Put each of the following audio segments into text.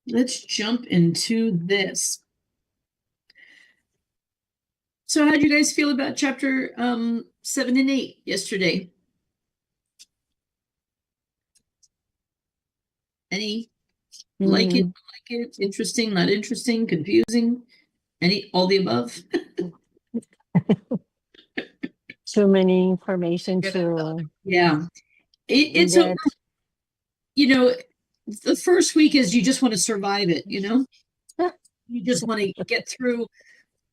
let's jump into this. So how did you guys feel about chapter 7 and 8 yesterday? Any like it, interesting, not interesting, confusing? All the above? Too many information to Yeah. It's a, the first week is you just want to survive it, you just want to get through,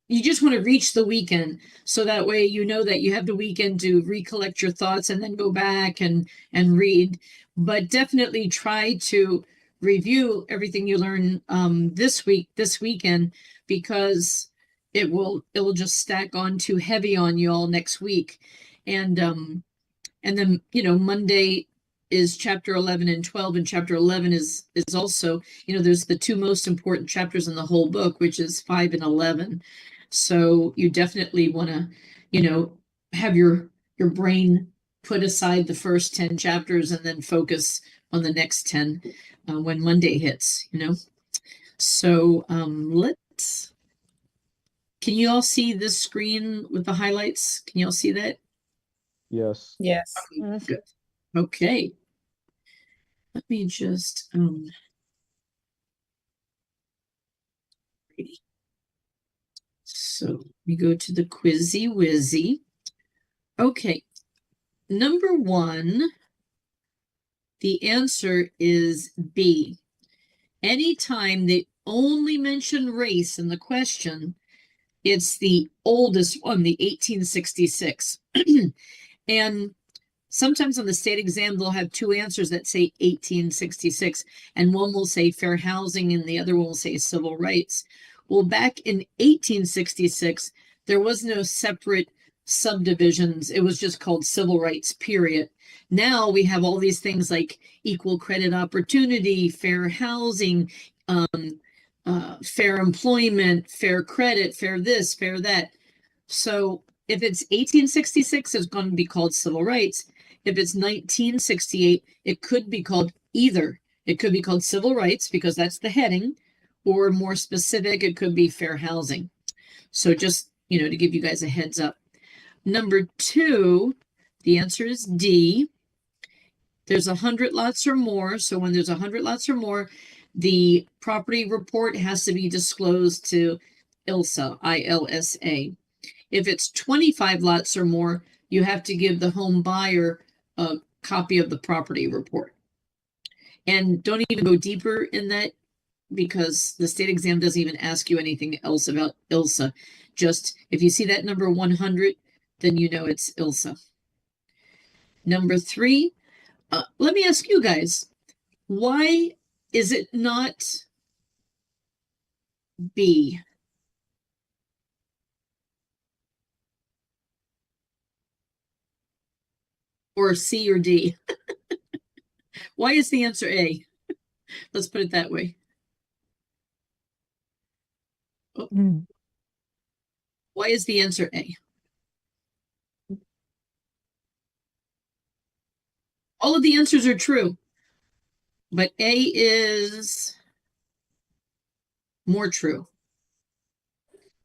you just want to reach the weekend, so that way you know that you have the weekend to recollect your thoughts and then go back and read. But definitely try to review everything you learn this weekend, because it'll just stack on too heavy on you all next week. And then Monday is chapter 11 and 12, and chapter 11 is also, there's the two most important chapters in the whole book, which is 5 and 11. So you definitely want to have your brain put aside the first 10 chapters and then focus on the next 10 when Monday hits. So can you all see this screen with the highlights? Can you all see that? Yes. Yes. Good. Okay. Let me just so we go to the Quizzy Wizzy. Okay. Number 1, the answer is B. Anytime they only mention race in the question, it's the oldest one, the 1866. And sometimes on the state exam, they'll have two answers that say 1866, and one will say fair housing and the other one will say civil rights. Well, back in 1866, there was no separate subdivisions. It was just called civil rights, period. Now we have all these things like equal credit opportunity, fair housing, fair employment, fair credit, fair this, fair that. So if it's 1866, it's going to be called civil rights. If it's 1968, it could be called either. It could be called civil rights because that's the heading, or more specific, it could be fair housing. So just, to give you guys a heads up. Number 2, the answer is D. There's 100 lots or more. So when there's 100 lots or more, the property report has to be disclosed to ILSA, ILSA. If it's 25 lots or more, you have to give the home buyer a copy of the property report. And don't even go deeper in that, because the state exam doesn't even ask you anything else about ILSA. Just if you see that number 100, then you know it's ILSA. Number 3, let me ask you guys, why is it not B? Or C or D? Why is the answer A? Let's put it that way. Oh. Why is the answer A? All of the answers are true, but A is more true.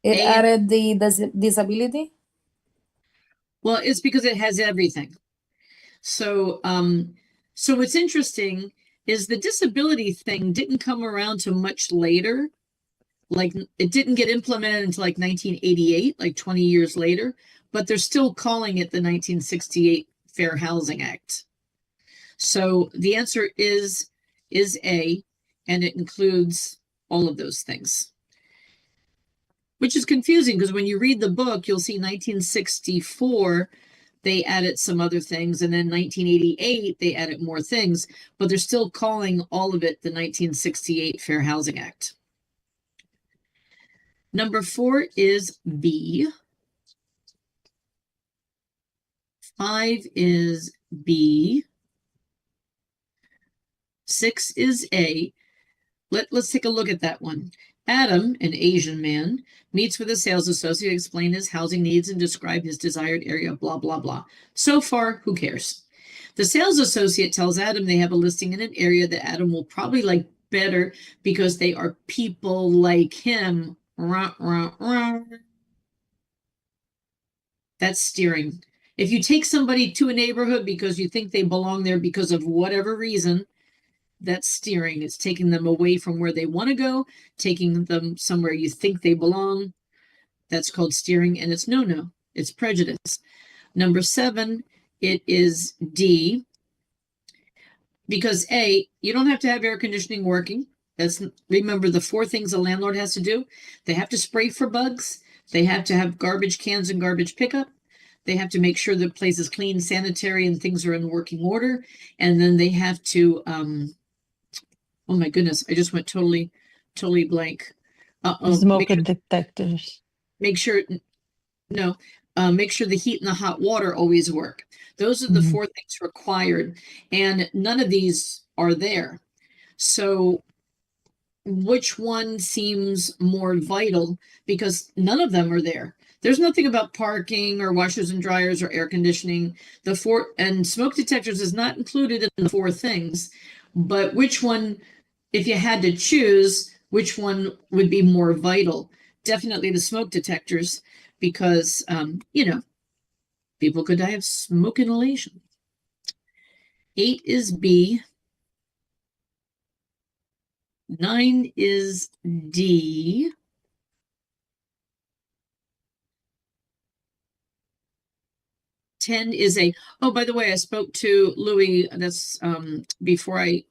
It added the disability? Well, it's because it has everything. So, so what's interesting is the disability thing didn't come around to much later. Like, it didn't get implemented until like 1988, like 20 years later, but they're still calling it the 1968 Fair Housing Act. So the answer is A, and it includes all of those things. Which is confusing, because when you read the book, you'll see 1964, they added some other things, and then 1988, they added more things, but they're still calling all of it the 1968 Fair Housing Act. Number 4 is B. 5 is B. 6 is A. Let's take a look at that one. Adam, an Asian man, meets with a sales associate to explain his housing needs and describe his desired area, blah, blah, blah. So far, who cares? The sales associate tells Adam they have a listing in an area that Adam will probably like better because they are people like him. Rah, rah, rah. That's steering. If you take somebody to a neighborhood because you think they belong there because of whatever reason, that's steering. It's taking them away from where they want to go, taking them somewhere you think they belong. That's called steering, and it's no. It's prejudice. Number 7, it is D. Because A, you don't have to have air conditioning working. Remember the 4 things a landlord has to do. They have to spray for bugs. They have to have garbage cans and garbage pickup. They have to make sure the place is clean, sanitary, and things are in working order. And then they have to, oh my goodness, I just went totally blank. Smoke detectors. Make sure the heat and the hot water always work. Those are the 4 things required, and none of these are there. So which one seems more vital? Because none of them are there. There's nothing about parking or washers and dryers or air conditioning. And smoke detectors is not included in the 4 things, but which one, if you had to choose, which one would be more vital? Definitely the smoke detectors, because, people could die of smoke inhalation. 8 is B. 9 is D. 10 is A. Oh, by the way, I spoke to Louis, that's before I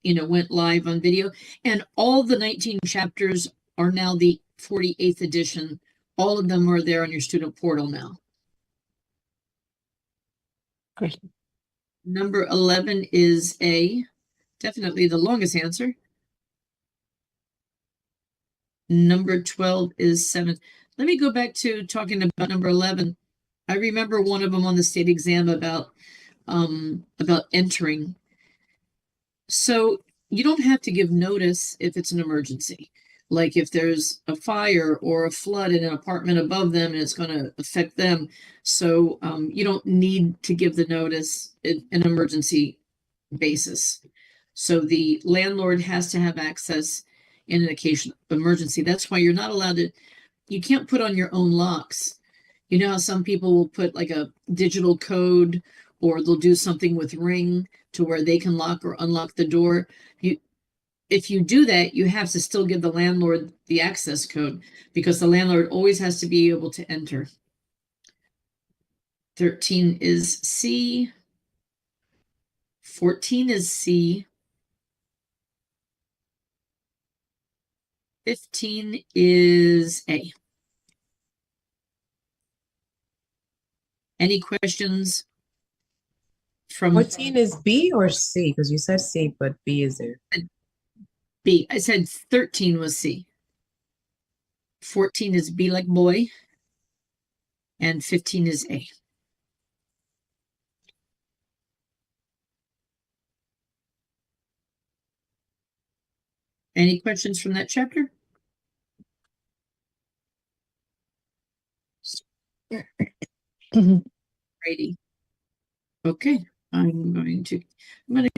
went live on video, and all the 19 chapters are now the 48th edition. All of them are there on your student portal now. Great. Number 11 is A. Definitely the longest answer. Number 12 is 7. Let me go back to talking about number 11. I remember one of them on the state exam about entering. So you don't have to give notice if it's an emergency. Like if there's a fire or a flood in an apartment above them and it's going to affect them. So you don't need to give the notice in an emergency basis. So the landlord has to have access in an occasion emergency. That's why you're not allowed to, you can't put on your own locks. You know how some people will put like a digital code, or they'll do something with Ring to where they can lock or unlock the door. If you do that, you have to still give the landlord the access code, because the landlord always has to be able to enter. 13 is C. 14 is C. 15 is A. Any questions from 14 is B or C? Because you said C, but B is there. B? I said 13 was C. 14 is B like boy. And 15 is A. Any questions from that chapter? Righty. Okay, I'm going to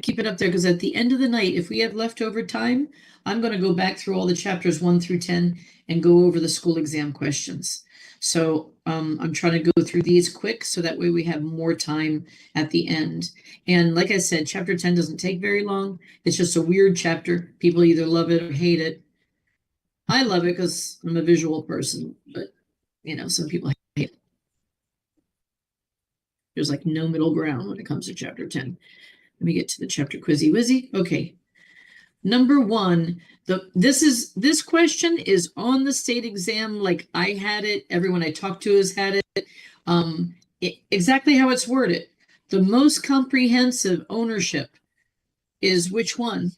keep it up there, because at the end of the night, if we have leftover time, I'm going to go back through all the chapters 1 through 10 and go over the school exam questions. So I'm trying to go through these quick so that way we have more time at the end. And like I said, chapter 10 doesn't take very long. It's just a weird chapter. People either love it or hate it. I love it because I'm a visual person, but some people hate it. There's like no middle ground when it comes to chapter 10. Let me get to the chapter quizzy wizzy. Okay. Number 1, this question is on the state exam. Like I had it, everyone I talked to has had it. Exactly how it's worded. The most comprehensive ownership is which one?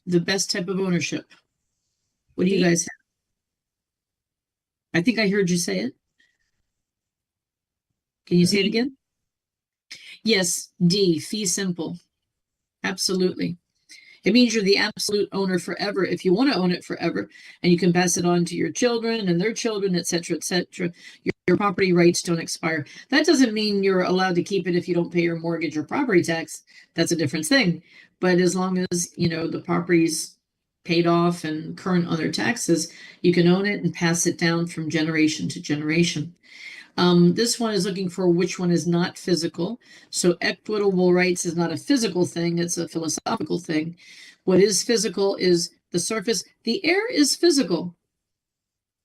The best type of ownership. What do you guys have? I think I heard you say it. Can you say it again? Yes, D, fee simple. Absolutely. It means you're the absolute owner forever if you want to own it forever, and you can pass it on to your children and their children, etc., etc. Your property rights don't expire. That doesn't mean you're allowed to keep it if you don't pay your mortgage or property tax. That's a different thing. But as long as, the property's paid off and current on their taxes, you can own it and pass it down from generation to generation. This one is looking for which one is not physical. So equitable rights is not a physical thing, it's a philosophical thing. What is physical is the surface. The air is physical.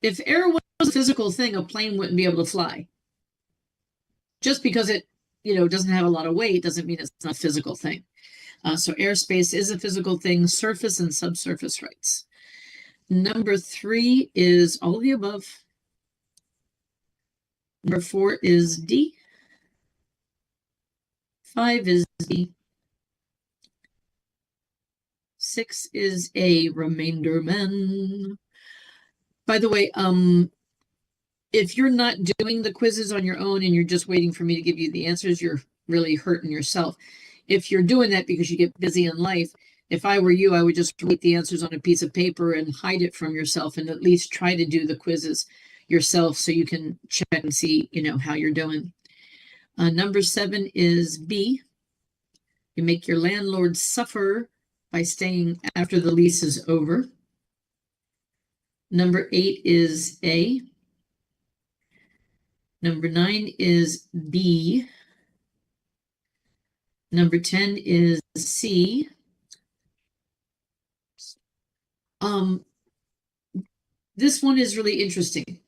If air was a physical thing, a plane wouldn't be able to fly. Just because it, doesn't have a lot of weight doesn't mean it's not a physical thing. So airspace is a physical thing, surface and subsurface rights. Number 3 is all of the above. Number 4 is D. 5 is D. 6 is A, remainder men. By the way, if you're not doing the quizzes on your own and you're just waiting for me to give you the answers, you're really hurting yourself. If you're doing that because you get busy in life, if I were you, I would just write the answers on a piece of paper and hide it from yourself and at least try to do the quizzes yourself so you can check and see, how you're doing. Number 7 is B. You make your landlord suffer by staying after the lease is over. Number 8 is A. Number 9 is B. Number 10 is C. This one is really interesting.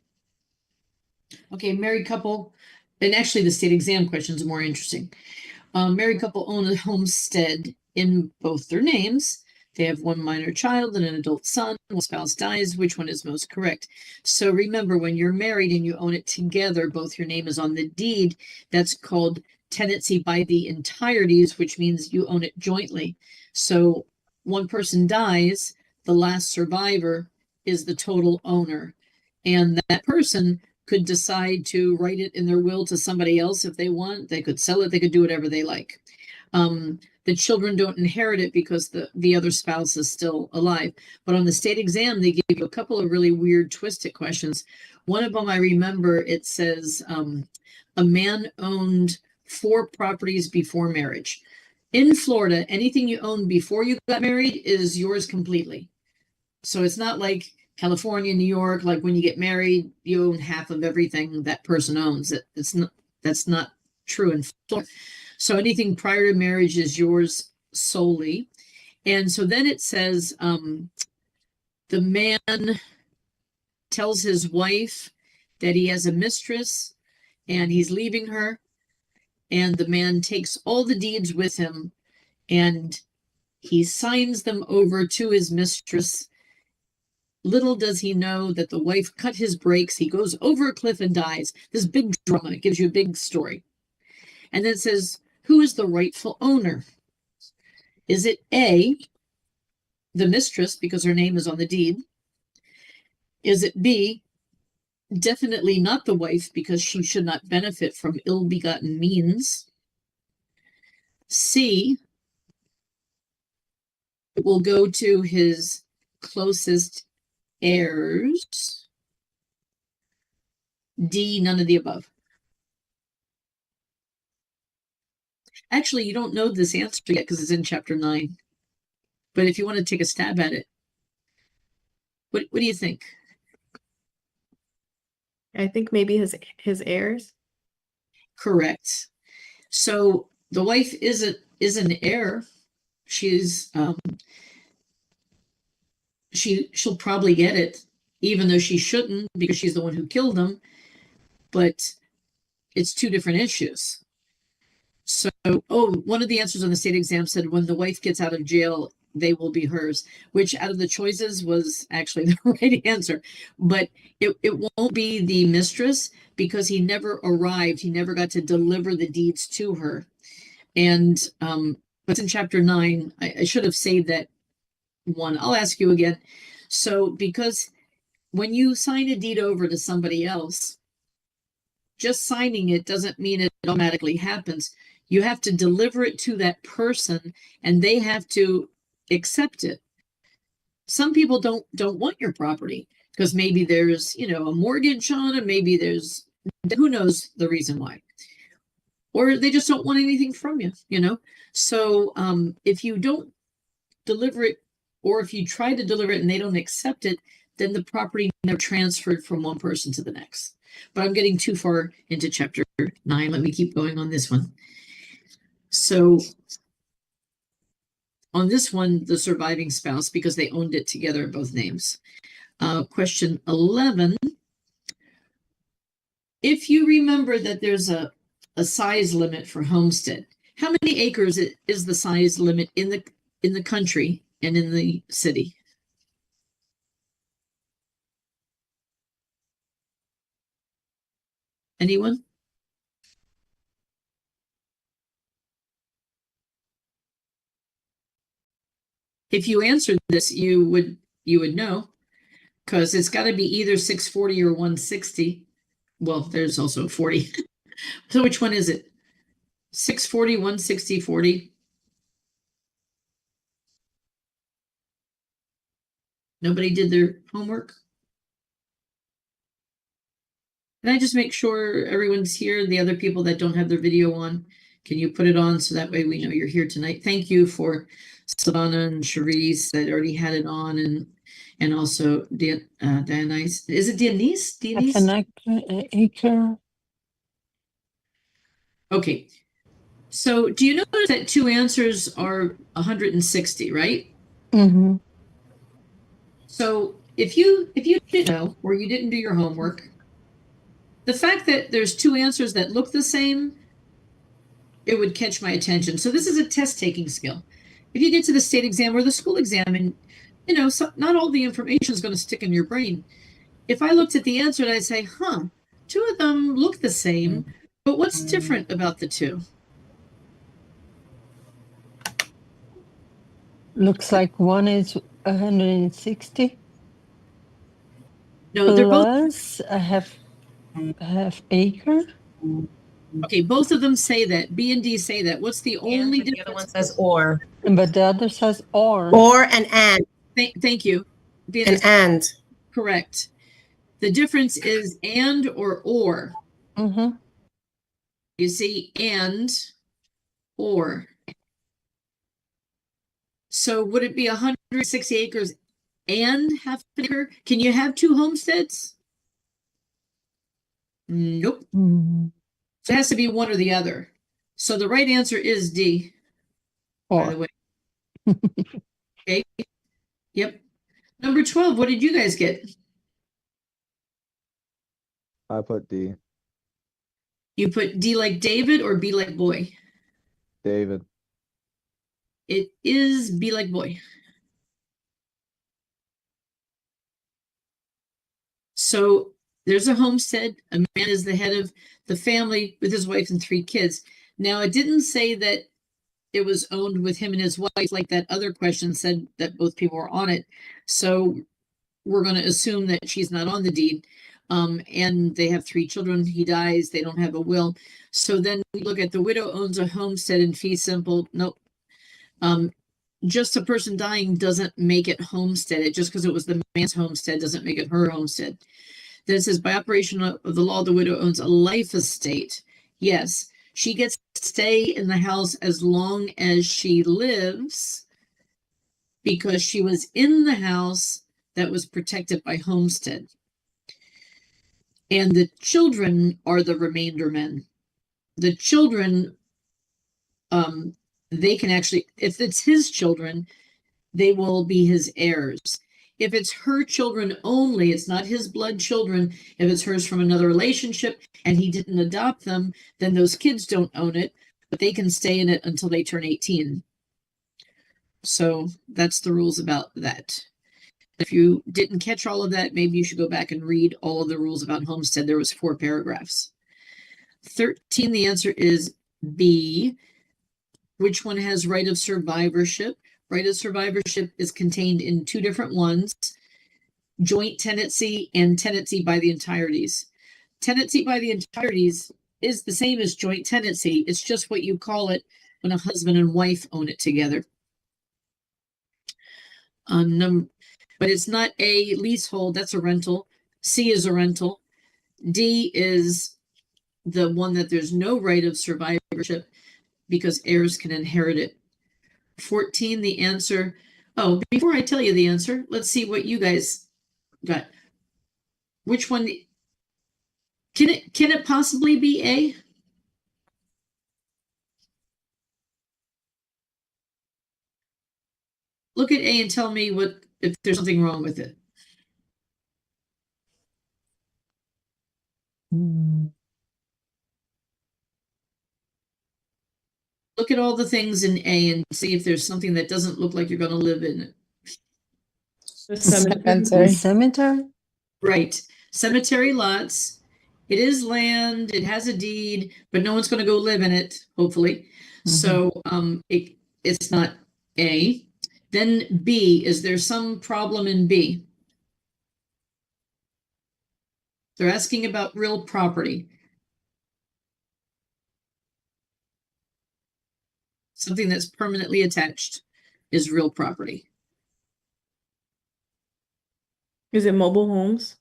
Okay, married couple, and actually the state exam questions are more interesting. Married couple own a homestead in both their names. They have one minor child and an adult son. One spouse dies. Which one is most correct? So remember, when you're married and you own it together, both your name is on the deed. That's called tenancy by the entireties, which means you own it jointly. So one person dies, the last survivor is the total owner. And that person could decide to write it in their will to somebody else if they want. They could sell it. They could do whatever they like. The children don't inherit it because the other spouse is still alive. But on the state exam, they give you a couple of really weird, twisted questions. One of them, I remember, it says, a man owned 4 properties before marriage. In Florida, anything you owned before you got married is yours completely. So it's not like California, New York, like when you get married, you own half of everything that person owns. That's not true in Florida. So anything prior to marriage is yours solely. And so then it says the man tells his wife that he has a mistress and he's leaving her. And the man takes all the deeds with him and he signs them over to his mistress. Little does he know that the wife cut his brakes. He goes over a cliff and dies. This big drama. It gives you a big story. And then it says, who is the rightful owner? Is it A, the mistress, because her name is on the deed? Is it B, definitely not the wife, because she should not benefit from ill-begotten means? C, it will go to his closest heirs. D, none of the above. Actually, you don't know this answer yet because it's in chapter 9. But if you want to take a stab at it, what do you think? I think maybe his heirs. Correct. So the wife is an heir. She's she'll probably get it, even though she shouldn't because she's the one who killed him. But it's 2 different issues. So, one of the answers on the state exam said when the wife gets out of jail, they will be hers, which out of the choices was actually the right answer. But it won't be the mistress because he never arrived. He never got to deliver the deeds to her. And but in chapter 9, I should have saved that one. I'll ask you again. So because when you sign a deed over to somebody else, just signing it doesn't mean it automatically happens. You have to deliver it to that person and they have to accept it. Some people don't want your property because maybe there's, a mortgage on it. Maybe there's, who knows the reason why. Or they just don't want anything from you, So if you don't deliver it or if you try to deliver it and they don't accept it, then the property never transferred from one person to the next. But I'm getting too far into chapter 9. Let me keep going on this one. So on this one, the surviving spouse, because they owned it together in both names. Question 11. If you remember that there's a size limit for homestead, how many acres is the size limit in the country and in the city? Anyone? If you answered this, you would know, because it's got to be either 640 or 160. Well, there's also 40. So which one is it? 640, 160, 40? Nobody did their homework? Can I just make sure everyone's here? The other people that don't have their video on, can you put it on so that way we know you're here tonight? Thank you for Savannah and Cherise that already had it on, and also Dionyse. Is it Denise? Half an acre. Okay. So do you notice that two answers are 160, right? Mm-hmm. So if you didn't know, or you didn't do your homework, the fact that there's two answers that look the same, it would catch my attention. So this is a test taking skill. If you get to the state exam or the school exam, and not all the information is going to stick in your brain. If I looked at the answer and I'd say, two of them look the same, but what's different about the two? Looks like one is 160 No, they're both plus a half acre. okay. Both of them say that. B and D say that. What's the only And the other one difference? says or. But the other says or. Or and. Thank you. B And. correct. The difference is and or. Mm-hmm. You see, and or. So would it be 160 acres and half an acre? Can you have two homesteads? Nope. Mm-hmm. So it has to be one or the other. So the right answer is D, by the Or. way. Okay. Yep. Number 12, what did you guys get? I put D. You put D like David or B like boy? David. It is B like boy. So there's a homestead. A man is the head of the family with his wife and 3 kids. Now, it didn't say that it was owned with him and his wife, like that other question said that both people were on it. So we're going to assume that she's not on the deed. And they have 3 children. He dies. They don't have a will. So then we look at the widow owns a homestead in fee simple. Nope. Just a person dying doesn't make it homestead. It just because it was the man's homestead doesn't make it her homestead. Then it says by operation of the law, the widow owns a life estate. Yes, she gets to stay in the house as long as she lives because she was in the house that was protected by homestead. And the children are the remainder men. The children, they can actually, if it's his children, they will be his heirs. If it's her children only, it's not his blood children. If it's hers from another relationship and he didn't adopt them, then those kids don't own it, but they can stay in it until they turn 18. So that's the rules about that. If you didn't catch all of that, maybe you should go back and read all of the rules about homestead. There was 4 paragraphs. 13, the answer is B. Which one has right of survivorship? Right of survivorship is contained in 2 different ones, joint tenancy and tenancy by the entireties. Tenancy by the entireties is the same as joint tenancy. It's just what you call it when a husband and wife own it together. But it's not a leasehold, that's a rental. C is a rental. D is the one that there's no right of survivorship because heirs can inherit it. 14, the answer Oh, before I tell you the answer, let's see what you guys got. Which one? Can it possibly be A? Look at A and tell me if there's something wrong with it. Look at all the things in A and see if there's something that doesn't look like you're going to live in it. The Cemetery. The cemetery? Right. Cemetery lots. It is land, it has a deed, but no one's going to go live in it, hopefully. So it's not A. Then B, is there some problem in B? They're asking about real property. Something that's permanently attached is real property. Is it mobile homes?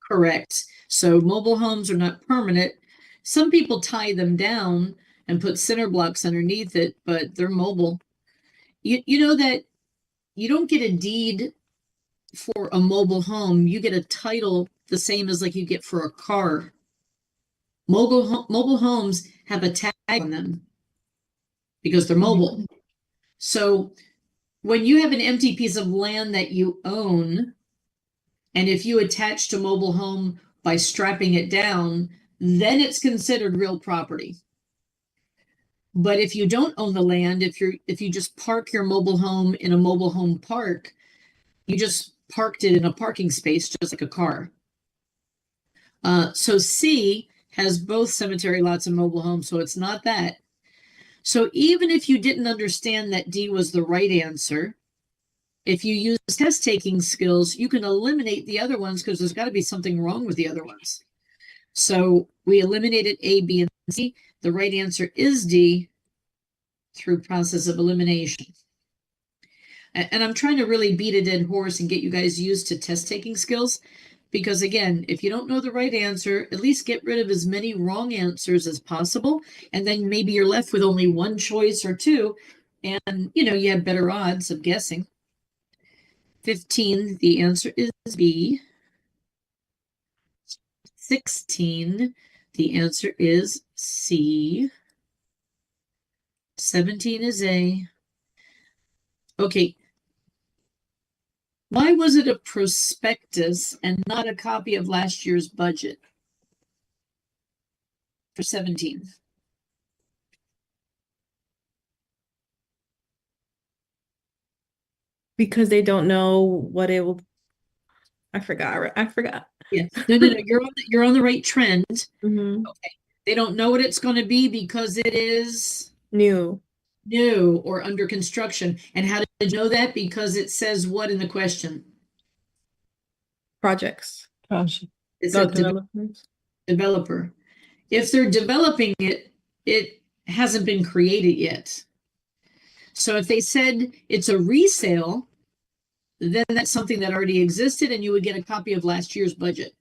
Correct. So mobile homes are not permanent. Some people tie them down and put cinder blocks underneath it, but they're mobile. You know that you don't get a deed for a mobile home. You get a title the same as like you get for a car. Mobile homes have a tag on them because they're mobile. So when you have an empty piece of land that you own, and if you attach to mobile home by strapping it down, then it's considered real property. But if you don't own the land, if you just park your mobile home in a mobile home park, you just parked it in a parking space, just like a car. So C has both cemetery lots and mobile homes, so it's not that. So even if you didn't understand that D was the right answer, if you use test taking skills, you can eliminate the other ones because there's got to be something wrong with the other ones. So we eliminated A, B, and C. The right answer is D through process of elimination. And I'm trying to really beat a dead horse and get you guys used to test taking skills. Because again, if you don't know the right answer, at least get rid of as many wrong answers as possible. And then maybe you're left with only one choice or two. And, you have better odds of guessing. 15, the answer is B. 16, the answer is C. 17 is A. Okay. Why was it a prospectus and not a copy of last year's budget for 17? Because they don't know what it will. I forgot. Yeah. No. You're on the right trend. Mhm. Okay. They don't know what it's going to be because it is New. or under construction. And how did you know that? Because it says what in the question? Projects. Project. It's The a developers. developer. If they're developing it, it hasn't been created yet. So if they said it's a resale, then that's something that already existed and you would get a copy of last year's budget.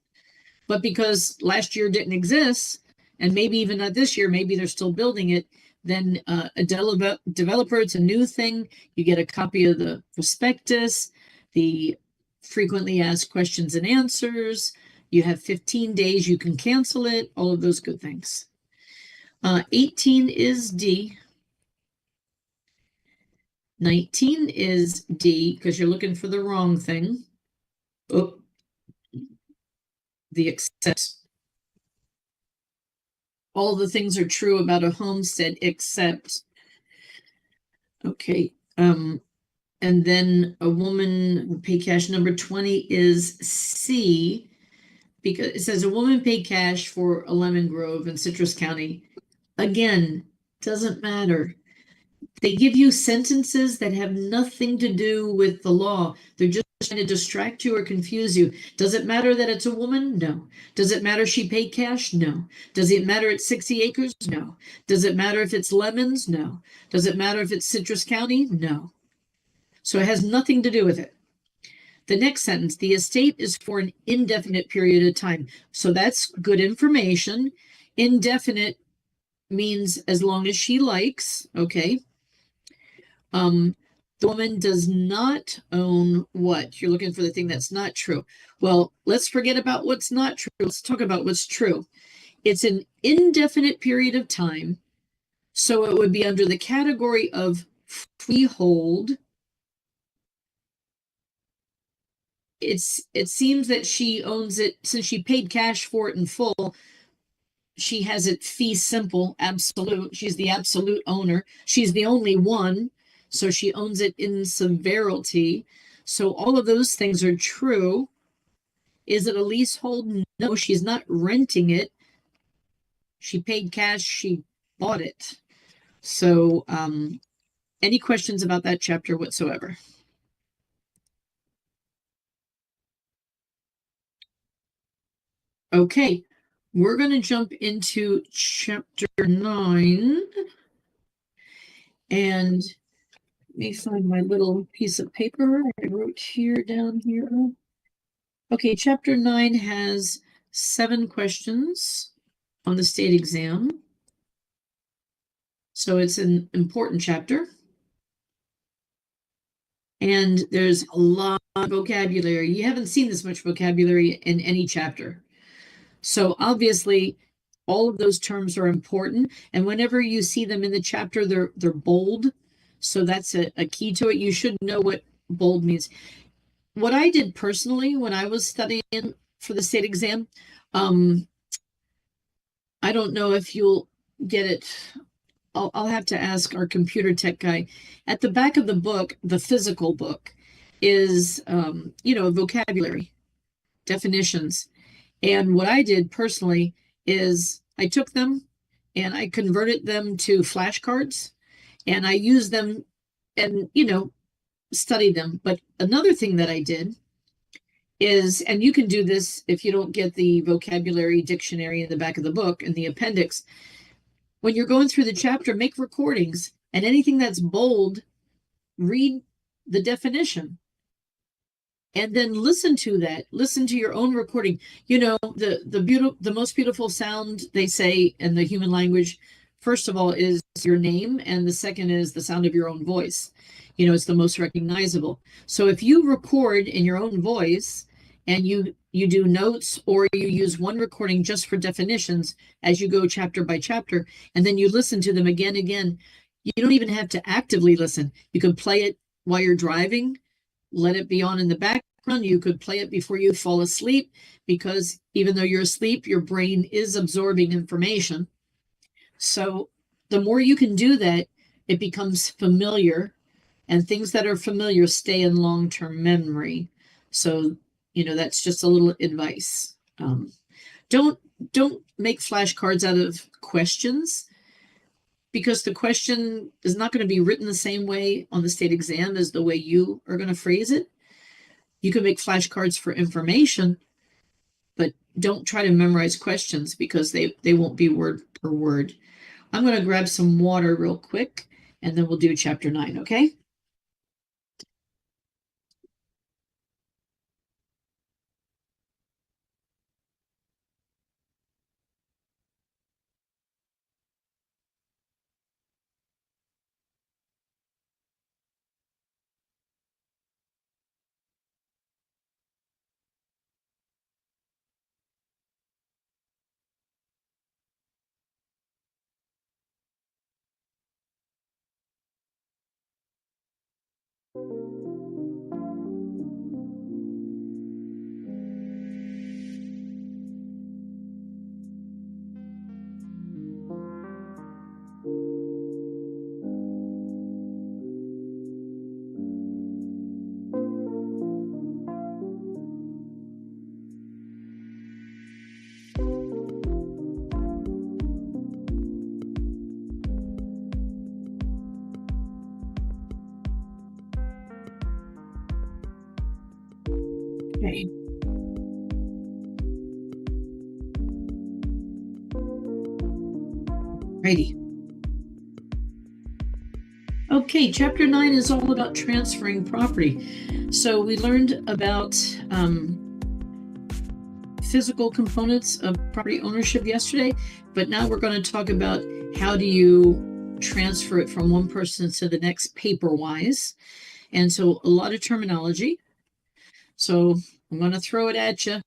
But because last year didn't exist, and maybe even not this year, maybe they're still building it, then a developer, it's a new thing. You get a copy of the prospectus, the frequently asked questions and answers. You have 15 days, you can cancel it, all of those good things. 18 is D. 19 is D, because you're looking for the wrong thing. Oh, the except. All the things are true about a homestead except. Okay. And then a woman pay cash number 20 is C, because it says a woman paid cash for a lemon grove in Citrus County. Again, doesn't matter. They give you sentences that have nothing to do with the law. They're just trying to distract you or confuse you. Does it matter that it's a woman? No. Does it matter she paid cash? No. Does it matter it's 60 acres? No. Does it matter if it's lemons? No. Does it matter if it's Citrus County? No. So it has nothing to do with it. The next sentence, the estate is for an indefinite period of time. So that's good information. Indefinite means as long as she likes, okay? The woman does not own what? You're looking for the thing that's not true. Well, let's forget about what's not true. Let's talk about what's true. It's an indefinite period of time, so it would be under the category of freehold. It seems that she owns it since she paid cash for it in full. She has it fee simple, absolute. She's the absolute owner. She's the only one, so she owns it in severalty. So all of those things are true. Is it a leasehold? No, she's not renting it. She paid cash, she bought it. So any questions about that chapter whatsoever? Okay, we're going to jump into chapter 9. And let me find my little piece of paper I wrote here down here. Okay, chapter 9 has 7 questions on the state exam. So it's an important chapter. And there's a lot of vocabulary. You haven't seen this much vocabulary in any chapter. So obviously, all of those terms are important. And whenever you see them in the chapter, they're bold. So that's a key to it. You should know what bold means. What I did personally when I was studying for the state exam, I don't know if you'll get it. I'll have to ask our computer tech guy. At the back of the book, the physical book, is, vocabulary, definitions. And what I did personally is I took them and I converted them to flashcards and I used them and, studied them. But another thing that I did is, and you can do this if you don't get the vocabulary dictionary in the back of the book in the appendix, when you're going through the chapter, make recordings, and anything that's bold, read the definition. And then listen to that. Listen to your own recording. The most beautiful sound, they say in the human language, first of all, is your name, and the second is the sound of your own voice. It's the most recognizable. So if you record in your own voice and you do notes, or you use one recording just for definitions as you go chapter by chapter, and then you listen to them again, you don't even have to actively listen. You can play it while you're driving, let it be on in the background. You could play it before you fall asleep, because even though you're asleep, your brain is absorbing information. So the more you can do that, it becomes familiar, and things that are familiar stay in long-term memory. So, that's just a little advice. Don't make flashcards out of questions, because the question is not going to be written the same way on the state exam as the way you are going to phrase it. You can make flashcards for information, but don't try to memorize questions, because they won't be word per word. I'm going to grab some water real quick, and then we'll do chapter 9, okay? Okay. Righty. Okay, chapter 9 is all about transferring property. So we learned about physical components of property ownership yesterday, but now we're going to talk about, how do you transfer it from one person to the next paper-wise. And so a lot of terminology. So I'm going to throw it at you,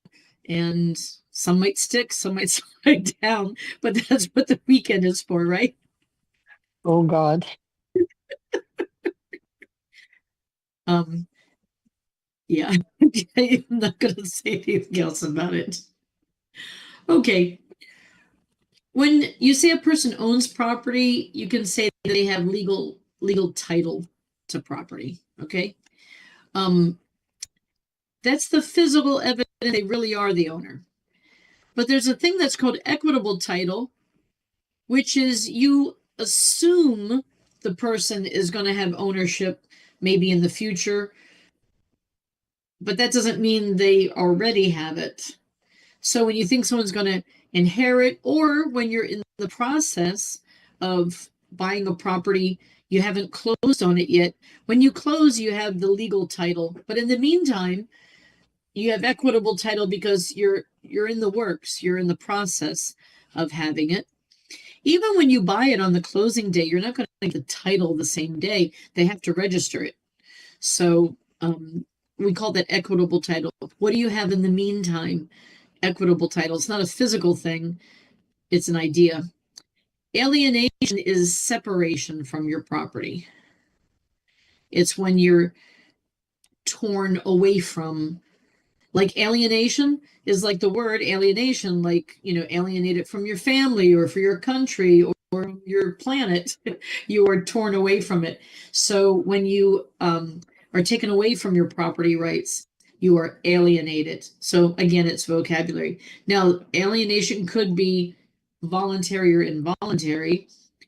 and some might stick, some might slide down, but that's what the weekend is for, right? Oh God. Yeah, I'm not going to say anything else about it. Okay. When you say a person owns property, you can say they have legal title to property. Okay. That's the physical evidence they really are the owner. But there's a thing that's called equitable title, which is you assume the person is going to have ownership maybe in the future, but that doesn't mean they already have it. So when you think someone's going to inherit, or when you're in the process of buying a property, you haven't closed on it yet. When you close, you have the legal title. But in the meantime, you have equitable title because you're in the works. You're in the process of having it. Even when you buy it on the closing day, you're not going to get the title the same day. They have to register it. So we call that equitable title. What do you have in the meantime? Equitable title. It's not a physical thing. It's an idea. Alienation is separation from your property. It's when you're torn away from, like alienation is like the word alienation, like, alienate it from your family or for your country or your planet. You are torn away from it. So when you are taken away from your property rights, you are alienated. So again, it's vocabulary. Now, alienation could be voluntary or involuntary.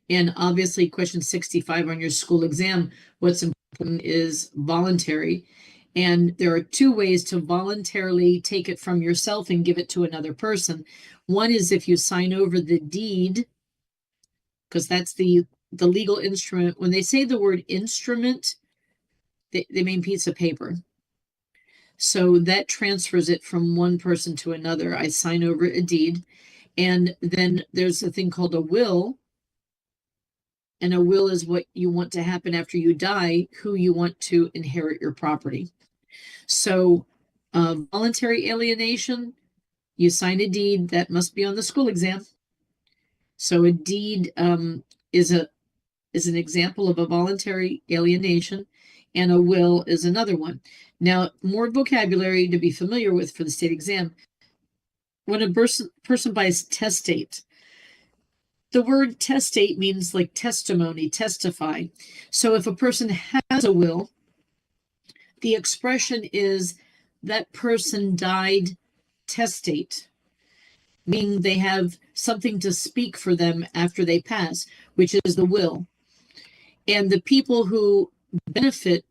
And obviously, question 65 on your school exam, what's important is voluntary. And there are two ways to voluntarily take it from yourself and give it to another person. One is if you sign over the deed, because that's the legal instrument. When they say the word instrument, they mean piece of paper. So that transfers it from one person to another. I sign over a deed. And then there's a thing called a will. And a will is what you want to happen after you die, who you want to inherit your property. So voluntary alienation, you sign a deed, that must be on the school exam. So a deed is an example of a voluntary alienation, and a will is another one. Now, more vocabulary to be familiar with for the state exam. When a person buys testate, the word testate means like testimony, testify. So if a person has a will, the expression is that person died testate, meaning they have something to speak for them after they pass, which is the will. And the people who benefit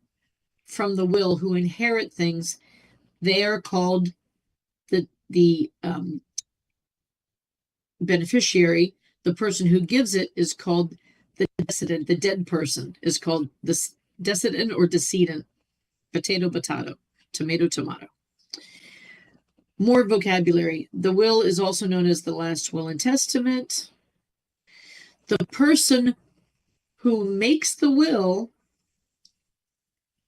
from the will, who inherit things, they are called the beneficiary. The person who gives it is called the decedent. The dead person is called the decedent or decedent. Potato, potato, tomato, tomato. More vocabulary. The will is also known as the last will and testament. The person who makes the will,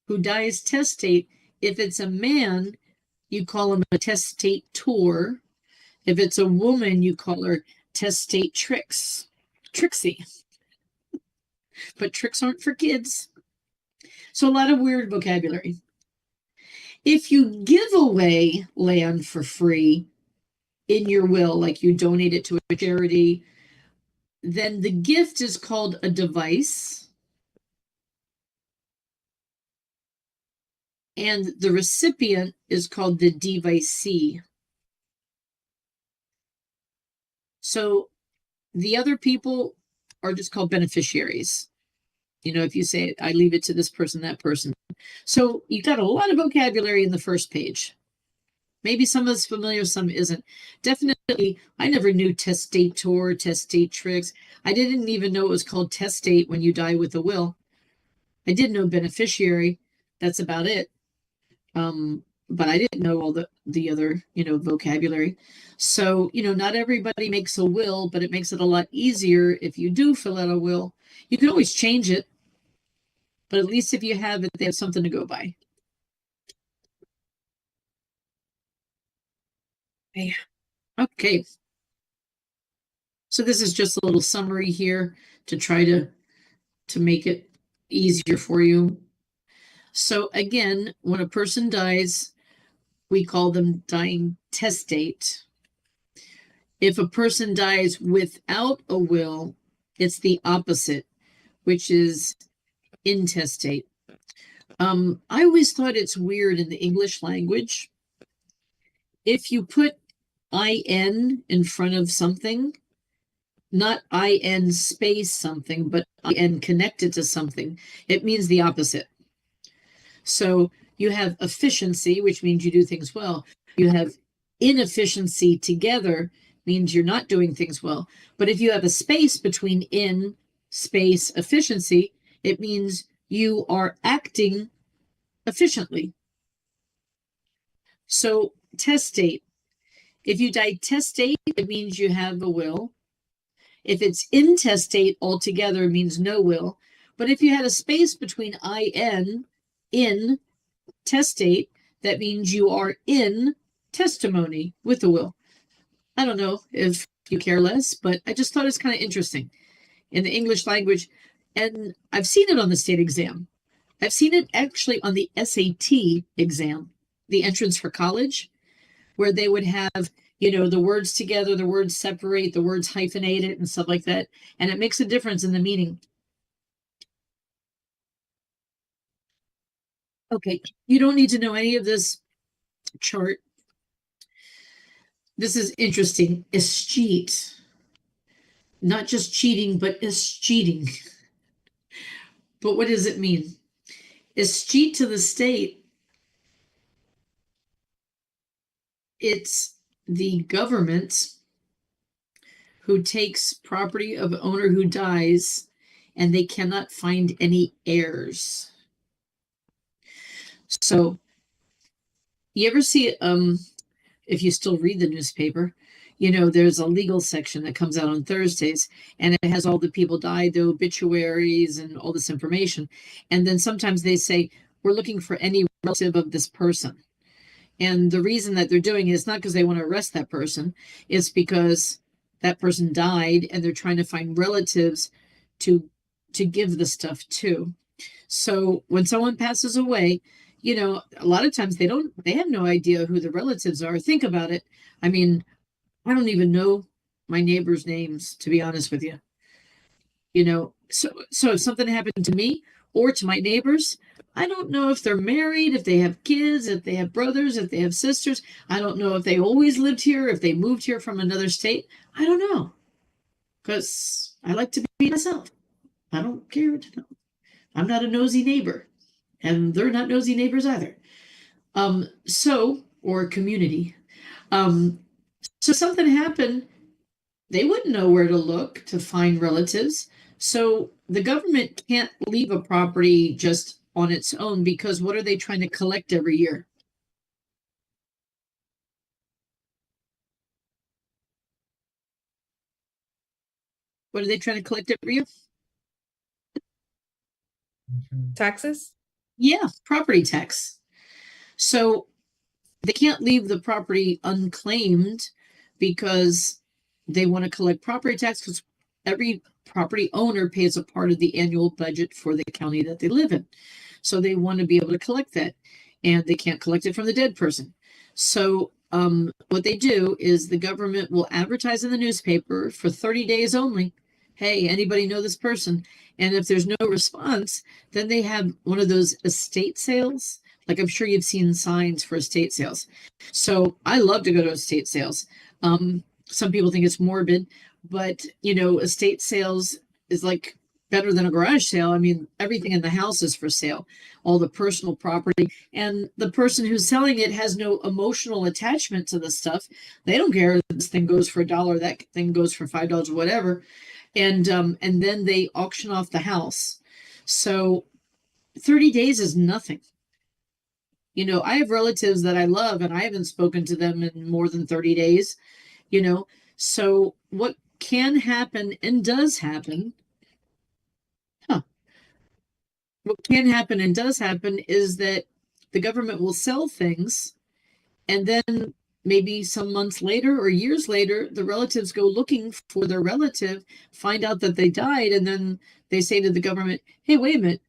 who dies testate, if it's a man, you call him a testator. If it's a woman, you call her testatrix, Trixie. But tricks aren't for kids. So a lot of weird vocabulary. If you give away land for free in your will, like you donate it to a charity, then the gift is called a device. And the recipient is called the devicee. So the other people are just called beneficiaries. If you say, I leave it to this person, that person. So you got a lot of vocabulary in the first page. Maybe some of it's familiar, some isn't. Definitely, I never knew testator, testatrix. I didn't even know it was called testate when you die with a will. I did know beneficiary. That's about it. But I didn't know all the other, vocabulary. So, not everybody makes a will, but it makes it a lot easier if you do fill out a will. You can always change it. But at least if you have it, they have something to go by. Okay. So this is just a little summary here to try to make it easier for you. So again, when a person dies, we call them dying testate. If a person dies without a will, it's the opposite, which is intestate. I always thought it's weird in the English language. If you put IN in front of something, not IN space something, but IN connected to something, it means the opposite. So you have efficiency, which means you do things well. You have inefficiency together, means you're not doing things well. But if you have a space between in space efficiency, it means you are acting efficiently. So testate. If you die testate, it means you have a will. If it's intestate altogether, it means no will. But if you had a space between in testate, that means you are in testimony with a will. I don't know if you care less, but I just thought it's kind of interesting in the English language. And I've seen it on the state exam. I've seen it actually on the SAT exam, the entrance for college, where they would have, you know, the words together, the words separate, the words hyphenated and stuff like that. And it makes a difference in the meaning. Okay, you don't need to know any of this chart. This is interesting. Escheat. Not just cheating, but escheating. But what does it mean? Escheat to the state. It's the government who takes property of an owner who dies and they cannot find any heirs. So you ever see, if you still read the newspaper, you know, there's a legal section that comes out on Thursdays and it has all the people died, the obituaries and all this information. And then sometimes they say, we're looking for any relative of this person. And the reason that they're doing it is not because they want to arrest that person. It's because that person died and they're trying to find relatives to give the stuff to. So when someone passes away, you know, a lot of times they have no idea who the relatives are. Think about it. I mean, I don't even know my neighbors' names, to be honest with you. You know, so if something happened to me or to my neighbors, I don't know if they're married, if they have kids, if they have brothers, if they have sisters. I don't know if they always lived here, if they moved here from another state. I don't know. Because I like to be myself. I don't care to know. I'm not a nosy neighbor. And they're not nosy neighbors either. Or community. So something happened, they wouldn't know where to look to find relatives. So the government can't leave a property just on its own, because what are they trying to collect every year? What are they trying to collect every year? Taxes? Yeah, property tax. So they can't leave the property unclaimed because they want to collect property tax, because every property owner pays a part of the annual budget for the county that they live in. So they want to be able to collect that, and they can't collect it from the dead person. So what they do is the government will advertise in the newspaper for 30 days only. Hey, anybody know this person? And if there's no response, then they have one of those estate sales. Like, I'm sure you've seen signs for estate sales. So I love to go to estate sales. Some people think it's morbid, but you know, estate sales is like better than a garage sale. I mean, everything in the house is for sale, all the personal property, and the person who's selling it has no emotional attachment to the stuff. They don't care if this thing goes for $1, that thing goes for $5, whatever. And then they auction off the house. So 30 days is nothing. You know, I have relatives that I love and I haven't spoken to them in more than 30 days, you know. So what can happen and does happen, what can happen and does happen is that the government will sell things, and then maybe some months later or years later, the relatives go looking for their relative, find out that they died, and then they say to the government, "Hey, wait a minute,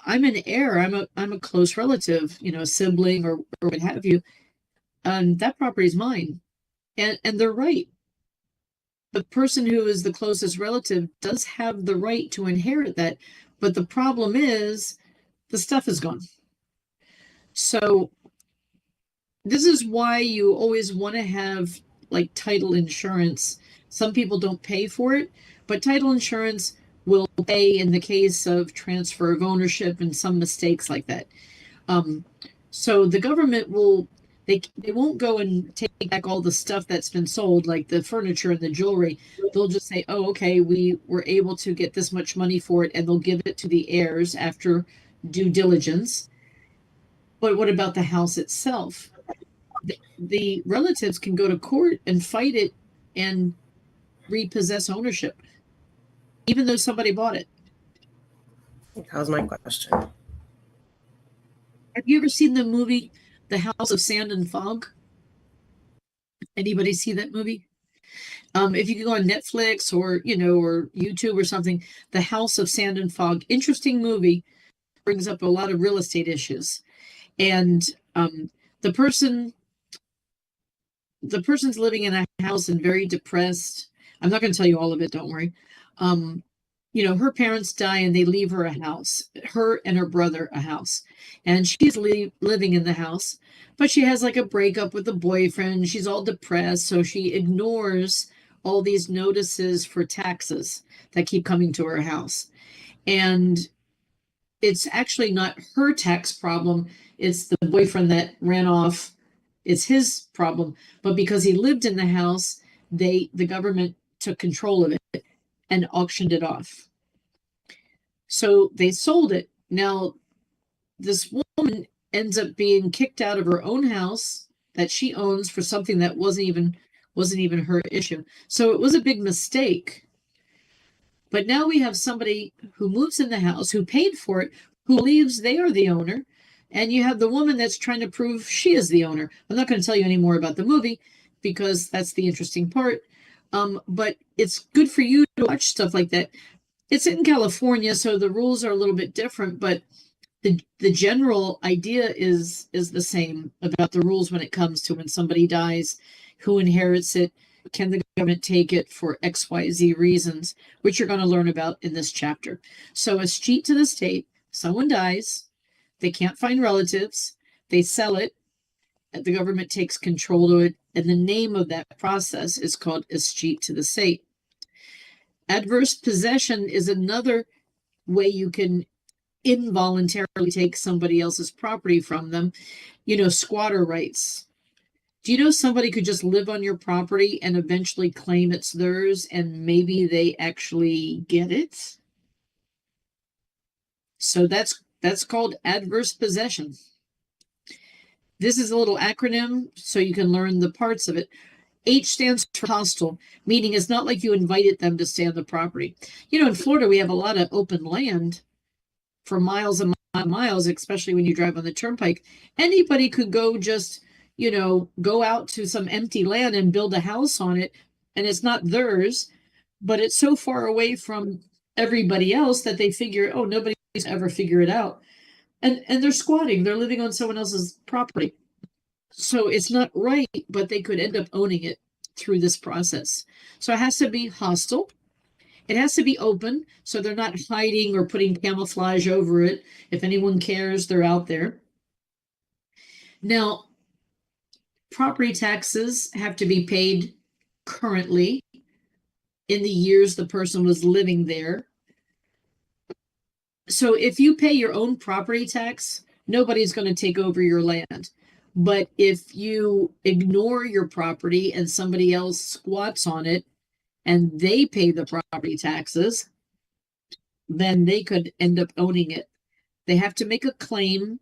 I'm an heir. I'm a close relative, you know, a sibling or what have you. That property is mine," and they're right. The person who is the closest relative does have the right to inherit that, but the problem is the stuff is gone. So this is why you always want to have like title insurance. Some people don't pay for it, but title insurance will pay in the case of transfer of ownership and some mistakes like that. So the government will, they won't go and take back all the stuff that's been sold, like the furniture and the jewelry. They'll just say, "Oh, okay, we were able to get this much money for it," and they'll give it to the heirs after due diligence. But what about the house itself? The relatives can go to court and fight it and repossess ownership, even though somebody bought it. That was my question. Have you ever seen the movie The House of Sand and Fog? Anybody see that movie? If you can go on Netflix or, you know, or YouTube or something, The House of Sand and Fog, interesting movie, brings up a lot of real estate issues. And the person's living in a house and very depressed. I'm not going to tell you all of it, don't worry. You know, her parents die and they leave her a house, her and her brother a house. And she's living in the house, but she has like a breakup with a boyfriend. She's all depressed, so she ignores all these notices for taxes that keep coming to her house. And it's actually not her tax problem. It's the boyfriend that ran off. It's his problem. But because he lived in the house, the government took control of it and auctioned it off. So they sold it. Now, this woman ends up being kicked out of her own house that she owns for something that wasn't even her issue. So it was a big mistake. But now we have somebody who moves in the house, who paid for it, who believes they are the owner, and you have the woman that's trying to prove she is the owner. I'm not going to tell you any more about the movie because that's the interesting part. But it's good for you to watch stuff like that. It's in California, so the rules are a little bit different, but the general idea is the same about the rules when it comes to when somebody dies, who inherits it, can the government take it for XYZ reasons, which you're going to learn about in this chapter. So escheat to the state, someone dies, they can't find relatives, they sell it, the government takes control of it, and the name of that process is called escheat to the state. Adverse possession is another way you can involuntarily take somebody else's property from them. You know, squatter rights. Do you know somebody could just live on your property and eventually claim it's theirs and maybe they actually get it? So that's called adverse possession. This is a little acronym so you can learn the parts of it. H stands for hostile, meaning it's not like you invited them to stay on the property. You know, in Florida, we have a lot of open land for miles and miles, especially when you drive on the turnpike. Anybody could go just, you know, go out to some empty land and build a house on it, and it's not theirs, but it's so far away from everybody else that they figure, oh, nobody's ever figure it out. And they're squatting, they're living on someone else's property. So it's not right, but they could end up owning it through this process. So it has to be hostile. It has to be open, so they're not hiding or putting camouflage over it. If anyone cares, they're out there. Now, property taxes have to be paid currently in the years the person was living there. So if you pay your own property tax, nobody's going to take over your land. But if you ignore your property and somebody else squats on it and they pay the property taxes, then they could end up owning it. They have to make a claim.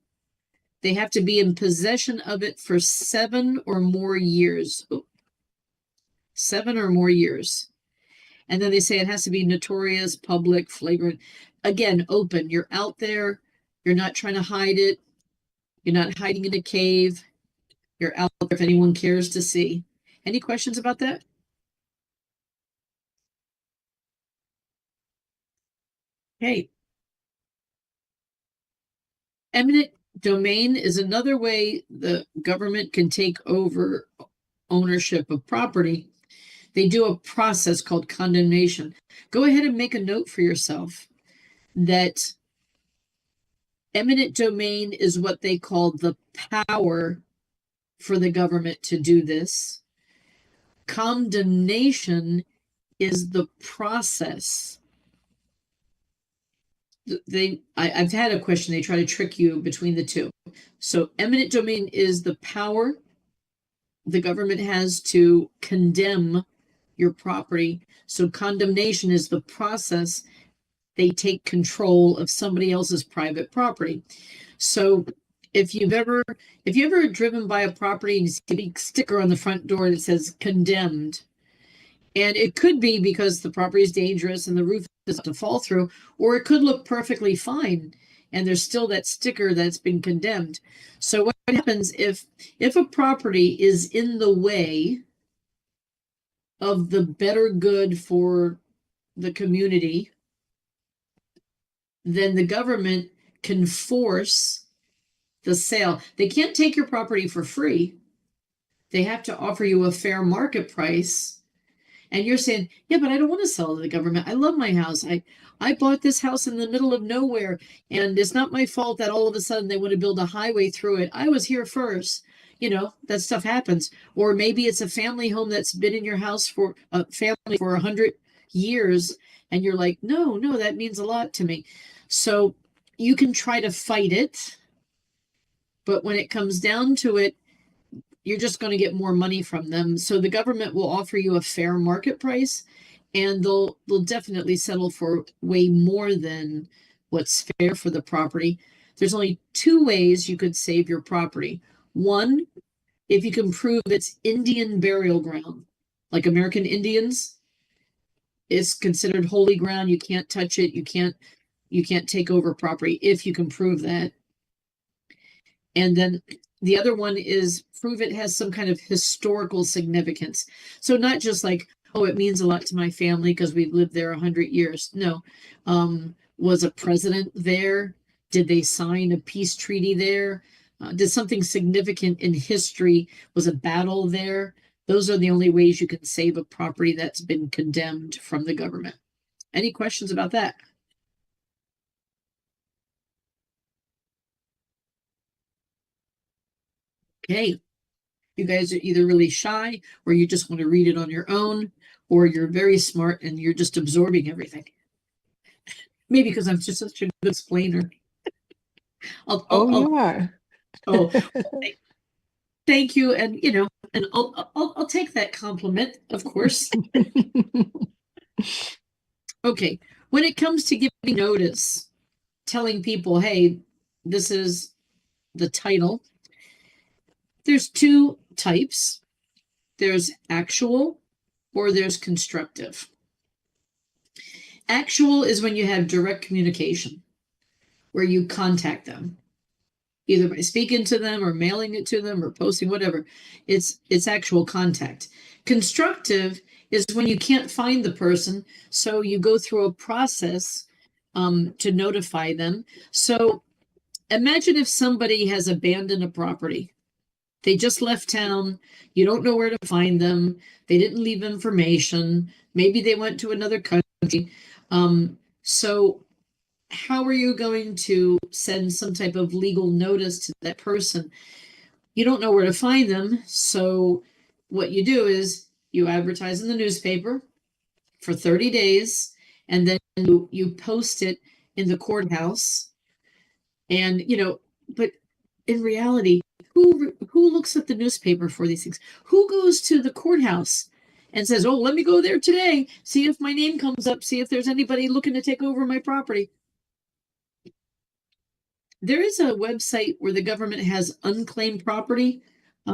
They have to be in possession of it for 7 or more years. 7 or more years. And then they say it has to be notorious, public, flagrant. Again, open. You're out there. You're not trying to hide it. You're not hiding in a cave. You're out there if anyone cares to see. Any questions about that? Okay. Eminent domain is another way the government can take over ownership of property. They do a process called condemnation. Go ahead and make a note for yourself that eminent domain is what they call the power for the government to do this. Condemnation is the process. I've had a question, they try to trick you between the two. So eminent domain is the power the government has to condemn your property. So condemnation is the process. They take control of somebody else's private property. So if you've ever driven by a property and you see a big sticker on the front door that says condemned, and it could be because the property is dangerous and the roof is to fall through, or it could look perfectly fine and there's still that sticker that's been condemned. So what happens if a property is in the way of the better good for the community, then the government can force the sale. They can't take your property for free. They have to offer you a fair market price. And you're saying, yeah, but I don't want to sell to the government. I love my house. I bought this house in the middle of nowhere, and it's not my fault that all of a sudden they want to build a highway through it. I was here first. You know, that stuff happens. Or maybe it's a family home that's been in your house for a family for 100 years. And you're like, no, that means a lot to me. So you can try to fight it. But when it comes down to it, you're just going to get more money from them. So the government will offer you a fair market price, and they'll definitely settle for way more than what's fair for the property. There's only two ways you could save your property. One, if you can prove it's Indian burial ground, like American Indians, it's considered holy ground. You can't touch it. You can't take over property if you can prove that. And then the other one is prove it has some kind of historical significance. So not just like, oh, it means a lot to my family because we've lived there 100 years. No. Was a president there? Did they sign a peace treaty there? Did something significant in history? Was a battle there? Those are the only ways you can save a property that's been condemned from the government. Any questions about that? Okay, you guys are either really shy or you just want to read it on your own, or you're very smart and you're just absorbing everything. Maybe because I'm just such a good explainer. You are. Oh, thank you. And, you know, and I'll take that compliment, of course. Okay, when it comes to giving notice, telling people, hey, this is the title. There's two types. There's actual or there's constructive. Actual is when you have direct communication, where you contact them, either by speaking to them or mailing it to them or posting, whatever. It's actual contact. Constructive is when you can't find the person, so you go through a process to notify them. So imagine if somebody has abandoned a property. They just left town. You don't know where to find them. They didn't leave information. Maybe they went to another country. So how are you going to send some type of legal notice to that person? You don't know where to find them. So what you do is you advertise in the newspaper for 30 days, and then you post it in the courthouse. And, you know, but in reality, who looks at the newspaper for these things? Who goes to the courthouse and says, oh, let me go there today, see if my name comes up, see if there's anybody looking to take over my property? There is a website where the government has unclaimed property. I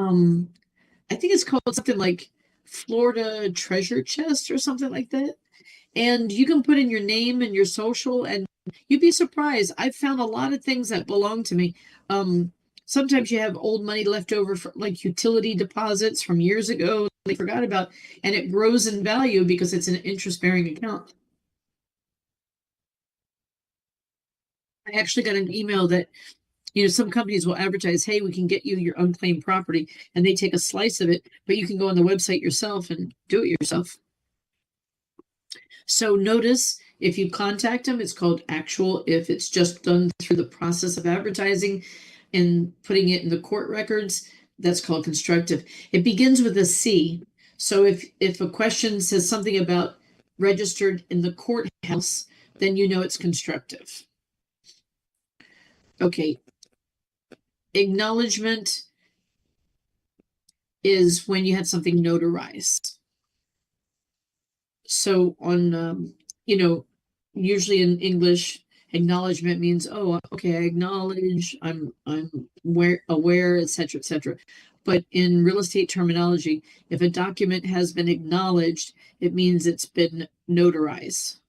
think it's called something like Florida Treasure Chest or something like that. And you can put in your name and your social, and you'd be surprised. I've found a lot of things that belong to me. Sometimes you have old money left over for like utility deposits from years ago they forgot about, and it grows in value because it's an interest-bearing account. I actually got an email that, some companies will advertise, hey, we can get you your unclaimed property, and they take a slice of it, but you can go on the website yourself and do it yourself. So notice if you contact them, it's called actual. If it's just done through the process of advertising and putting it in the court records, that's called constructive. It begins with a C. So if a question says something about registered in the courthouse, then you know it's constructive. Okay. Acknowledgement is when you have something notarized. So on, usually in English, acknowledgement means, oh, okay, I acknowledge, I'm aware, etc., etc. But in real estate terminology, if a document has been acknowledged, it means it's been notarized.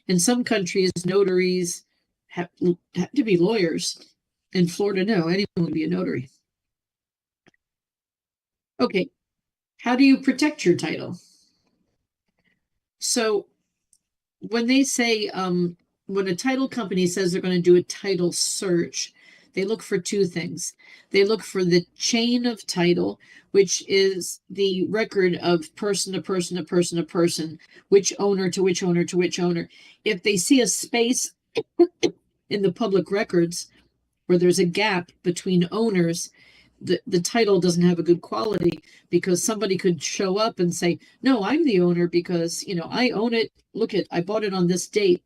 In some countries, notaries have to be lawyers. In Florida, no, anyone would be a notary. Okay, how do you protect your title? So when they say, when a title company says they're going to do a title search, they look for two things. They look for the chain of title, which is the record of person to person to person to person, which owner to which owner to which owner. If they see a space in the public records where there's a gap between owners, the title doesn't have a good quality, because somebody could show up and say, no, I'm the owner because, I own it. Look I bought it on this date.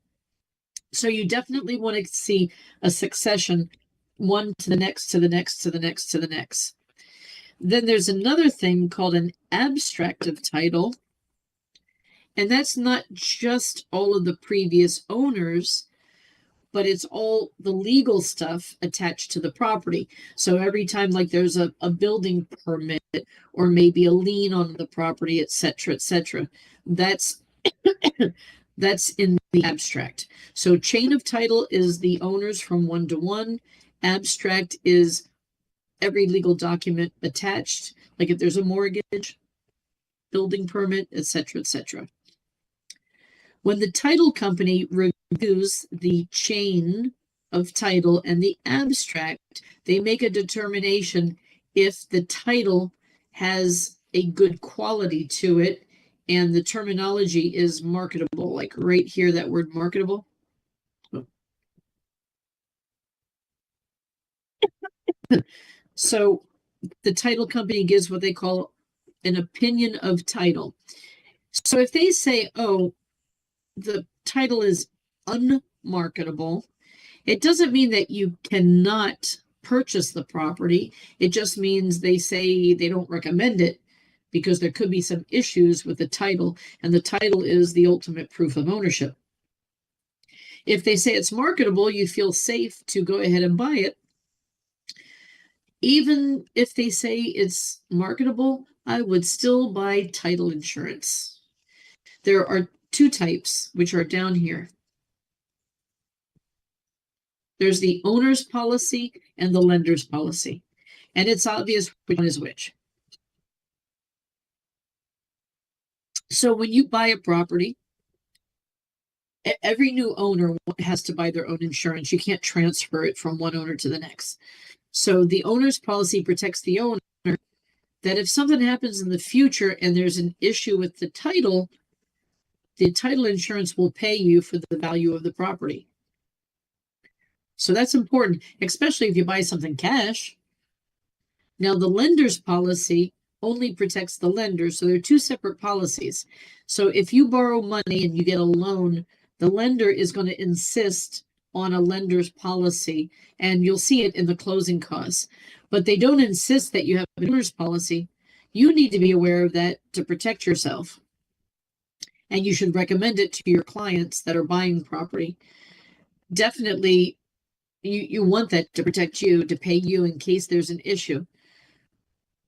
So you definitely want to see a succession, one to the next, to the next, to the next, to the next. Then there's another thing called an abstract of title. And that's not just all of the previous owners, but it's all the legal stuff attached to the property. So every time like there's a building permit or maybe a lien on the property, etc., etc., that's that's in the abstract. So chain of title is the owners from one to one. Abstract is every legal document attached, like if there's a mortgage, building permit, etc., etc. When the title company reviews the chain of title and the abstract, they make a determination if the title has a good quality to it and the terminology is marketable. Like right here, that word marketable. So the title company gives what they call an opinion of title. So if they say, oh, the title is unmarketable, it doesn't mean that you cannot purchase the property. It just means they say they don't recommend it because there could be some issues with the title, and the title is the ultimate proof of ownership. If they say it's marketable, you feel safe to go ahead and buy it. Even if they say it's marketable, I would still buy title insurance. There are two types, which are down here. There's the owner's policy and the lender's policy. And it's obvious which one is which. So when you buy a property, every new owner has to buy their own insurance. You can't transfer it from one owner to the next. So the owner's policy protects the owner that if something happens in the future and there's an issue with the title insurance will pay you for the value of the property. So that's important, especially if you buy something cash. Now, the lender's policy only protects the lender, so they're two separate policies. So if you borrow money and you get a loan, the lender is going to insist on a lender's policy, and you'll see it in the closing costs. But they don't insist that you have an owner's policy. You need to be aware of that to protect yourself. And you should recommend it to your clients that are buying property. Definitely, you want that to protect you, to pay you in case there's an issue.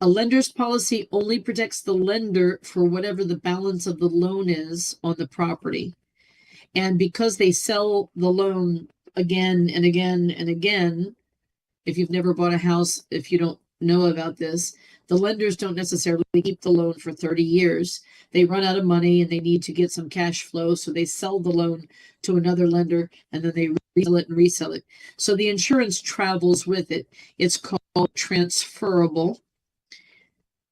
A lender's policy only protects the lender for whatever the balance of the loan is on the property. And because they sell the loan again and again and again, if you've never bought a house, if you don't know about this, the lenders don't necessarily keep the loan for 30 years. They run out of money and they need to get some cash flow. So they sell the loan to another lender and then they resell it. So the insurance travels with it. It's called transferable.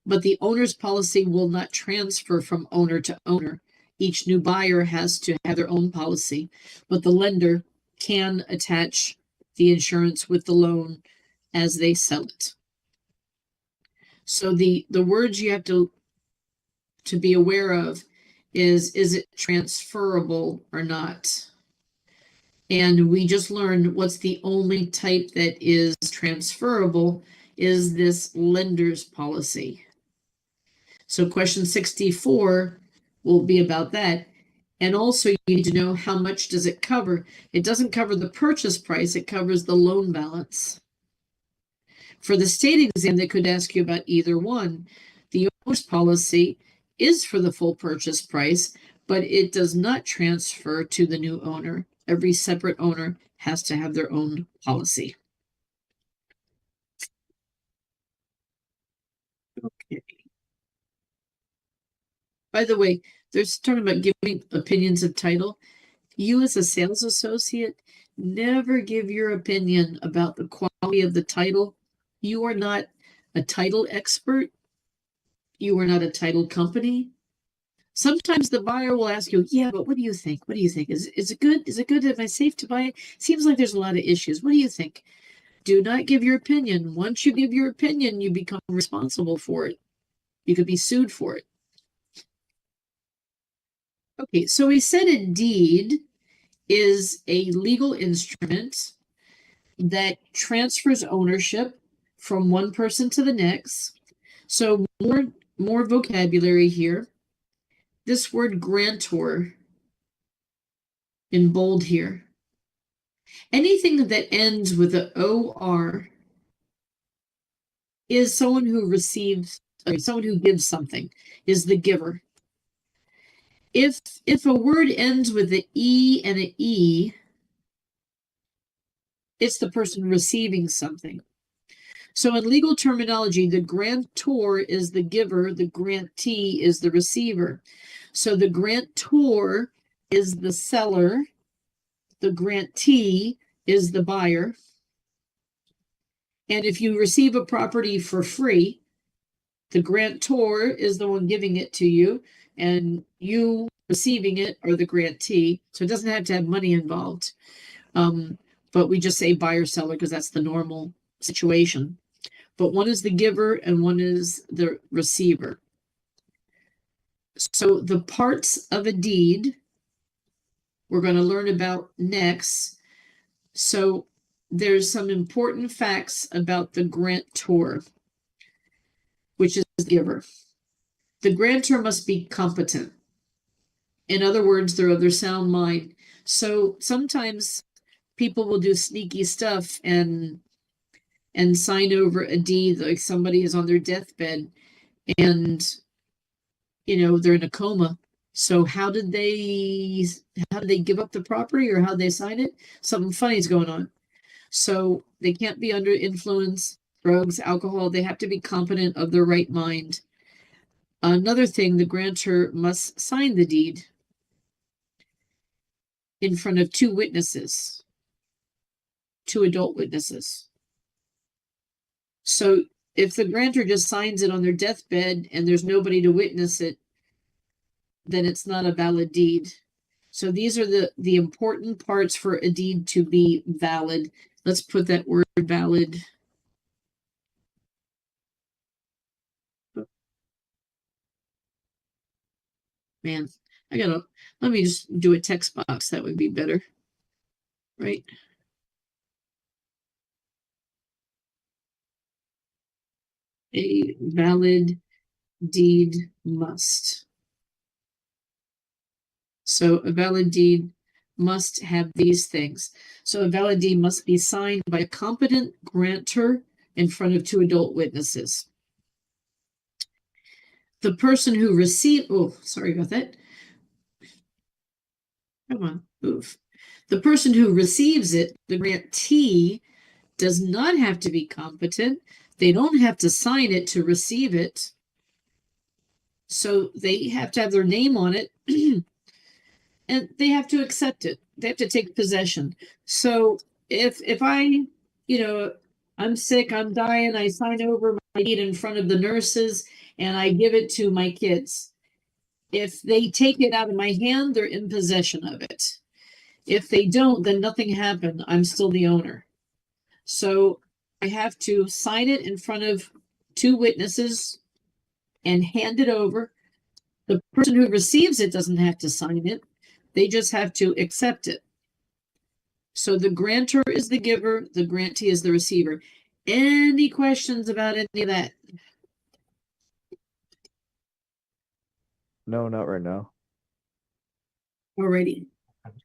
But the owner's policy will not transfer from owner to owner. Each new buyer has to have their own policy, but the lender can attach the insurance with the loan as they sell it. So the words you have to be aware of is it transferable or not? And we just learned what's the only type that is transferable is this lender's policy. So question 64 will be about that. And also you need to know how much does it cover. It doesn't cover the purchase price, it covers the loan balance. For the state exam, they could ask you about either one. The owner's policy is for the full purchase price, but it does not transfer to the new owner. Every separate owner has to have their own policy. Okay. By the way, there's talking about giving opinions of title. You as a sales associate, never give your opinion about the quality of the title. You are not a title expert. You are not a title company. Sometimes the buyer will ask you, yeah, but what do you think? What do you think? Is it good? Is it good? Am I safe to buy it? Seems like there's a lot of issues. What do you think? Do not give your opinion. Once you give your opinion, you become responsible for it. You could be sued for it. Okay, so we said a deed is a legal instrument that transfers ownership from one person to the next. So more vocabulary here. This word grantor in bold here. Anything that ends with an OR is someone who receives, or someone who gives something, is the giver. If a word ends with an E and an E, it's the person receiving something. So in legal terminology, the grantor is the giver, the grantee is the receiver. So the grantor is the seller, the grantee is the buyer. And if you receive a property for free, the grantor is the one giving it to you, and you receiving it are the grantee. So it doesn't have to have money involved. But we just say buyer seller because that's the normal situation. But one is the giver and one is the receiver. So the parts of a deed we're going to learn about next. So there's some important facts about the grantor, which is the giver. The grantor must be competent. In other words, they're of their sound mind. So sometimes people will do sneaky stuff and sign over a deed, like somebody is on their deathbed and, you know, they're in a coma. So how did they give up the property, or how did they sign it? Something funny is going on. So they can't be under influence, drugs, alcohol. They have to be competent, of their right mind. Another thing, the grantor must sign the deed in front of two witnesses, two adult witnesses. So if the grantor just signs it on their deathbed and there's nobody to witness it, then it's not a valid deed. So these are the important parts for a deed to be valid. Let's put that word valid. Man, let me just do a text box. That would be better, right? A valid deed must. So a valid deed must have these things. So a valid deed must be signed by a competent grantor in front of two adult witnesses. the person who received, oh, sorry about that. Come on, move. The person who receives it, the grantee, does not have to be competent. They don't have to sign it to receive it. So they have to have their name on it and they have to accept it. They have to take possession. So if I, I'm sick, I'm dying, I sign over my deed in front of the nurses and I give it to my kids. If they take it out of my hand, they're in possession of it. If they don't, then nothing happened. I'm still the owner. So I have to sign it in front of 2 witnesses and hand it over. The person who receives it doesn't have to sign it. They just have to accept it. So the grantor is the giver, the grantee is the receiver. Any questions about any of that? No, not right now. Alrighty.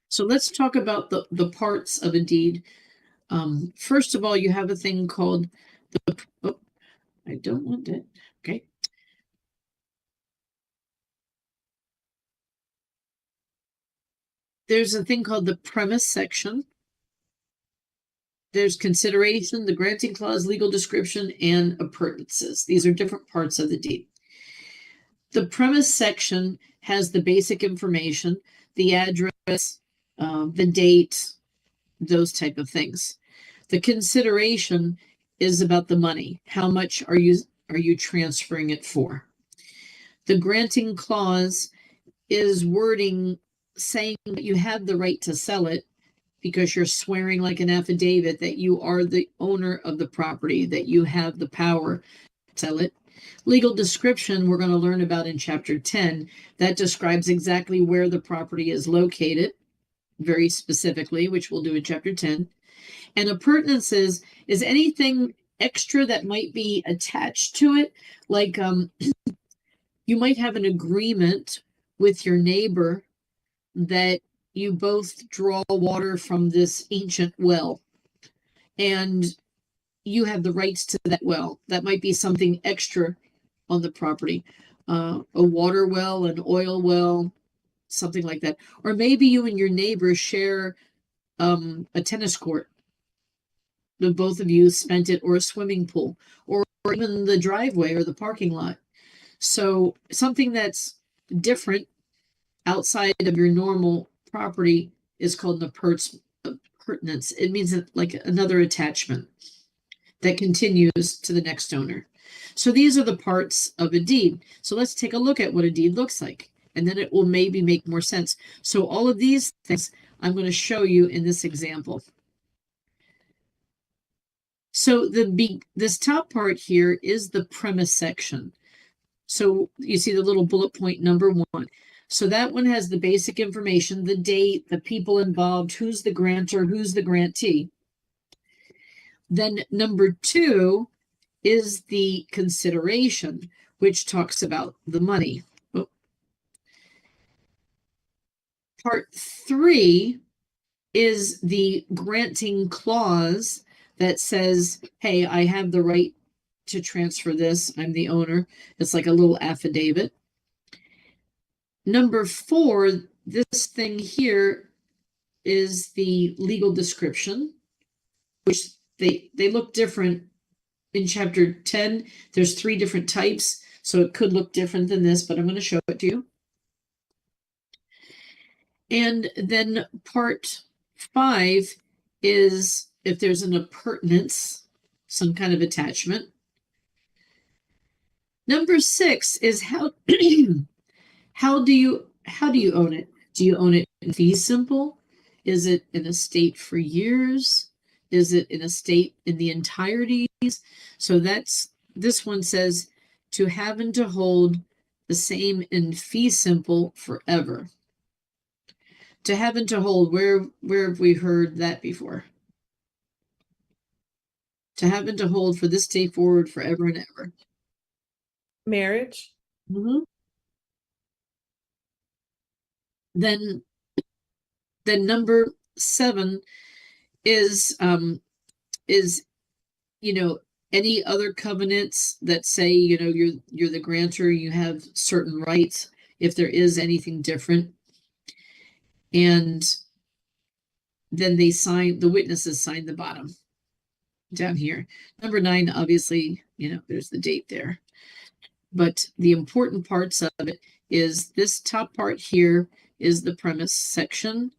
So let's talk about the parts of a deed. First of all, you have a thing called I don't want it. Okay. There's a thing called the premise section. There's consideration, the granting clause, legal description, and appurtenances. These are different parts of the deed. The premise section has the basic information, the address, the date, those type of things. The consideration is about the money. How much are you transferring it for? The granting clause is wording saying that you have the right to sell it because you're swearing like an affidavit that you are the owner of the property, that you have the power to sell it. Legal description, we're going to learn about in chapter 10. That describes exactly where the property is located, very specifically, which we'll do in chapter 10. And appurtenances is anything extra that might be attached to it. Like you might have an agreement with your neighbor that you both draw water from this ancient well and you have the rights to that well. That might be something extra on the property. A water well, an oil well, something like that. Or maybe you and your neighbor share a tennis court. The both of you spent it, or a swimming pool, or even the driveway or the parking lot. So something that's different outside of your normal property is called an appurtenance. It means like another attachment that continues to the next owner. So these are the parts of a deed. So let's take a look at what a deed looks like, and then it will maybe make more sense. So all of these things I'm going to show you in this example. So this top part here is the premise section. So you see the little bullet point number 1. So that one has the basic information, the date, the people involved, who's the grantor, who's the grantee. Then number 2 is the consideration, which talks about the money. Oh. Part 3 is the granting clause that says, hey, I have the right to transfer this. I'm the owner. It's like a little affidavit. Number 4, this thing here is the legal description, which they look different. In chapter 10, there's 3 different types, so it could look different than this, but I'm going to show it to you. And then part 5 is if there's an appurtenance, some kind of attachment. Number 6 is how how do you own it? Do you own it in fee simple? Is it in a state for years? Is it in a state in the entirety? So this one says to have and to hold the same in fee simple forever. To have and to hold, where have we heard that before? To have and to hold for this day forward forever and ever. Marriage. Mm-hmm. Then number 7 is Any other covenants that say, you know, you're the grantor, you have certain rights, if there is anything different. And then they sign, the witnesses sign the bottom down here. Number 9, obviously, you know, there's the date there. But the important parts of it is this top part here is the premise section.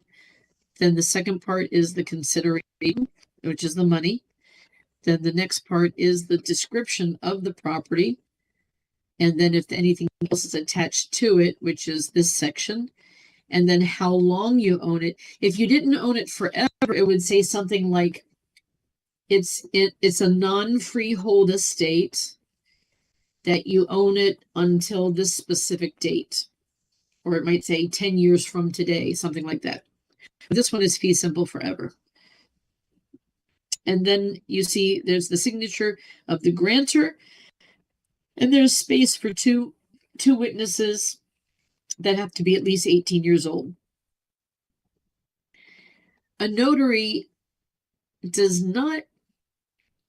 Then the second part is the consideration, which is the money. Then the next part is the description of the property. And then if anything else is attached to it, which is this section, and then how long you own it. If you didn't own it forever, it would say something like it's a non-freehold estate that you own it until this specific date. Or it might say 10 years from today, something like that. But this one is fee simple forever. And then you see there's the signature of the grantor, and there's space for two witnesses that have to be at least 18 years old. A notary does not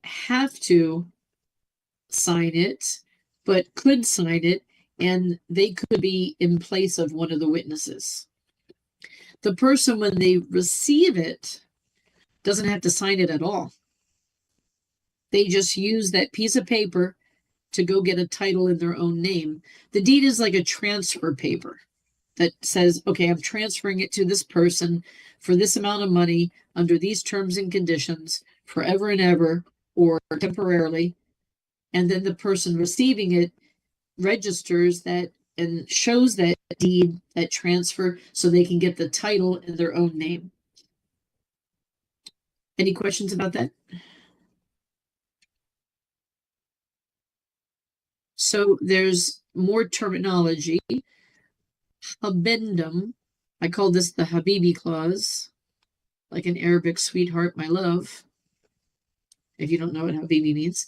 have to sign it, but could sign it, and they could be in place of one of the witnesses. The person, when they receive it, doesn't have to sign it at all. They just use that piece of paper to go get a title in their own name. The deed is like a transfer paper that says, okay, I'm transferring it to this person for this amount of money under these terms and conditions forever and ever or temporarily. And then the person receiving it registers that and shows that deed, that transfer, so they can get the title in their own name. Any questions about that? So there's more terminology. Habendum, I call this the Habibi clause, like an Arabic sweetheart, my love, if you don't know what Habibi means.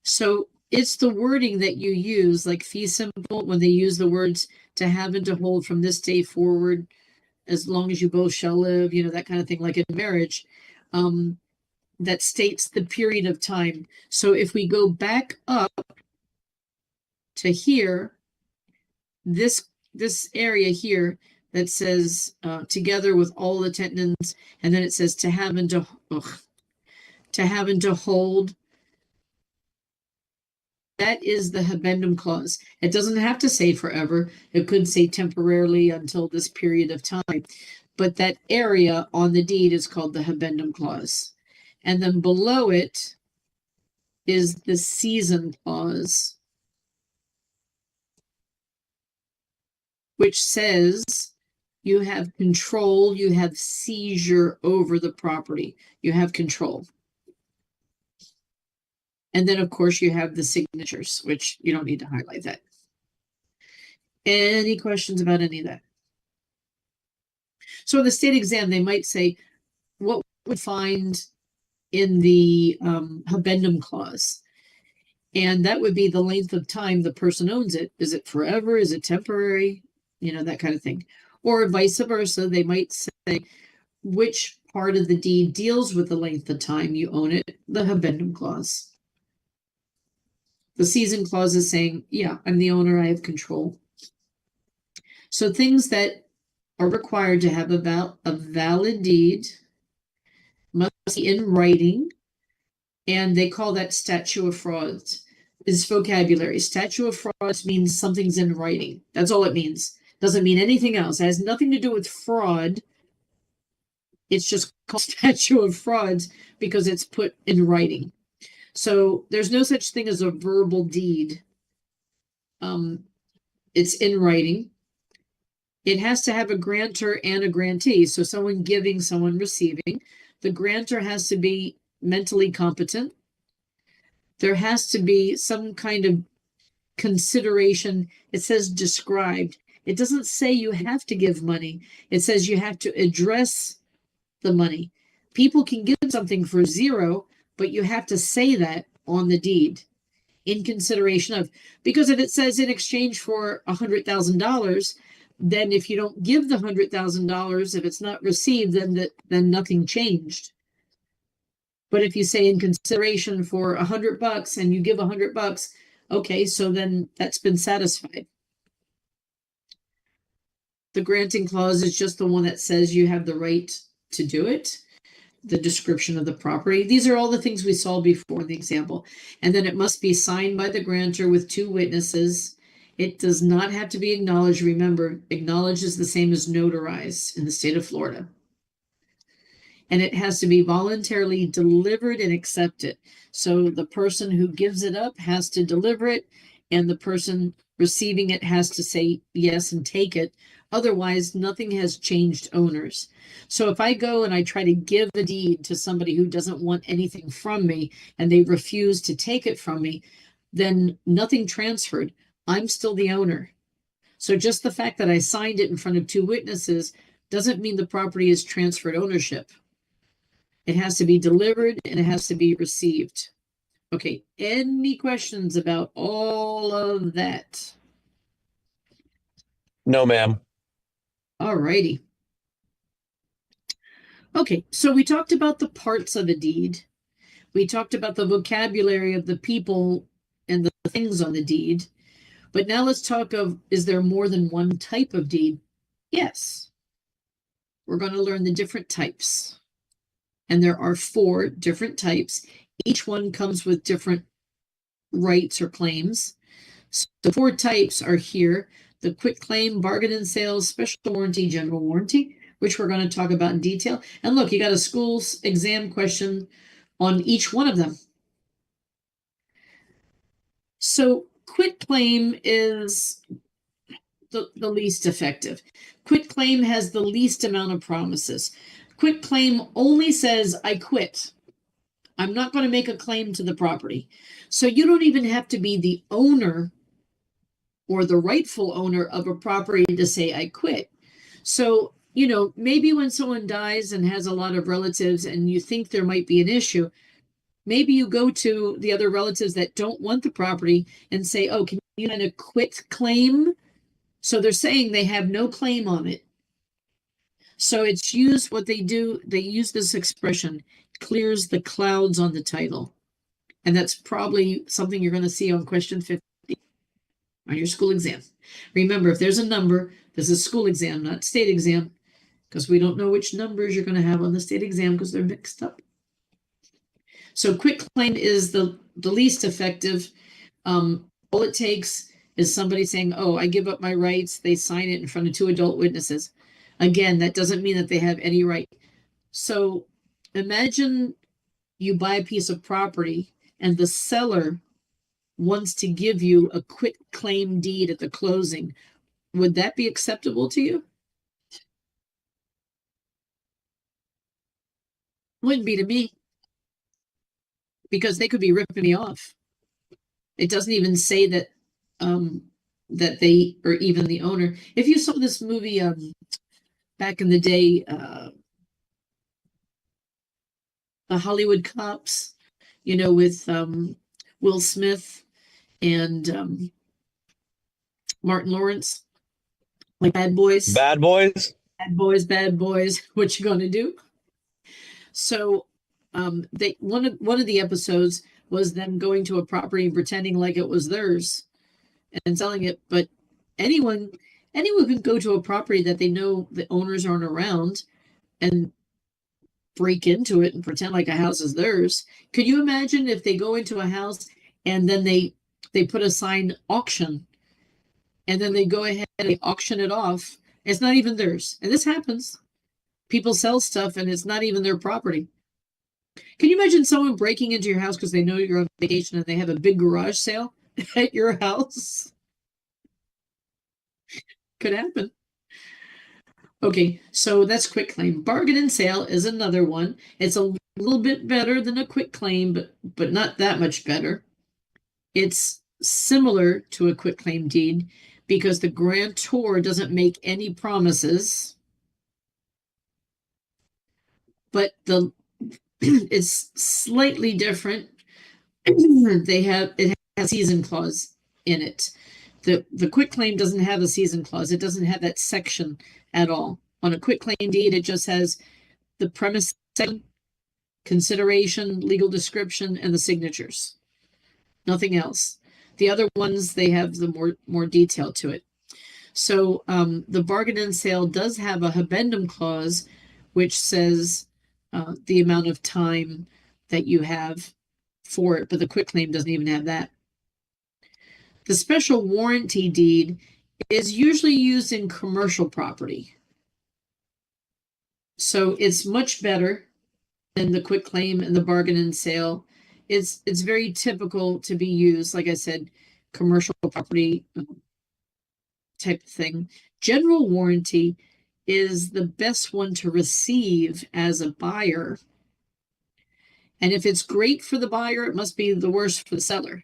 So it's the wording that you use, like fee simple, when they use the words to have and to hold from this day forward, as long as you both shall live, you know, that kind of thing, like in marriage, that states the period of time. So if we go back up to here, this area here that says together with all the tenants, and then it says to have and to hold. That is the habendum clause. It doesn't have to say forever. It could say temporarily until this period of time. But that area on the deed is called the habendum clause. And then below it is the season clause, which says you have control, you have seizure over the property. You have control. And then, of course, you have the signatures, which you don't need to highlight that. Any questions about any of that? So in the state exam, they might say, what would find in the habendum clause? And that would be the length of time the person owns it. Is it forever? Is it temporary? You know, that kind of thing. Or vice versa, they might say, which part of the deed deals with the length of time you own it? The habendum clause. The season clause is saying, yeah, I'm the owner, I have control. So things that are required to have a valid deed must be in writing, and they call that statute of frauds. It's vocabulary. Statute of frauds means something's in writing. That's all it means. Doesn't mean anything else. It has nothing to do with fraud. It's just called statute of frauds because it's put in writing. So there's no such thing as a verbal deed. It's in writing. It has to have a grantor and a grantee. So someone giving, someone receiving. The grantor has to be mentally competent. There has to be some kind of consideration. It says described. It doesn't say you have to give money. It says you have to address the money. People can give something for zero, but you have to say that on the deed in consideration of, because if it says in exchange for $100,000, then if you don't give the $100,000, if it's not received, then nothing changed. But if you say in consideration for $100 and you give $100, okay, so then that's been satisfied. The granting clause is just the one that says you have the right to do it. The description of the property. These are all the things we saw before in the example. And then it must be signed by the grantor with 2 witnesses. It does not have to be acknowledged. Remember, acknowledged is the same as notarized in the state of Florida. And it has to be voluntarily delivered and accepted. So the person who gives it up has to deliver it, and the person receiving it has to say yes and take it. Otherwise, nothing has changed owners. So if I go and I try to give a deed to somebody who doesn't want anything from me and they refuse to take it from me, then nothing transferred. I'm still the owner. So just the fact that I signed it in front of 2 witnesses doesn't mean the property is transferred ownership. It has to be delivered and it has to be received. Okay, any questions about all of that? No, ma'am. All righty. Okay, so we talked about the parts of a deed. We talked about the vocabulary of the people and the things on the deed. But now let's talk of, is there more than one type of deed? Yes. We're going to learn the different types. And there are 4 different types. Each one comes with different rights or claims. So the 4 types are here. The quit claim, bargain and sales, special warranty, general warranty, which we're going to talk about in detail. And look, you got a school's exam question on each one of them. So quit claim is the least effective. Quit claim has the least amount of promises. Quit claim only says, I quit. I'm not going to make a claim to the property. So you don't even have to be the owner or the rightful owner of a property to say, I quit. So, you know, maybe when someone dies and has a lot of relatives and you think there might be an issue, maybe you go to the other relatives that don't want the property and say, oh, can you kind of quit claim? So they're saying they have no claim on it. So it's used, what they do, they use this expression, clears the clouds on the title. And that's probably something you're going to see on question 50 on your school exam. Remember, if there's a number, this is school exam, not state exam, because we don't know which numbers you're going to have on the state exam because they're mixed up. So quit claim is the least effective. All it takes is somebody saying, oh, I give up my rights. They sign it in front of 2 adult witnesses. Again, that doesn't mean that they have any right. So imagine you buy a piece of property and the seller wants to give you a quit claim deed at the closing. Would that be acceptable to you? Wouldn't be to me. Because they could be ripping me off. It doesn't even say that that they are even the owner. If you saw this movie back in the day, the Hollywood Cops, you know, with Will Smith and Martin Lawrence, like Bad Boys. Bad Boys? Bad boys, bad boys. What you gonna do? So they one of the episodes was them going to a property and pretending like it was theirs and selling it. But anyone can go to a property that they know the owners aren't around and break into it and pretend like a house is theirs. Could you imagine if they go into a house and then they put a sign auction and then they go ahead and they auction it off? It's not even theirs. And this happens. People sell stuff and it's not even their property. Can you imagine someone breaking into your house because they know you're on vacation and they have a big garage sale at your house? Could happen. Okay, so that's quit claim. Bargain and sale is another one. It's a little bit better than a quit claim, but not that much better. It's similar to a quit claim deed because the grantor doesn't make any promises, but it's slightly different. It has a season clause in it. The quit claim doesn't have a season clause. It doesn't have that section at all. On a quit claim deed, it just has the premise section consideration, legal description, and the signatures. Nothing else. The other ones, they have the more detail to it. So the bargain and sale does have a habendum clause, which says the amount of time that you have for it, but the quitclaim doesn't even have that. The special warranty deed is usually used in commercial property. So it's much better than the quitclaim and the bargain and sale. It's very typical to be used, like I said, commercial property type of thing. General warranty is the best one to receive as a buyer. And if it's great for the buyer, it must be the worst for the seller,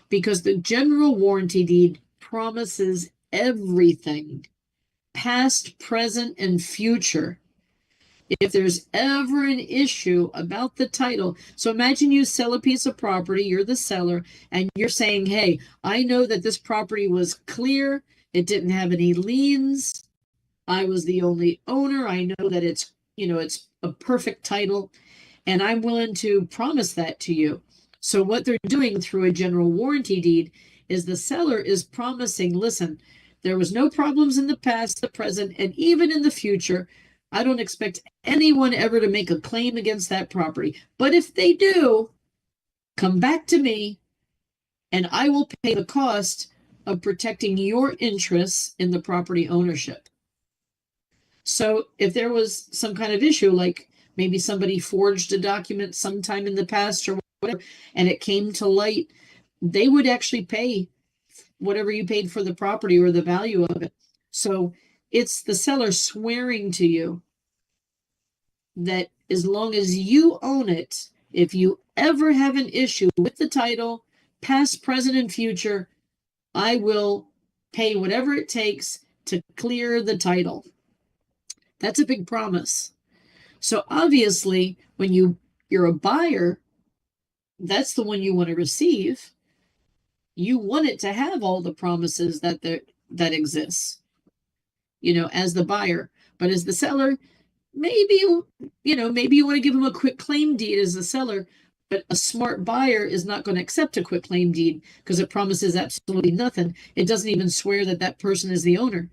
because the general warranty deed promises everything, past, present, and future. If there's ever an issue about the title, so imagine you sell a piece of property, you're the seller, and you're saying, hey, I know that this property was clear, it didn't have any liens, I was the only owner, I know that it's a perfect title, and I'm willing to promise that to you. So what they're doing through a general warranty deed is the seller is promising, listen, there was no problems in the past, the present, and even in the future. I don't expect anyone ever to make a claim against that property. But if they do, come back to me and I will pay the cost of protecting your interests in the property ownership. So if there was some kind of issue, like maybe somebody forged a document sometime in the past or whatever, and it came to light, they would actually pay whatever you paid for the property or the value of it. So it's the seller swearing to you that as long as you own it, if you ever have an issue with the title, past, present, and future, I will pay whatever it takes to clear the title. That's a big promise. So obviously, when you're a buyer, that's the one you want to receive. You want it to have all the promises that exists, as the buyer. But as the seller, maybe you want to give them a quick claim deed as a seller, but a smart buyer is not going to accept a quick claim deed because it promises absolutely nothing. It doesn't even swear that that person is the owner.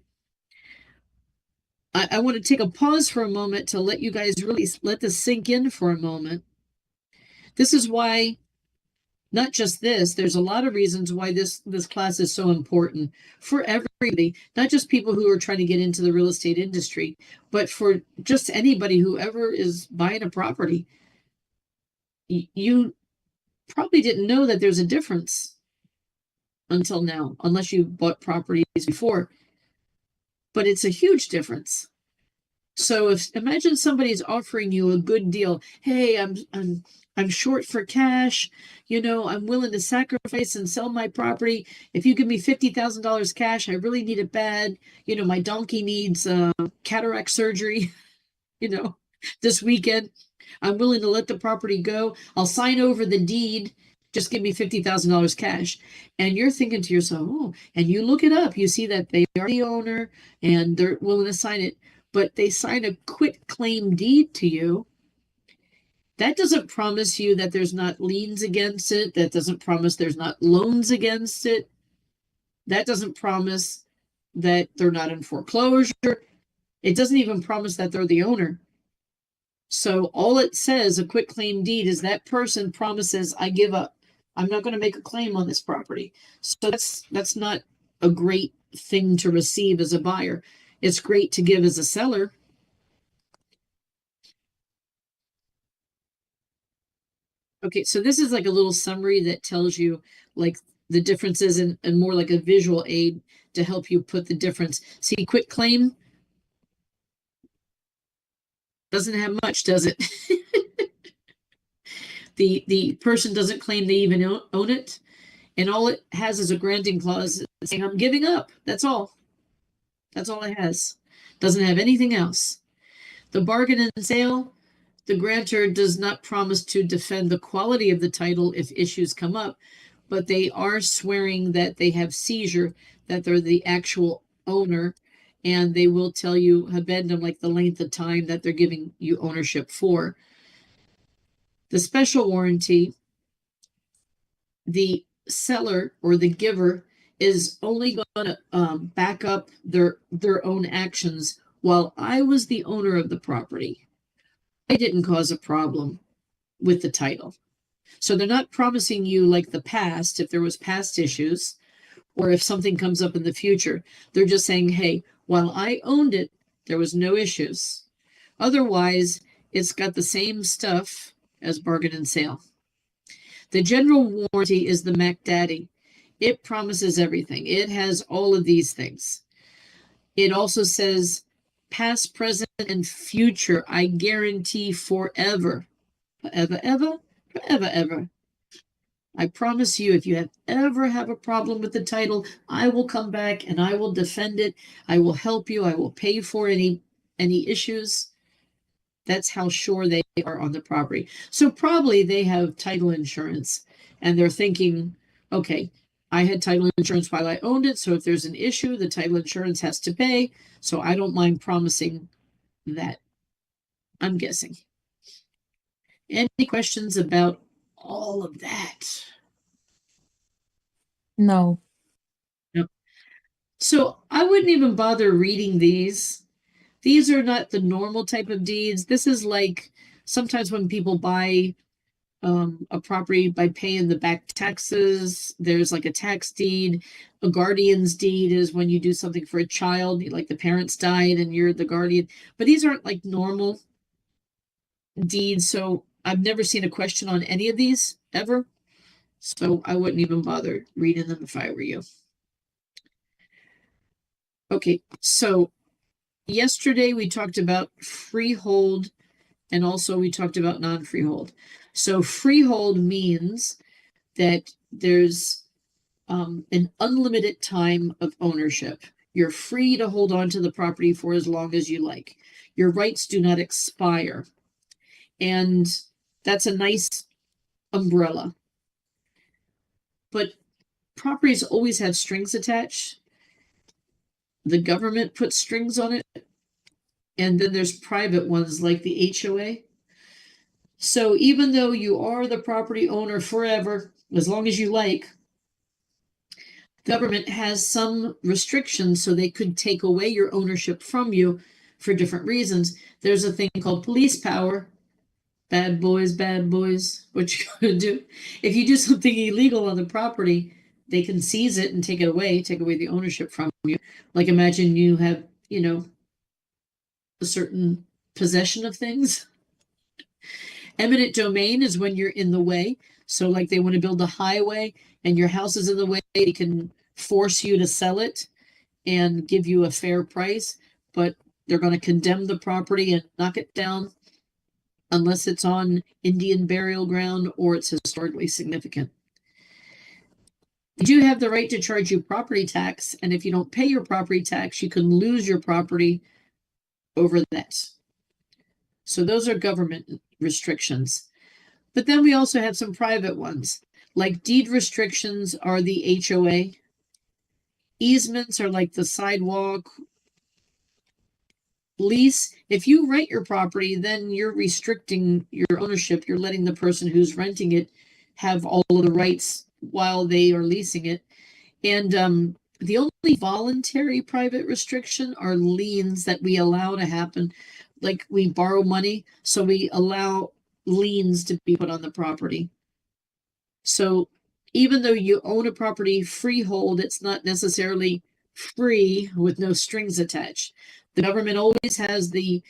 I want to take a pause for a moment to let you guys really let this sink in for a moment. This is why, not just this, there's a lot of reasons why this class is so important for everybody, not just people who are trying to get into the real estate industry, but for just anybody who ever is buying a property. You probably didn't know that there's a difference until now, unless you bought properties before, but it's a huge difference. So imagine somebody's offering you a good deal. Hey, I'm short for cash. I'm willing to sacrifice and sell my property. If you give me $50,000 cash, I really need it bad. My donkey needs cataract surgery, this weekend. I'm willing to let the property go. I'll sign over the deed. Just give me $50,000 cash. And you're thinking to yourself, oh, and you look it up. You see that they are the owner and they're willing to sign it. But they sign a quit claim deed to you. That doesn't promise you that there's not liens against it. That doesn't promise there's not loans against it. That doesn't promise that they're not in foreclosure. It doesn't even promise that they're the owner. So all it says, a quit claim deed, is that person promises, I give up. I'm not going to make a claim on this property. So that's not a great thing to receive as a buyer. It's great to give as a seller. Okay, so this is like a little summary that tells you like the differences and more like a visual aid to help you put the difference. See, quit claim doesn't have much, does it? The person doesn't claim they even own it, and all it has is a granting clause saying, I'm giving up. That's all. That's all it has. Doesn't have anything else. The bargain and sale, the grantor does not promise to defend the quality of the title if issues come up, but they are swearing that they have seizure, that they're the actual owner, and they will tell you habendum, like the length of time that they're giving you ownership for. The special warranty, the seller or the giver is only going to back up their own actions while I was the owner of the property. I didn't cause a problem with the title. So they're not promising you like the past, if there was past issues, or if something comes up in the future. They're just saying, hey, while I owned it, there was no issues. Otherwise, it's got the same stuff as bargain and sale. The general warranty is the Mac Daddy. It promises everything. It has all of these things. It also says past, present, and future. I guarantee forever. Forever, ever, forever, ever. I promise you, if you ever have a problem with the title, I will come back and I will defend it. I will help you. I will pay for any issues. That's how sure they are on the property. So probably they have title insurance and they're thinking, okay, I had title insurance while I owned it. So if there's an issue, the title insurance has to pay. So I don't mind promising that. I'm guessing. Any questions about all of that? No. So I wouldn't even bother reading these. These are not the normal type of deeds. This is like sometimes when people buy a property by paying the back taxes, there's like a tax deed. A guardian's deed is when you do something for a child, like the parents died and you're the guardian. But these aren't like normal deeds. So I've never seen a question on any of these ever. So I wouldn't even bother reading them if I were you. Okay, so yesterday we talked about freehold and also we talked about non-freehold. So freehold means that there's an unlimited time of ownership. You're free to hold on to the property for as long as you like. Your rights do not expire. And that's a nice umbrella. But properties always have strings attached. The government puts strings on it. And then there's private ones like the HOA. So even though you are the property owner forever, as long as you like, government has some restrictions so they could take away your ownership from you for different reasons. There's a thing called police power. Bad boys, what you gonna do? If you do something illegal on the property, they can seize it and take it away, take away the ownership from you. Like imagine you have, a certain possession of things. Eminent domain is when you're in the way. So like they want to build a highway and your house is in the way, they can force you to sell it and give you a fair price, but they're going to condemn the property and knock it down unless it's on Indian burial ground or it's historically significant. You do have the right to charge you property tax, and if you don't pay your property tax, you can lose your property over that. So those are government restrictions. But then we also have some private ones, like deed restrictions are the HOA. Easements are like the sidewalk. Lease, if you rent your property, then you're restricting your ownership. You're letting the person who's renting it have all of the rights while they are leasing it. And the only voluntary private restriction are liens that we allow to happen. Like we borrow money, so we allow liens to be put on the property. So even though you own a property freehold, it's not necessarily free with no strings attached. The government always has the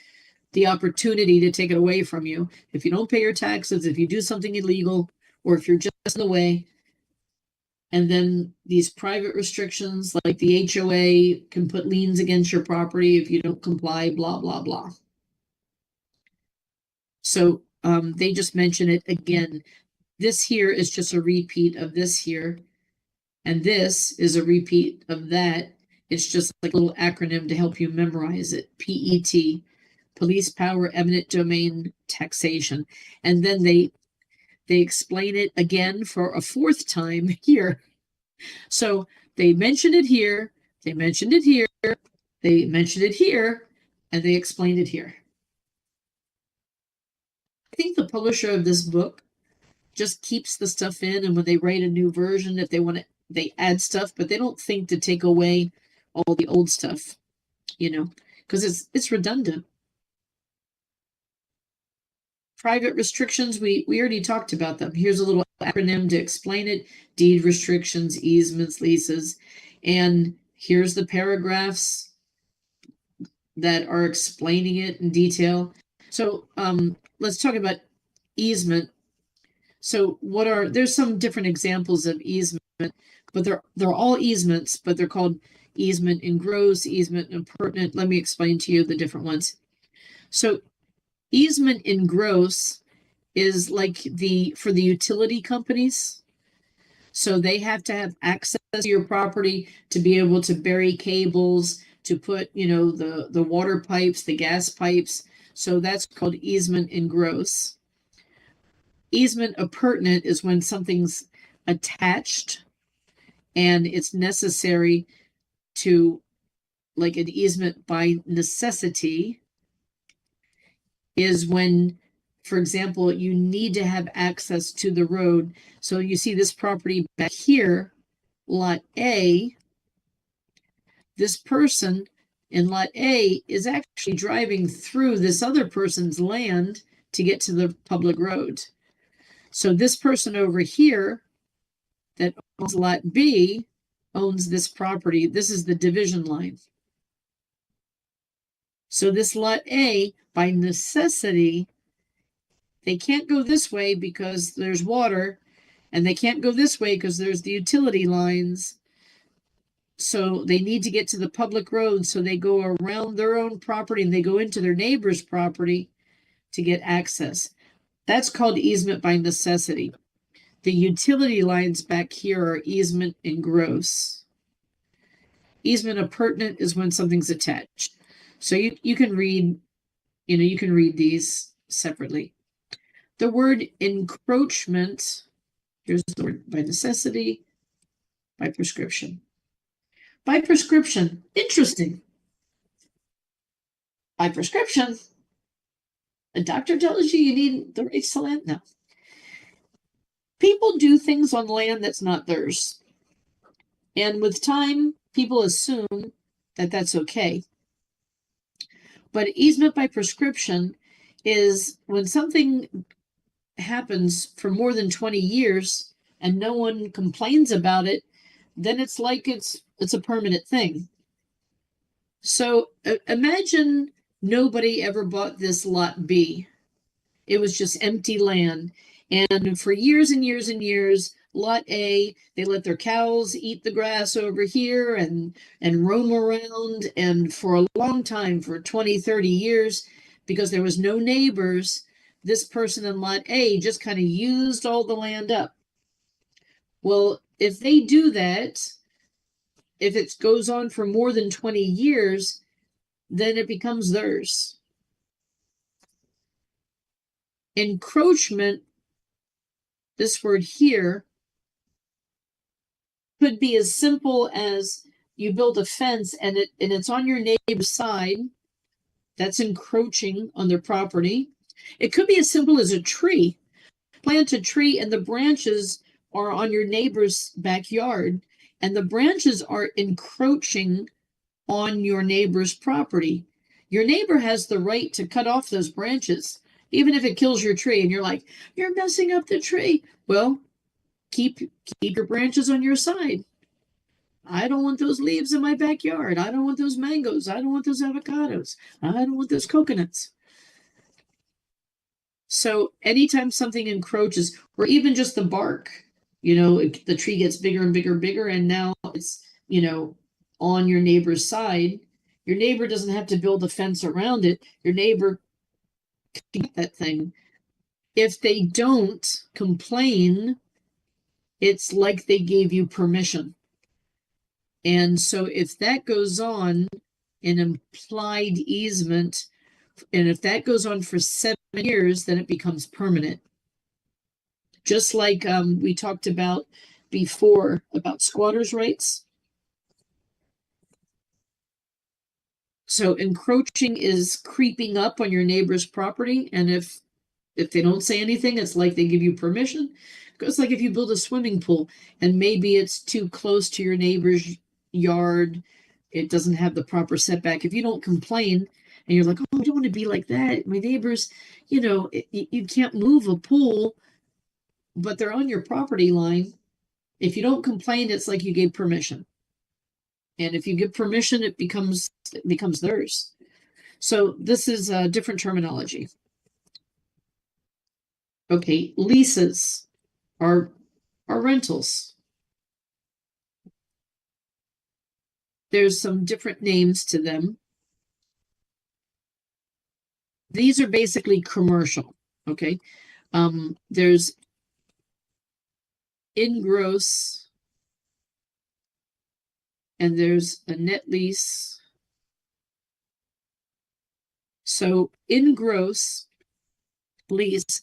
opportunity to take it away from you. If you don't pay your taxes, if you do something illegal, or if you're just in the way. And then these private restrictions, like the HOA can put liens against your property if you don't comply, blah, blah, blah. So they just mention it again. This here is just a repeat of this here. And this is a repeat of that. It's just like a little acronym to help you memorize it. PET, police power, eminent domain, taxation. And then they explain it again for a fourth time here. So they mentioned it here, they mentioned it here, they mentioned it here, and they explained it here. think the publisher of this book just keeps the stuff in, and when they write a new version, if they want to, they add stuff, but they don't think to take away all the old stuff, you know, because it's redundant. Private restrictions, we already talked about them. Here's a little acronym to explain it: deed restrictions, easements, leases. And here's the paragraphs that are explaining it in detail. So let's talk about easement. So there's some different examples of easement, but they're all easements, but they're called easement in gross, easement in pertinent. Let me explain to you the different ones. So easement in gross is like for the utility companies. So they have to have access to your property to be able to bury cables, to put, you know, the water pipes, the gas pipes. So that's called easement in gross. Easement appurtenant is when something's attached and it's necessary to, like an easement by necessity is when, for example, you need to have access to the road. So you see this property back here, lot A. This person in lot A is actually driving through this other person's land to get to the public road. So this person over here that owns lot B owns this property. This is the division line. So this lot A, by necessity, they can't go this way because there's water, and they can't go this way because there's the utility lines. So they need to get to the public road. So they go around their own property and they go into their neighbor's property to get access. That's called easement by necessity. The utility lines back here are easement in gross. Easement appurtenant is when something's attached. So you can read, you can read these separately. The word encroachment, here's the word: by necessity, by prescription. By prescription, interesting. By prescription, a doctor tells you need the rights to land? No. People do things on land that's not theirs. And with time, people assume that that's okay. But easement by prescription is when something happens for more than 20 years and no one complains about it, then it's like it's a permanent thing. So imagine nobody ever bought this lot B. It was just empty land. And for years and years and years, lot A, they let their cows eat the grass over here and roam around. And for a long time, for 20, 30 years, because there was no neighbors, this person in lot A just kind of used all the land up. Well, if they do that, if it goes on for more than 20 years, then it becomes theirs. Encroachment, this word here, could be as simple as you build a fence and it's on your neighbor's side. That's encroaching on their property. It could be as simple as a tree. Plant a tree and the branches are on your neighbor's backyard, and the branches are encroaching on your neighbor's property. Your neighbor has the right to cut off those branches, even if it kills your tree, and you're like, you're messing up the tree. Well, keep your branches on your side. I don't want those leaves in my backyard. I don't want those mangoes. I don't want those avocados. I don't want those coconuts. So anytime something encroaches, or even just the bark, the tree gets bigger and bigger and bigger, and now it's, on your neighbor's side. Your neighbor doesn't have to build a fence around it. Your neighbor can get that thing. If they don't complain, it's like they gave you permission. And so if that goes on, an implied easement, and if that goes on for 7 years, then it becomes permanent. Just like we talked about before about squatters' rights. So encroaching is creeping up on your neighbor's property, and if if they don't say anything, it's like they give you permission. It's like if you build a swimming pool and maybe it's too close to your neighbor's yard, it doesn't have the proper setback. If you don't complain and you're like, oh, I don't want to be like that. My neighbors, you can't move a pool, but they're on your property line. If you don't complain, it's like you gave permission. And if you give permission, it becomes theirs. So this is a different terminology. Okay, leases are rentals. There's some different names to them. These are basically commercial, okay? There's in-gross, and there's a net lease. So in-gross lease,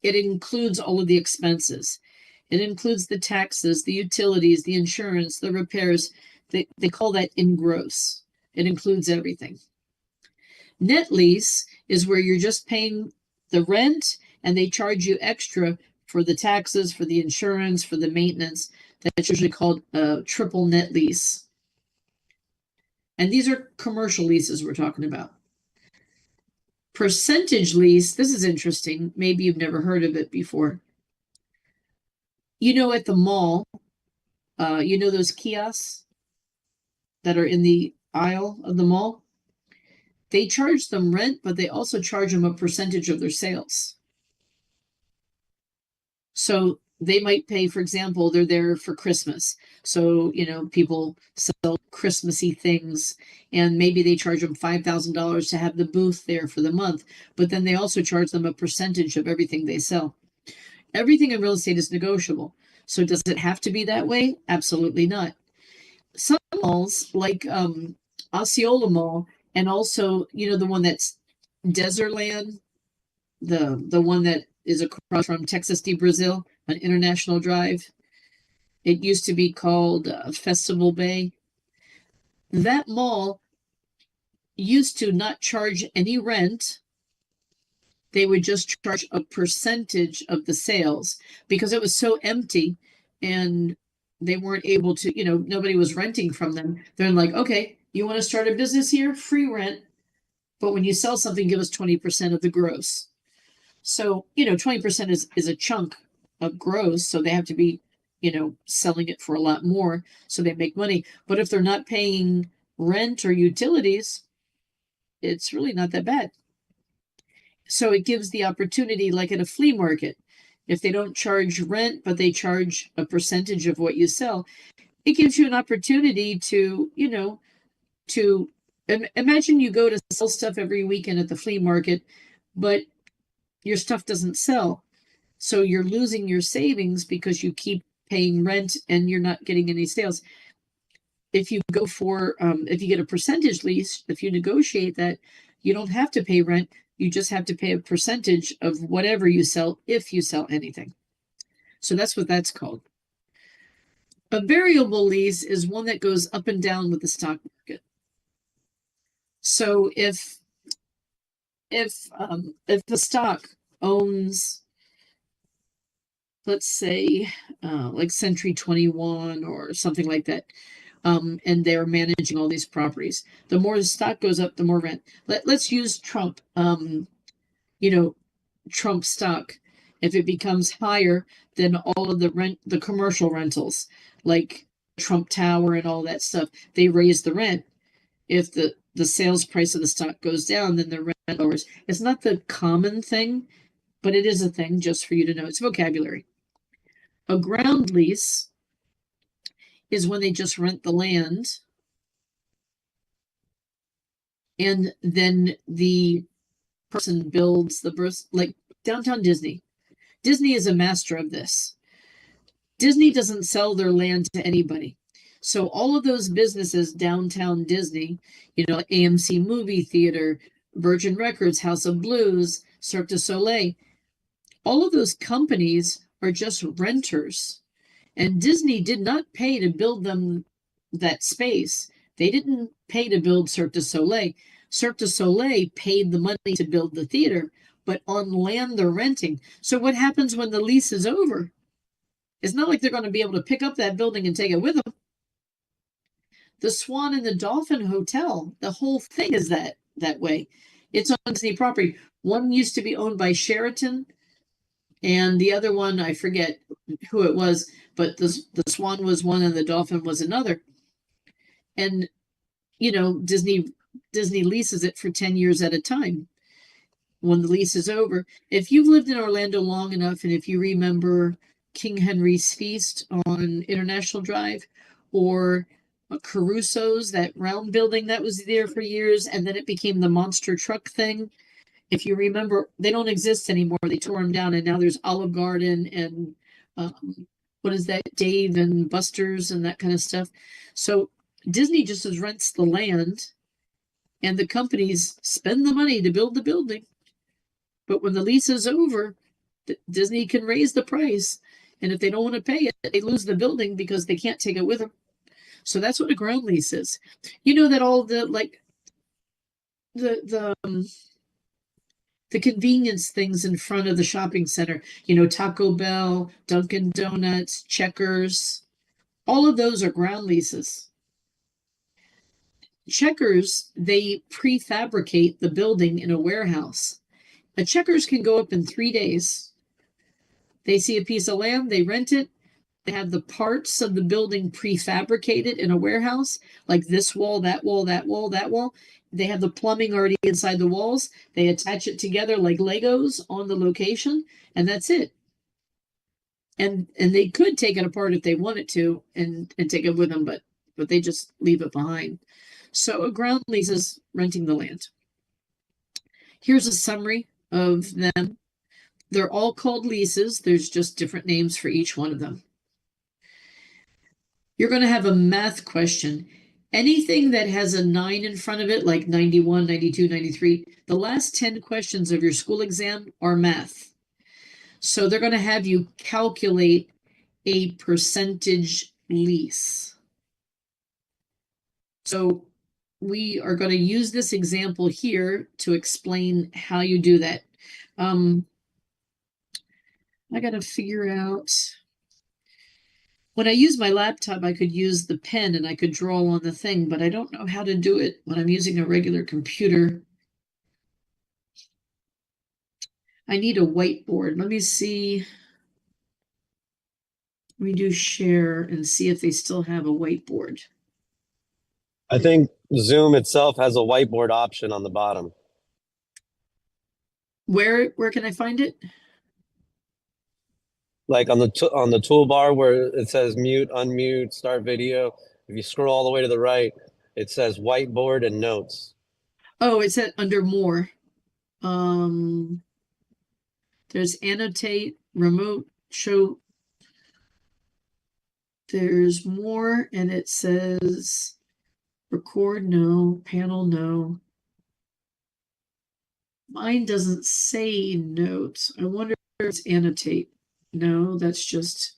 it includes all of the expenses. It includes the taxes, the utilities, the insurance, the repairs. They call that in-gross. It includes everything. Net lease is where you're just paying the rent and they charge you extra for the taxes, for the insurance, for the maintenance. That's usually called a triple net lease. And these are commercial leases we're talking about. Percentage lease, this is interesting. Maybe you've never heard of it before. At the mall, those kiosks that are in the aisle of the mall? They charge them rent, but they also charge them a percentage of their sales. So they might pay, for example, they're there for Christmas. So, people sell Christmassy things and maybe they charge them $5,000 to have the booth there for the month, but then they also charge them a percentage of everything they sell. Everything in real estate is negotiable. So does it have to be that way? Absolutely not. Some malls like Osceola Mall, and also, the one that's Desertland, the one that is across from Texas de Brazil on International Drive. It used to be called Festival Bay. That mall used to not charge any rent. They would just charge a percentage of the sales because it was so empty and they weren't able to, nobody was renting from them. They're like, okay, you want to start a business here? Free rent. But when you sell something, give us 20% of the gross. So, 20% is a chunk of gross. So they have to be, selling it for a lot more. So they make money. But if they're not paying rent or utilities, it's really not that bad. So it gives the opportunity, like at a flea market, if they don't charge rent, but they charge a percentage of what you sell, it gives you an opportunity to, imagine you go to sell stuff every weekend at the flea market, but your stuff doesn't sell. So you're losing your savings because you keep paying rent and you're not getting any sales. If you go for, if you get a percentage lease, if you negotiate that, you don't have to pay rent. You just have to pay a percentage of whatever you sell if you sell anything. So that's what that's called. A variable lease is one that goes up and down with the stock market. So if the stock owns, let's say, like Century 21 or something like that, and they're managing all these properties, the more the stock goes up, the more rent. Let's use Trump, Trump stock. If it becomes higher than all of the commercial rentals, like Trump Tower and all that stuff, they raise the rent. If the sales price of the stock goes down, then the rent lowers. It's not the common thing, but it is a thing just for you to know. It's vocabulary. A ground lease is when they just rent the land and then the person builds the birth, like Downtown Disney. Disney is a master of this. Disney doesn't sell their land to anybody. So all of those businesses, Downtown Disney, AMC Movie Theater, Virgin Records, House of Blues, Cirque du Soleil, all of those companies are just renters. And Disney did not pay to build them that space. They didn't pay to build Cirque du Soleil. Cirque du Soleil paid the money to build the theater. but on land they're renting. So what happens when the lease is over? It's not like they're going to be able to pick up that building and take it with them. The Swan and the Dolphin Hotel, the whole thing is that way. It's on Disney property. One used to be owned by Sheraton, and the other one, I forget who it was, but the Swan was one and the Dolphin was another. And, you know, Disney leases it for 10 years at a time. When the lease is over, if you've lived in Orlando long enough, and if you remember King Henry's Feast on International Drive, or Caruso's, that round building that was there for years, and then it became the monster truck thing. If you remember, they don't exist anymore. They tore them down, and now there's Olive Garden and what is that, Dave and Buster's and that kind of stuff. So Disney just rents the land, and the companies spend the money to build the building. But when the lease is over, Disney can raise the price, and if they don't want to pay it, they lose the building because they can't take it with them. So that's what a ground lease is. You know that all the the convenience things in front of the shopping center, you know, Taco Bell, Dunkin' Donuts, Checkers, all of those are ground leases. Checkers, they prefabricate the building in a warehouse. A Checkers can go up in 3 days. They see a piece of land, they rent it. They have the parts of the building prefabricated in a warehouse, like this wall, that wall, that wall, that wall. They have the plumbing already inside the walls. They attach it together like Legos on the location, and that's it. And they could take it apart if they wanted to and take it with them, but they just leave it behind. So a ground lease is renting the land. Here's a summary of them. They're all called leases. There's just different names for each one of them. You're going to have a math question. Anything that has a 9 in front of it, like 91, 92, 93, the last 10 questions of your school exam are math. So they're going to have you calculate a percentage lease. So we are going to use this example here to explain how you do that. I got to figure out. When I use my laptop, I could use the pen and I could draw on the thing, but I don't know how to do it when I'm using a regular computer. I need a whiteboard. Let me see. Let me do share and see if they still have a whiteboard. I think Zoom itself has a whiteboard option on the bottom. Where can I find it? Like on the toolbar where it says mute, unmute, start video. If you scroll all the way to the right, it says whiteboard and notes. Oh, it's under more. There's annotate, remote, show. There's more, and it says record, no, panel, no. Mine doesn't say notes. I wonder if it's annotate. No, that's just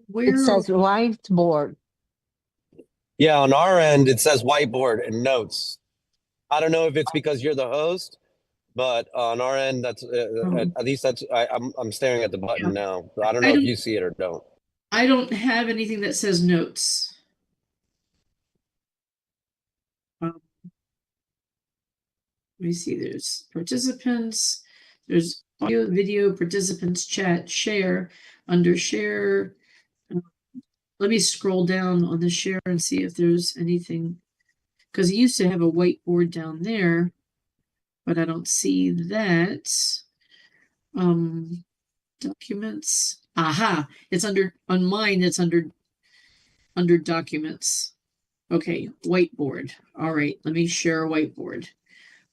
where It says whiteboard. Yeah, on our end, it says whiteboard and notes. I don't know if it's because you're the host, but on our end, that's at least that's I'm staring at the button now. I don't know if you see it or don't. I don't have anything that says notes. Let me see. There's participants. There's audio, video, participants, chat, share. Under share, let me scroll down on the share and see if there's anything, because it used to have a whiteboard down there, but I don't see that. Documents. Aha, it's on mine, it's under documents. Okay, whiteboard. All right, let me share a whiteboard.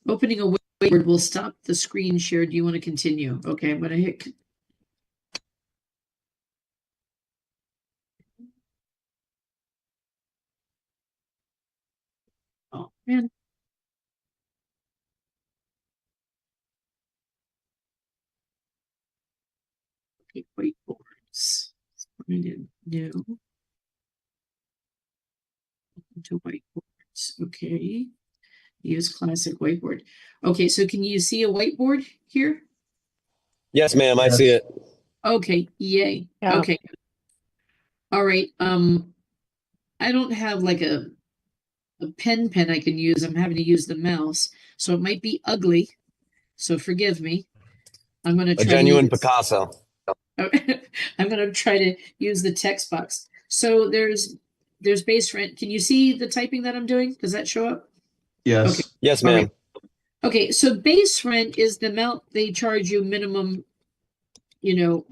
Opening a whiteboard will stop the screen share. Do you want to continue? Okay, I'm going to hit. Oh, man. Okay, whiteboards. New. To whiteboards. Okay. Use classic whiteboard. Okay, so can you see a whiteboard here? Yes, ma'am, I see it. Okay, yay. Yeah. Okay. All right. I don't have like a pen I can use. I'm having to use the mouse, so it might be ugly. So forgive me. I'm gonna A try to genuine use- Picasso. I'm gonna try to use the text box. So there's base rent. Can you see the typing that I'm doing? Does that show up? Yes. Okay. Yes, All ma'am. right. Okay, so base rent is the amount they charge you minimum,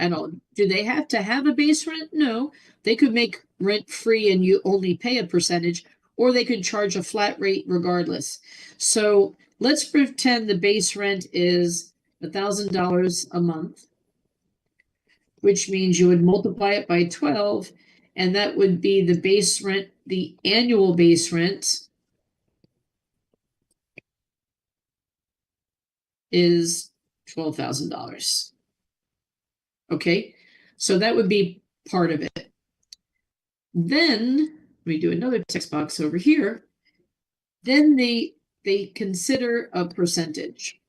at all. Do they have to have a base rent? No. They could make rent free and you only pay a percentage, or they could charge a flat rate regardless. So let's pretend the base rent is $1,000 a month, which means you would multiply it by 12, and that would be the base rent, the annual base rent is $12,000. Okay, so that would be part of it. Then let me do another text box over here. Then they consider a percentage.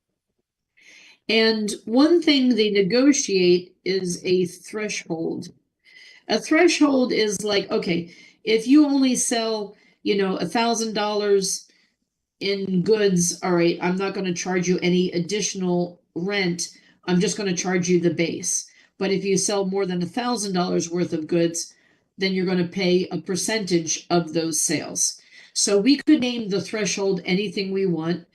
And one thing they negotiate is a threshold. A threshold is like, okay, if you only sell, $1,000 in goods, all right, I'm not going to charge you any additional rent. I'm just going to charge you the base. But if you sell more than $1,000 worth of goods, then you're going to pay a percentage of those sales. So we could name the threshold anything we want.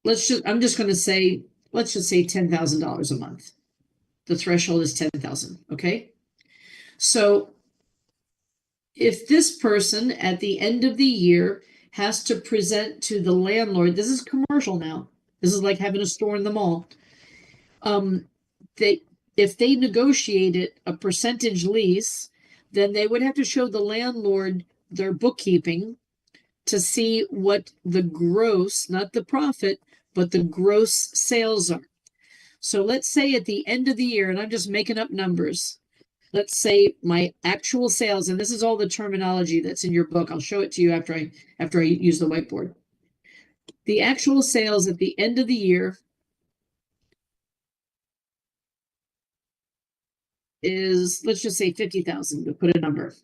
I'm just going to say, let's just say $10,000 a month. The threshold is 10,000. Okay. So if this person at the end of the year has to present to the landlord, this is commercial now. This is like having a store in the mall. If they negotiated a percentage lease, then they would have to show the landlord their bookkeeping to see what the gross, not the profit, but the gross sales are. So let's say at the end of the year, and I'm just making up numbers. Let's say my actual sales, and this is all the terminology that's in your book. I'll show it to you after I use the whiteboard. The actual sales at the end of the year is, let's just say 50,000 to put a number.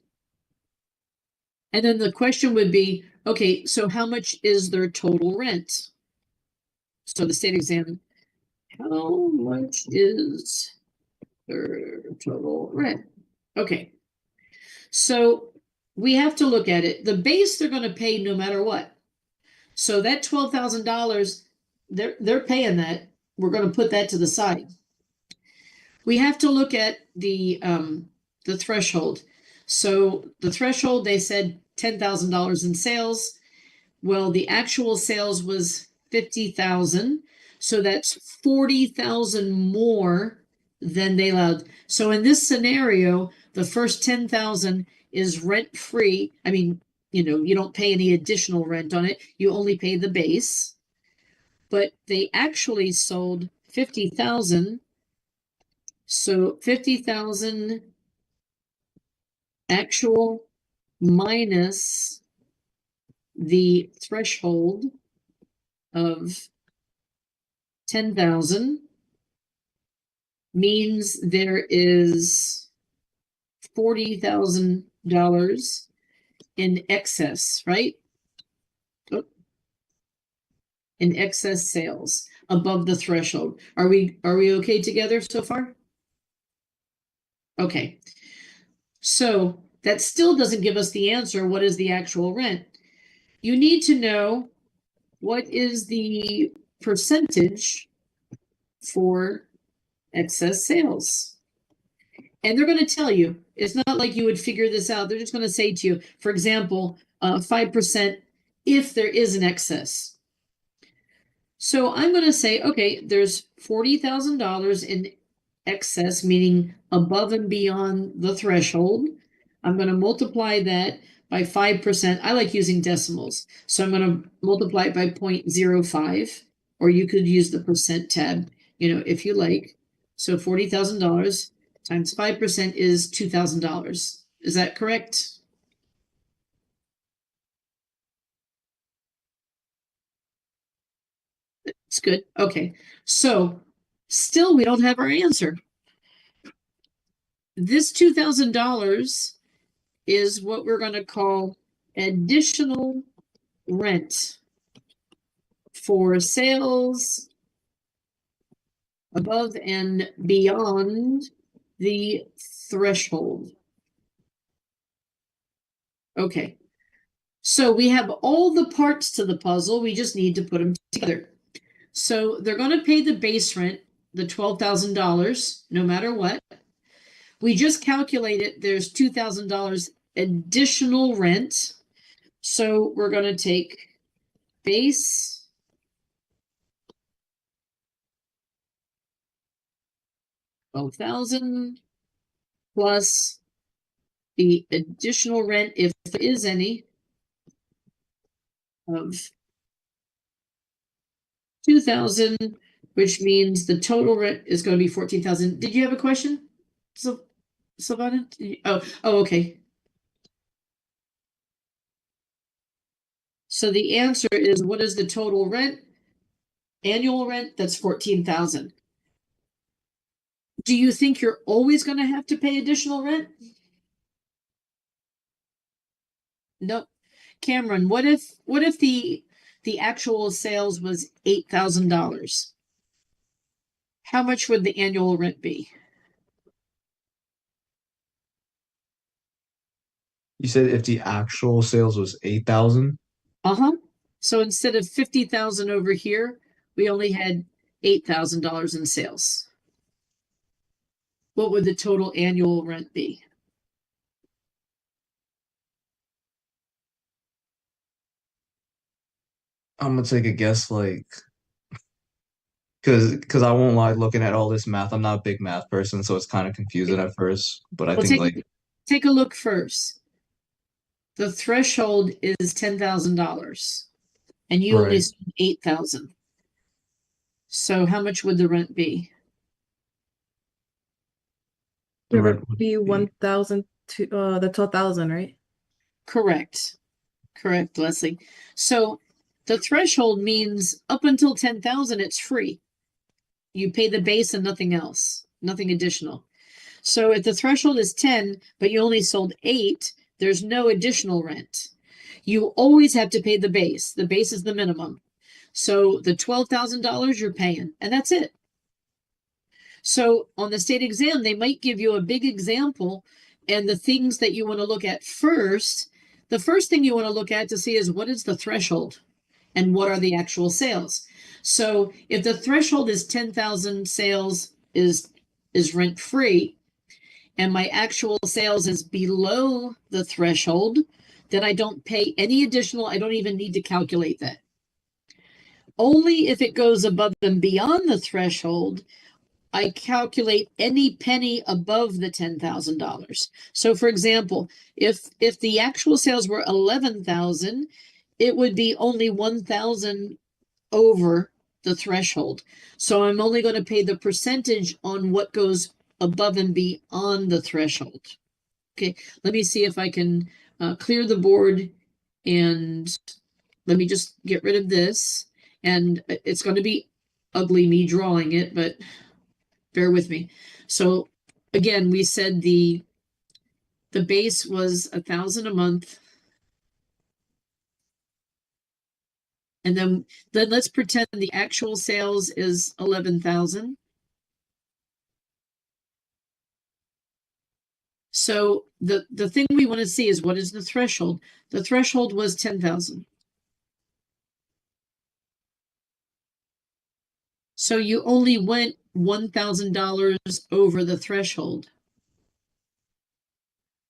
And then the question would be, okay, so how much is their total rent? So the state exam, how much is their total rent? Okay. So we have to look at it. The base they're going to pay no matter what. So that $12,000, they're paying that. We're going to put that to the side. We have to look at the threshold. So the threshold, they said $10,000 in sales. Well, the actual sales was 50,000. So that's 40,000 more than they allowed. So in this scenario, the first 10,000 is rent free. I mean, you don't pay any additional rent on it. You only pay the base. But they actually sold 50,000. So 50,000 actual minus the threshold of 10,000 means there is $40,000 in excess, right? Oh. In excess sales above the threshold. Are we okay together so far? Okay. So that still doesn't give us the answer. What is the actual rent? You need to know what is the percentage for excess sales. And they're going to tell you. It's not like you would figure this out. They're just going to say to you, for example, 5% if there is an excess. So I'm going to say, okay, there's $40,000 in excess, meaning above and beyond the threshold. I'm going to multiply that by 5%. I like using decimals. So I'm going to multiply it by 0.05, or you could use the percent tab, if you like. So $40,000 times 5% is $2,000. Is that correct? It's good. Okay. So still we don't have our answer. This $2,000 is what we're going to call additional rent for sales above and beyond the threshold. Okay. So we have all the parts to the puzzle. We just need to put them together. So they're going to pay the base rent, the $12,000, no matter what. We just calculated there's $2,000 additional rent. So we're going to take base $12,000 plus the additional rent, if there is any, of $2,000, which means the total rent is going to be $14,000. Did you have a question, Silvana? Oh, okay. So the answer is, what is the total rent? Annual rent, that's $14,000. Do you think you're always going to have to pay additional rent? No. Cameron, what if the actual sales was $8,000? How much would the annual rent be? You said if the actual sales was 8,000? Uh-huh. So instead of 50,000 over here, we only had $8,000 in sales. What would the total annual rent be? I'm gonna take a guess, like, because I won't lie, looking at all this math, I'm not a big math person, so it's kind of confusing at first. But I Well, think like take a look first. The threshold is $10,000, and you only Right. spent 8,000. So how much would the rent be? the It rent would would be 1,000 to the 12,000, right? Correct. Correct, Leslie. So the threshold means up until 10,000, it's free. You pay the base and nothing else, nothing additional. So if the threshold is 10, but you only sold 8, there's no additional rent. You always have to pay the base. The base is the minimum. So the $12,000 you're paying, and that's it. So on the state exam, they might give you a big example, and the things that you want to look at first, the first thing you want to look at to see is what is the threshold and what are the actual sales. So if the threshold is 10,000 sales is rent free, and my actual sales is below the threshold, then I don't pay any additional. I don't even need to calculate that. Only if it goes above and beyond the threshold, I calculate any penny above the $10,000. So for example, if the actual sales were 11,000, it would be only 1,000 over the threshold. So I'm only going to pay the percentage on what goes above and beyond the threshold. Okay, let me see if I can clear the board, and let me just get rid of this. And it's going to be ugly me drawing it, but bear with me. So again, we said the base was 1,000 a month. And then let's pretend the actual sales is 11,000. So the thing we want to see is, what is the threshold? The threshold was 10,000. So you only went $1,000 over the threshold.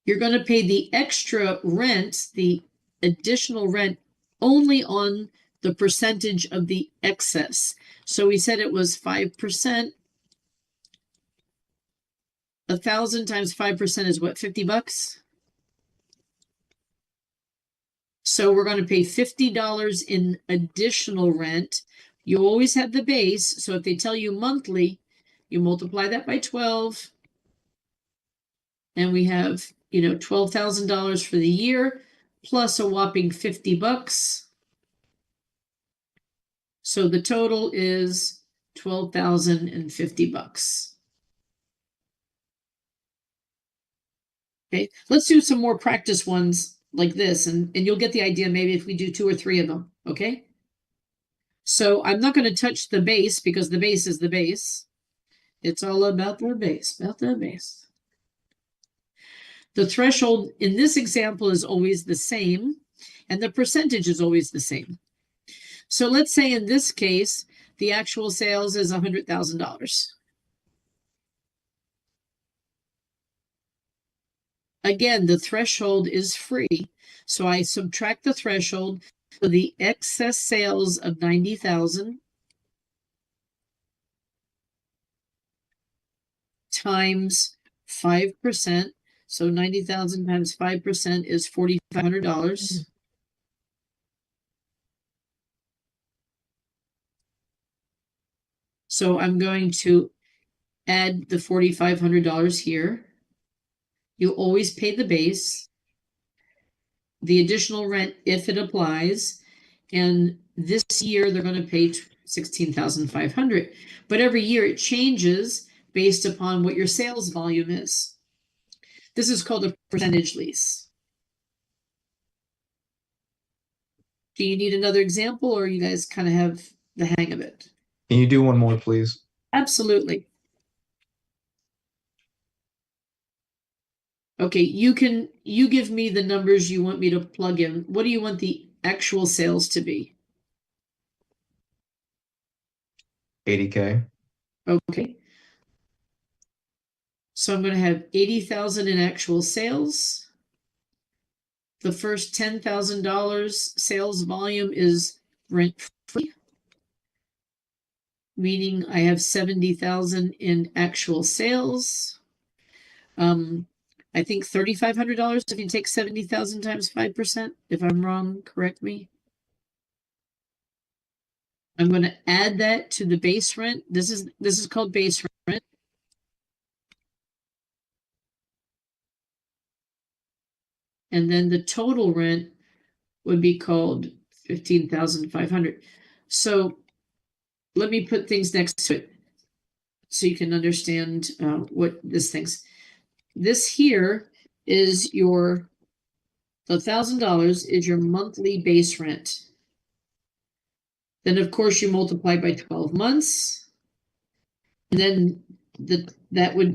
You're going to pay the extra rent, the additional rent, only on the percentage of the excess. So we said it was 5%. 1,000 times 5% is what, $50? So we're going to pay $50 in additional rent. You always have the base. So if they tell you monthly, you multiply that by 12. And we have, $12,000 for the year, plus a whopping $50. So the total is $12,050. Okay, let's do some more practice ones like this, and you'll get the idea maybe if we do 2 or 3 of them, okay? So I'm not going to touch the base because the base is the base. It's all about the base, The threshold in this example is always the same, and the percentage is always the same. So let's say in this case, the actual sales is $100,000. Again, the threshold is free. So I subtract the threshold for the excess sales of 90,000 times 5%. So 90,000 times 5% is $4,500. So I'm going to add the $4,500 here. You always pay the base, the additional rent if it applies, and this year they're going to pay $16,500. But every year it changes based upon what your sales volume is. This is called a percentage lease. Do you need another example, or you guys kind of have the hang of it? Can you do one more, please? Absolutely. Okay, you give me the numbers you want me to plug in. What do you want the actual sales to be? 80K. Okay. So I'm going to have 80,000 in actual sales. The first $10,000 sales volume is rent free, meaning I have 70,000 in actual sales. I think $3,500 if you take 70,000 times 5%. If I'm wrong, correct me. I'm going to add that to the base rent. This is called base rent. And then the total rent would be called 15,500. So let me put things next to it so you can understand what this thing's. This here is the $1,000 is your monthly base rent. Then of course you multiply by 12 months. And then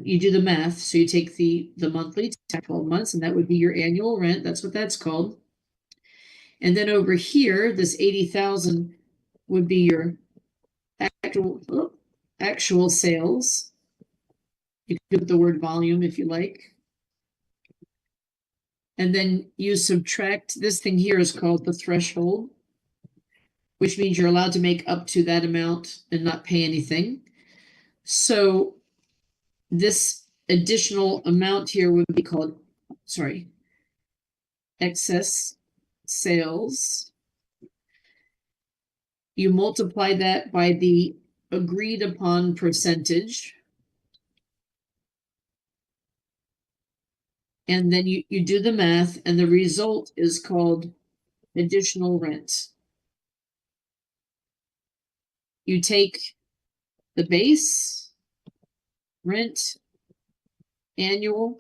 you do the math. So you take the monthly 12 months, and that would be your annual rent. That's what that's called. And then over here, this 80,000 would be your actual sales. You can put the word volume if you like. And then you subtract, this thing here is called the threshold, which means you're allowed to make up to that amount and not pay anything. So this additional amount here would be called, excess sales. You multiply that by the agreed upon percentage. And then you do the math, and the result is called additional rent. You take the base rent annual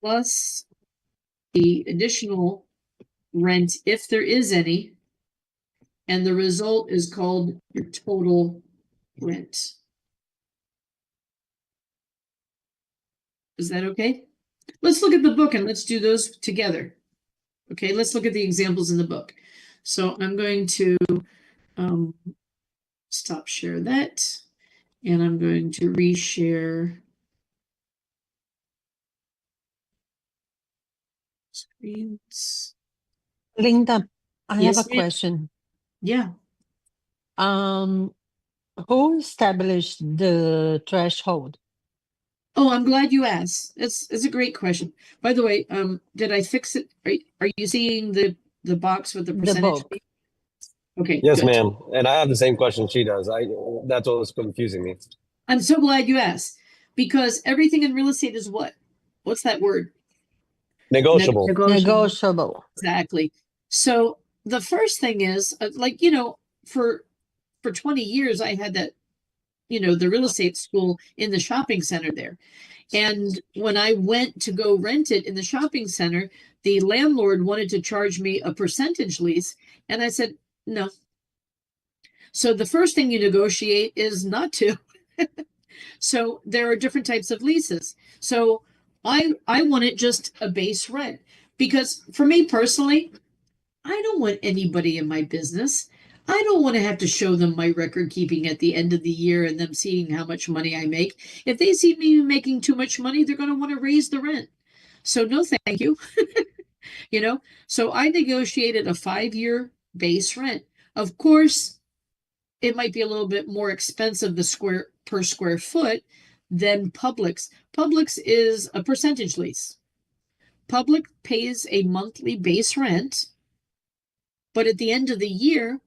plus the additional rent, if there is any, and the result is called your total rent. Is that okay? Let's look at the book and let's do those together. Okay, let's look at the examples in the book. So I'm going to stop share that, and I'm going to reshare screens. Linda, I Yes, have a ma'am. question. Yeah. Who established the threshold? Oh, I'm glad you asked. It's a great question. By the way, did I fix it? Are you seeing the box with the percentage? book. Okay. Yes, good. ma'am. And I have the same question she does. That's what was confusing me. I'm so glad you asked, because everything in real estate is what? What's that word? Negotiable. Negotiable. Exactly. So the first thing is, for 20 years, I had that, the real estate school in the shopping center there. And when I went to go rent it in the shopping center, the landlord wanted to charge me a percentage lease. And I said, no. So the first thing you negotiate is not to. So there are different types of leases. So I wanted just a base rent, because for me personally, I don't want anybody in my business. I don't want to have to show them my record keeping at the end of the year and them seeing how much money I make. If they see me making too much money, they're going to want to raise the rent. So no, thank you. So I negotiated a 5-year base rent. Of course, it might be a little bit more expensive per square foot than Publix. Publix is a percentage lease. Publix pays a monthly base rent, but at the end of the year,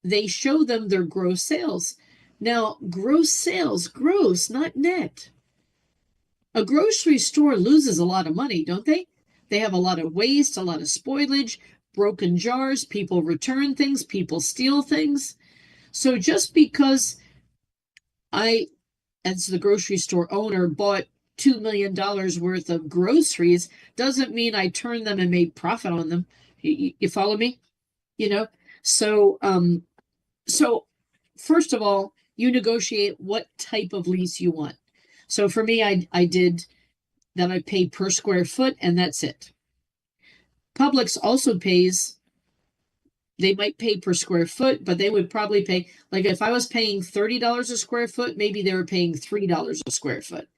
they show them their gross sales. Now, gross sales, gross, not net. A grocery store loses a lot of money, don't they? They have a lot of waste, a lot of spoilage, broken jars, people return things, people steal things. So just because I, as the grocery store owner, bought $2 million worth of groceries doesn't mean I turned them and made profit on them. You follow me? So first of all, you negotiate what type of lease you want. So for me, I did that. I paid per square foot, and that's it. Publix also pays, they might pay per square foot, but they would probably pay, like if I was paying $30 a square foot, maybe they were paying $3 a square foot.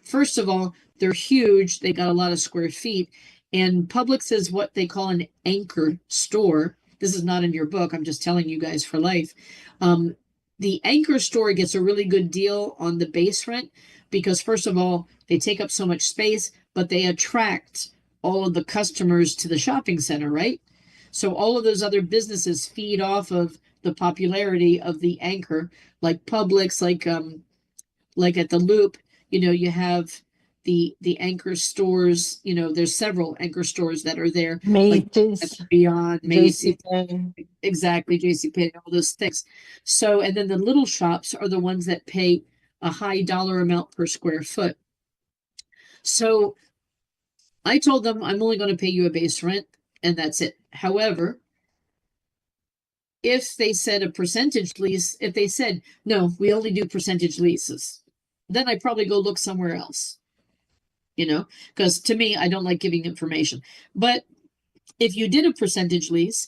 First of all, they're huge. They got a lot of square feet. And Publix is what they call an anchor store. This is not in your book. I'm just telling you guys for life. The anchor store gets a really good deal on the base rent because, first of all, they take up so much space, but they attract all of the customers to the shopping center, right? So all of those other businesses feed off of the popularity of the anchor, like Publix, like at the Loop, you have the anchor stores, there's several anchor stores that are there. Macy's, Like Beyond, Macy's, JCPenney. exactly, JCPenney, all those things. So, and then the little shops are the ones that pay a high dollar amount per square foot. So I told them I'm only going to pay you a base rent and that's it. However, if they said a percentage lease, if they said, no, we only do percentage leases, then I'd probably go look somewhere else. Because to me, I don't like giving information. But if you did a percentage lease,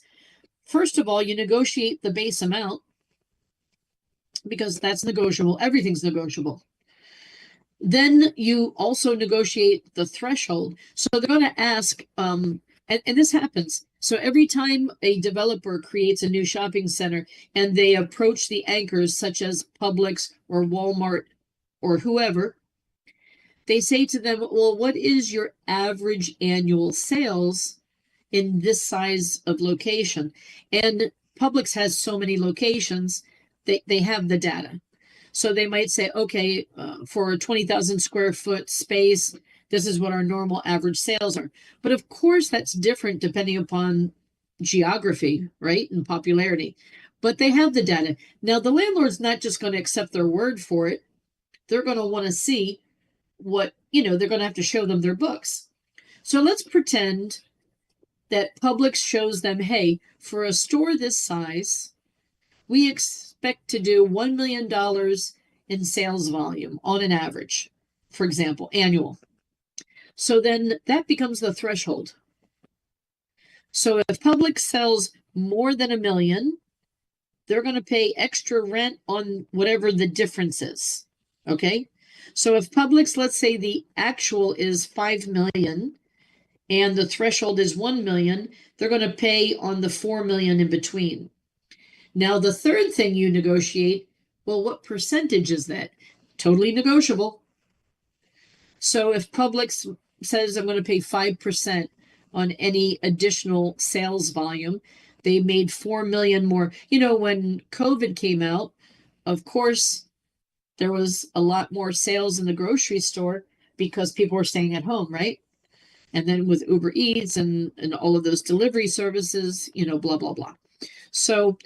first of all, you negotiate the base amount because that's negotiable. Everything's negotiable. Then you also negotiate the threshold. So they're going to ask, and this happens. So every time a developer creates a new shopping center and they approach the anchors such as Publix or Walmart or whoever, they say to them, well, what is your average annual sales in this size of location? And Publix has so many locations, they have the data. So they might say, okay, for a 20,000 square foot space, this is what our normal average sales are. But of course, that's different depending upon geography, right? And popularity. But they have the data. Now, the landlord's not just going to accept their word for it. They're going to want to see what, they're going to have to show them their books. So let's pretend that Publix shows them, hey, for a store this size, we expect to do $1 million in sales volume on an average, for example, annual. So then that becomes the threshold. So if Publix sells more than $1 million, they're going to pay extra rent on whatever the difference is. Okay. So if Publix, let's say the actual is 5 million and the threshold is 1 million, they're going to pay on the 4 million in between. Now, the third thing you negotiate, well, what percentage is that? Totally negotiable. So if Publix says I'm going to pay 5% on any additional sales volume, they made 4 million more. When COVID came out, of course, there was a lot more sales in the grocery store because people were staying at home, right? And then with Uber Eats and all of those delivery services, blah, blah, blah. So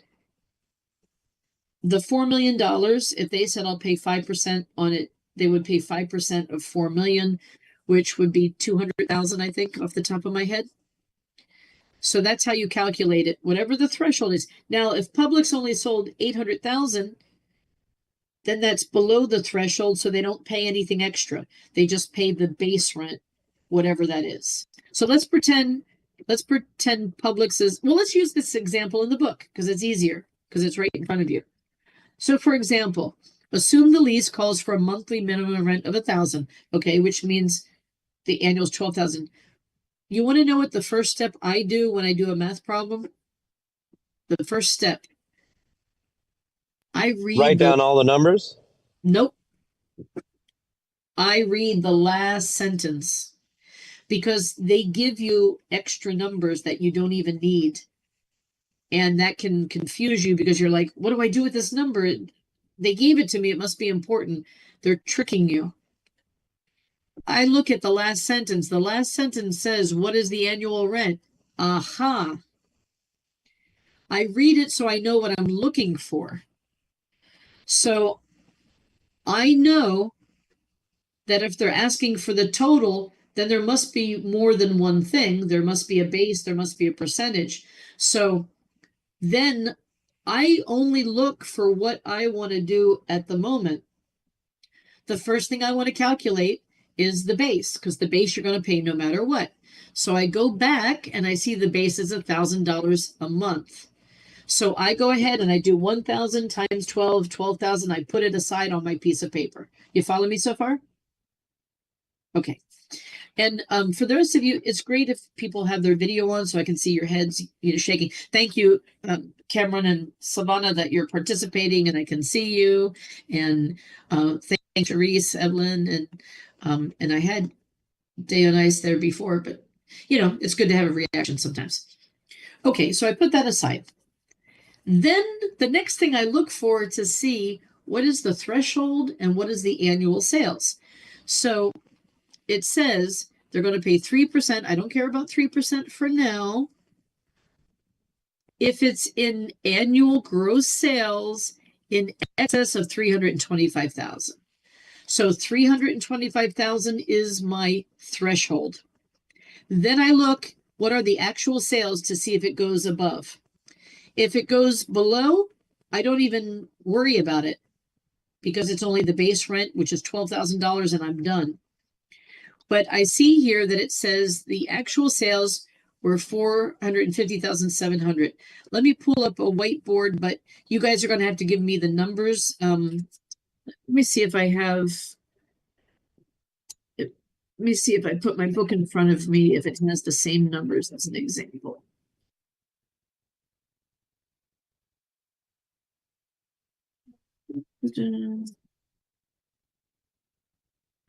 the $4 million, if they said I'll pay 5% on it, they would pay 5% of 4 million, which would be 200,000, I think, off the top of my head. So that's how you calculate it, whatever the threshold is. Now, if Publix only sold 800,000, then that's below the threshold, so they don't pay anything extra. They just pay the base rent, whatever that is. So let's pretend Publix is, well, let's use this example in the book because it's easier, because it's right in front of you. So for example, assume the lease calls for a monthly minimum rent of 1,000, okay, which means the annual is 12,000. You want to know what the first step I do when I do a math problem? The first step, I read Write down all the numbers. Nope. I read the last sentence because they give you extra numbers that you don't even need. And that can confuse you because you're like, what do I do with this number? They gave it to me. It must be important. They're tricking you. I look at the last sentence. The last sentence says, what is the annual rent? Aha. I read it so I know what I'm looking for. So I know that if they're asking for the total, then there must be more than one thing. There must be a base, there must be a percentage. So then I only look for what I want to do at the moment. The first thing I want to calculate is the base, because the base you're going to pay no matter what. So I go back and I see the base is $1,000 a month. So I go ahead and I do 1,000 times 12, 12,000. I put it aside on my piece of paper. You follow me so far? Okay. And for the rest of you, it's great if people have their video on so I can see your heads, shaking. Thank you, Cameron and Savannah, that you're participating and I can see you. And thanks, Therese, Evelyn, and I had Dionyse there before, but it's good to have a reaction sometimes. Okay, so I put that aside. Then the next thing I look for to see what is the threshold and what is the annual sales. So it says they're going to pay 3%. I don't care about 3% for now. If it's in annual gross sales in excess of 325,000. So 325,000 is my threshold. Then I look, what are the actual sales to see if it goes above. If it goes below, I don't even worry about it because it's only the base rent, which is $12,000, and I'm done. But I see here that it says the actual sales were 450,700. Let me pull up a whiteboard, but you guys are going to have to give me the numbers. Let me see if I have. Let me see if I put my book in front of me, if it has the same numbers as an example.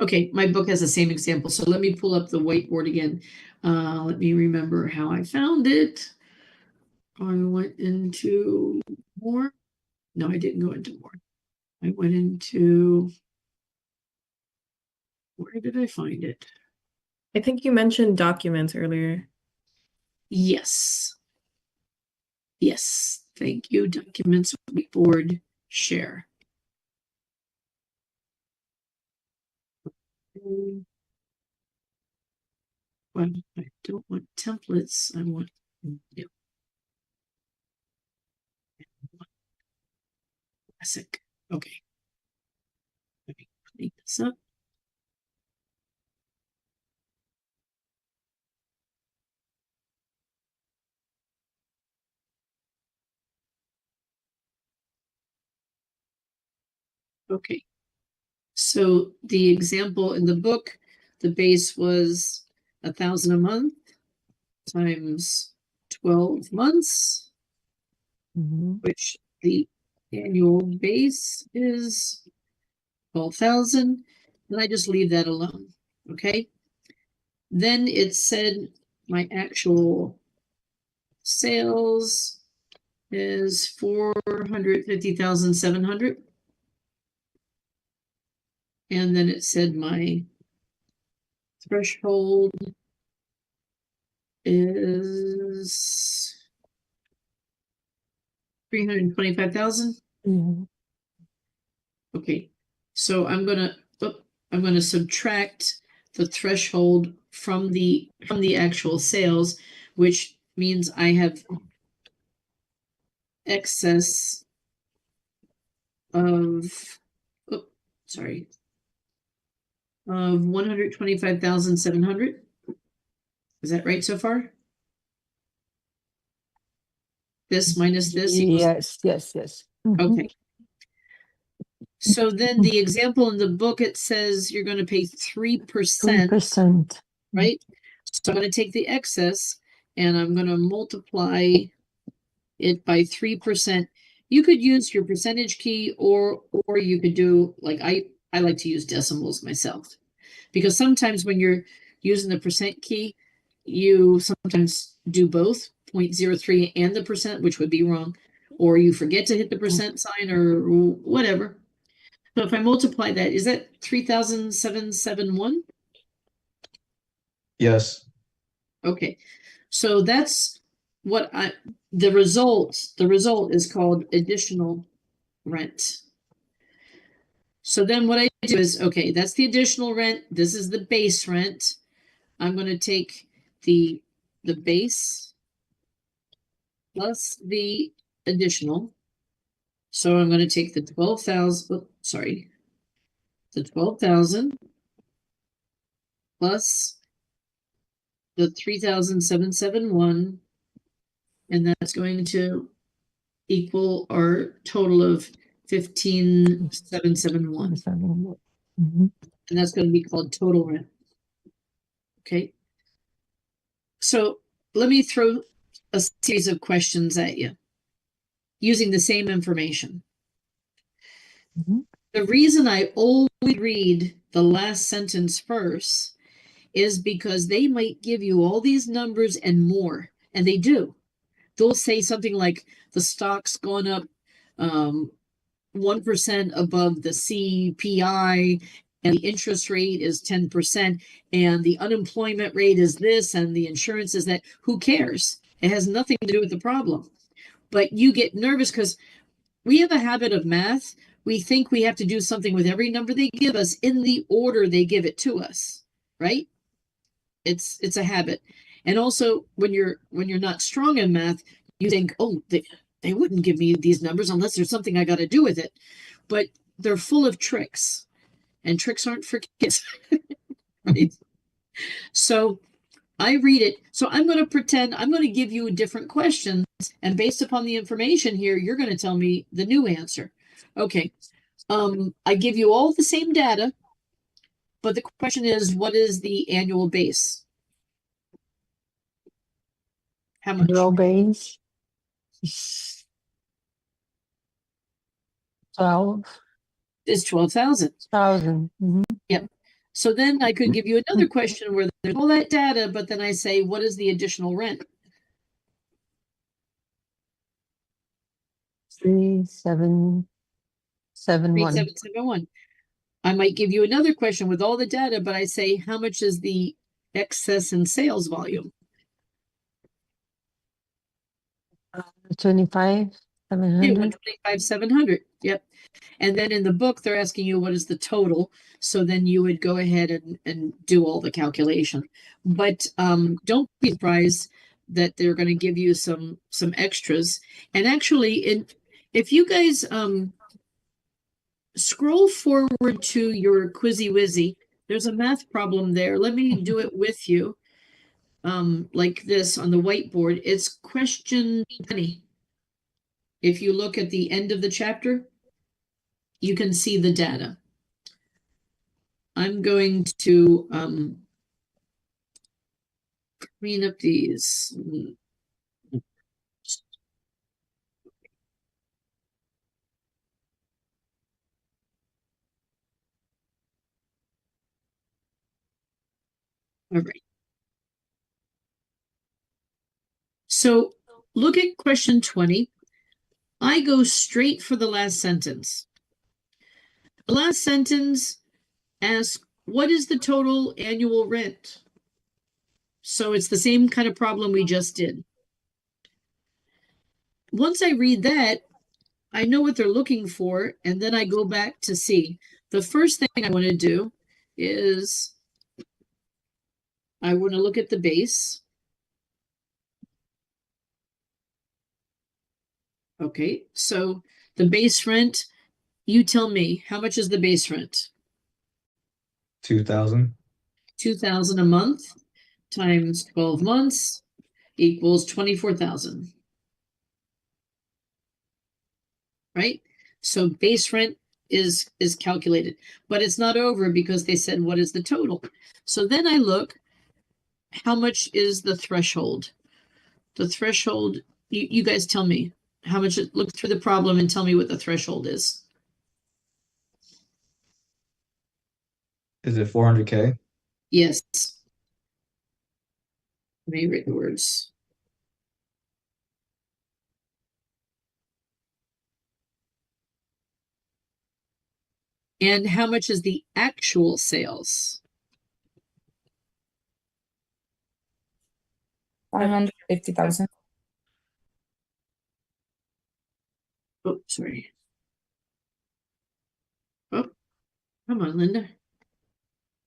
Okay, my book has the same example, so let me pull up the whiteboard again. Let me remember how I found it. I went into more. No, I didn't go into more. I went into, where did I find it? I think you mentioned documents earlier. Yes. Yes, thank you. Documents, whiteboard, share. Well, I don't want templates. I want classic. Okay. Let me clean this up. Okay. So the example in the book, the base was 1,000 a month times 12 months, which the annual base is 12,000. And I just leave that alone. Okay. Then it said my actual sales is 450,700. And then it said my threshold is 325,000. Mhm. Okay, so I'm gonna subtract the threshold from the actual sales, which means I have excess of, oh, sorry, of 125,700. Is that right so far? This minus this equals, Yes. Mhm. okay. So then the example in the book, it says you're gonna pay 3%, 3%. right? So I'm gonna take the excess and I'm gonna multiply it by 3%. You could use your percentage key or you could do, like, I like to use decimals myself. Because sometimes when you're using the percent key, you sometimes do both 0.03 and the percent, which would be wrong, or you forget to hit the percent sign or whatever. So if I multiply that, is that 3,771? Yes. Okay, so that's what the result is called additional rent. So then what I do is, okay, that's the additional rent. This is the base rent. I'm going to take the base plus the additional. So I'm going to take the 12,000, sorry, the 12,000 plus the 3,771, and that's going to equal our total of 15,771, Mhm. and that's going to be called total rent. Okay. So let me throw a series of questions at you using the same information. Mhm. The reason I always read the last sentence first is because they might give you all these numbers and more, and they do. They'll say something like the stock's gone up 1% above the CPI, and the interest rate is 10%, and the unemployment rate is this, and the insurance is that. Who cares? It has nothing to do with the problem. But you get nervous because we have a habit of math. We think we have to do something with every number they give us in the order they give it to us, right? It's a habit. And also when you're not strong in math, you think, oh, they wouldn't give me these numbers unless there's something I got to do with it. But they're full of tricks, and tricks aren't for kids. Right? So I read it. So I'm going to pretend I'm going to give you different questions, and based upon the information here, you're going to tell me the new answer. Okay. I give you all the same data, but the question is, what is the annual base? How much? Zero base is 12,000. Is 12,000. Mhm. So then I could give you another question where there's all that data, but then I say, what is the additional rent? 3,771. 3,771. I might give you another question with all the data, but I say, how much is the excess in sales volume? 25,700. 125,700. Yep. And then in the book, they're asking you what is the total. So then you would go ahead and do all the calculation. But don't be surprised that they're going to give you some extras. And actually, if you guys scroll forward to your Quizzy Wizzy, there's a math problem there. Let me do it with you. Like this on the whiteboard. It's question 20. If you look at the end of the chapter, you can see the data. I'm going to clean up these. All right. So look at question 20. I go straight for the last sentence. The last sentence asks, what is the total annual rent? So it's the same kind of problem we just did. Once I read that, I know what they're looking for, and then I go back to see. The first thing I want to do is I want to look at the base. Okay, so the base rent, you tell me, how much is the base rent? 2,000. 2,000 a month times 12 months equals 24,000. Right? So base rent is calculated, but it's not over because they said, what is the total? So then I look, how much is the threshold? The threshold, you guys tell me how much, look through the problem and tell me what the threshold is. Is it 400K? Yes. Let me read the words. And how much is the actual sales? 550,000. Oh, sorry. Oh, come on, Linda.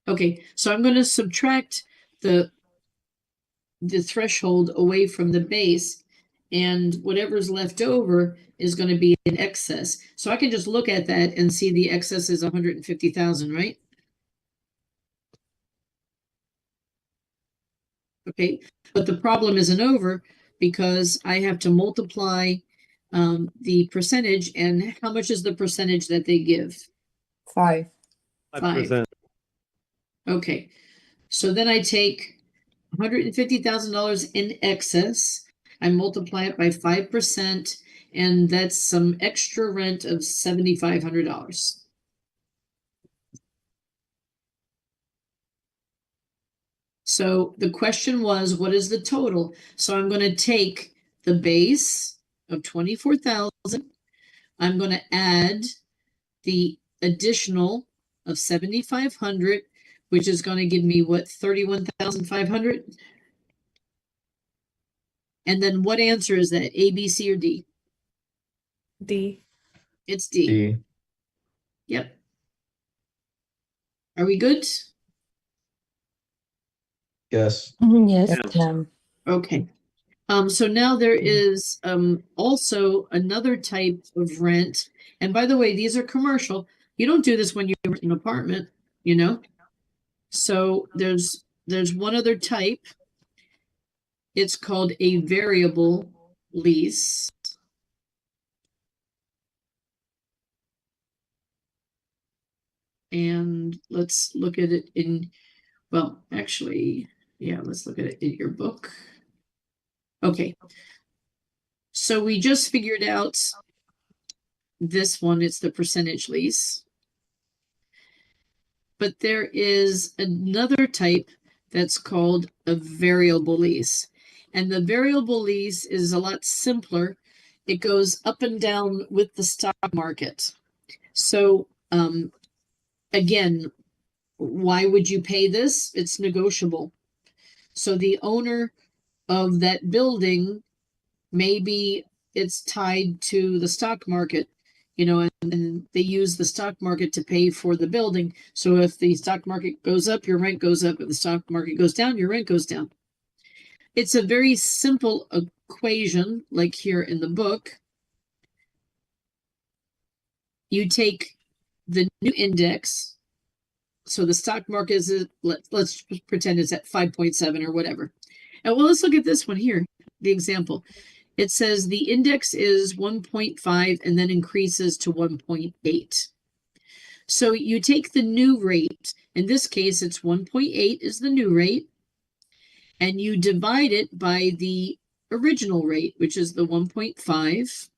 Okay, so I'm going to subtract the threshold away from the base, and whatever's left over is going to be in excess. So I can just look at that and see the excess is 150,000, right? Okay, but the problem isn't over because I have to multiply the percentage, and how much is the percentage that they give? 5. 5%. Okay, so then I take $150,000 in excess, I multiply it by 5%, and that's some extra rent of $7,500. So the question was, what is the total? So I'm going to take the base of 24,000. I'm going to add the additional of 7,500, which is going to give me what, 31,500? And then what answer is that? A, B, C, or D? D. It's D. D. Yep. Are we good? Yes. Yes. Okay. So now there is also another type of rent. And by the way, these are commercial. You don't do this when you rent an apartment, you know? So there's one other type. It's called a variable lease. And let's look at it in, well, actually, yeah, let's look at it in your book. Okay. So we just figured out this one, it's the percentage lease. But there is another type that's called a variable lease. And the variable lease is a lot simpler. It goes up and down with the stock market. So, again, why would you pay this? It's negotiable. So the owner of that building, maybe it's tied to the stock market, you know, and they use the stock market to pay for the building. So if the stock market goes up, your rent goes up. If the stock market goes down, your rent goes down. It's a very simple equation, like here in the book. You take the new index. So the stock market is, let's pretend it's at 5.7 or whatever. And well, let's look at this one here, the example. It says the index is 1.5 and then increases to 1.8. So you take the new rate. In this case, it's 1.8 is the new rate. And you divide it by the original rate, which is the 1.5.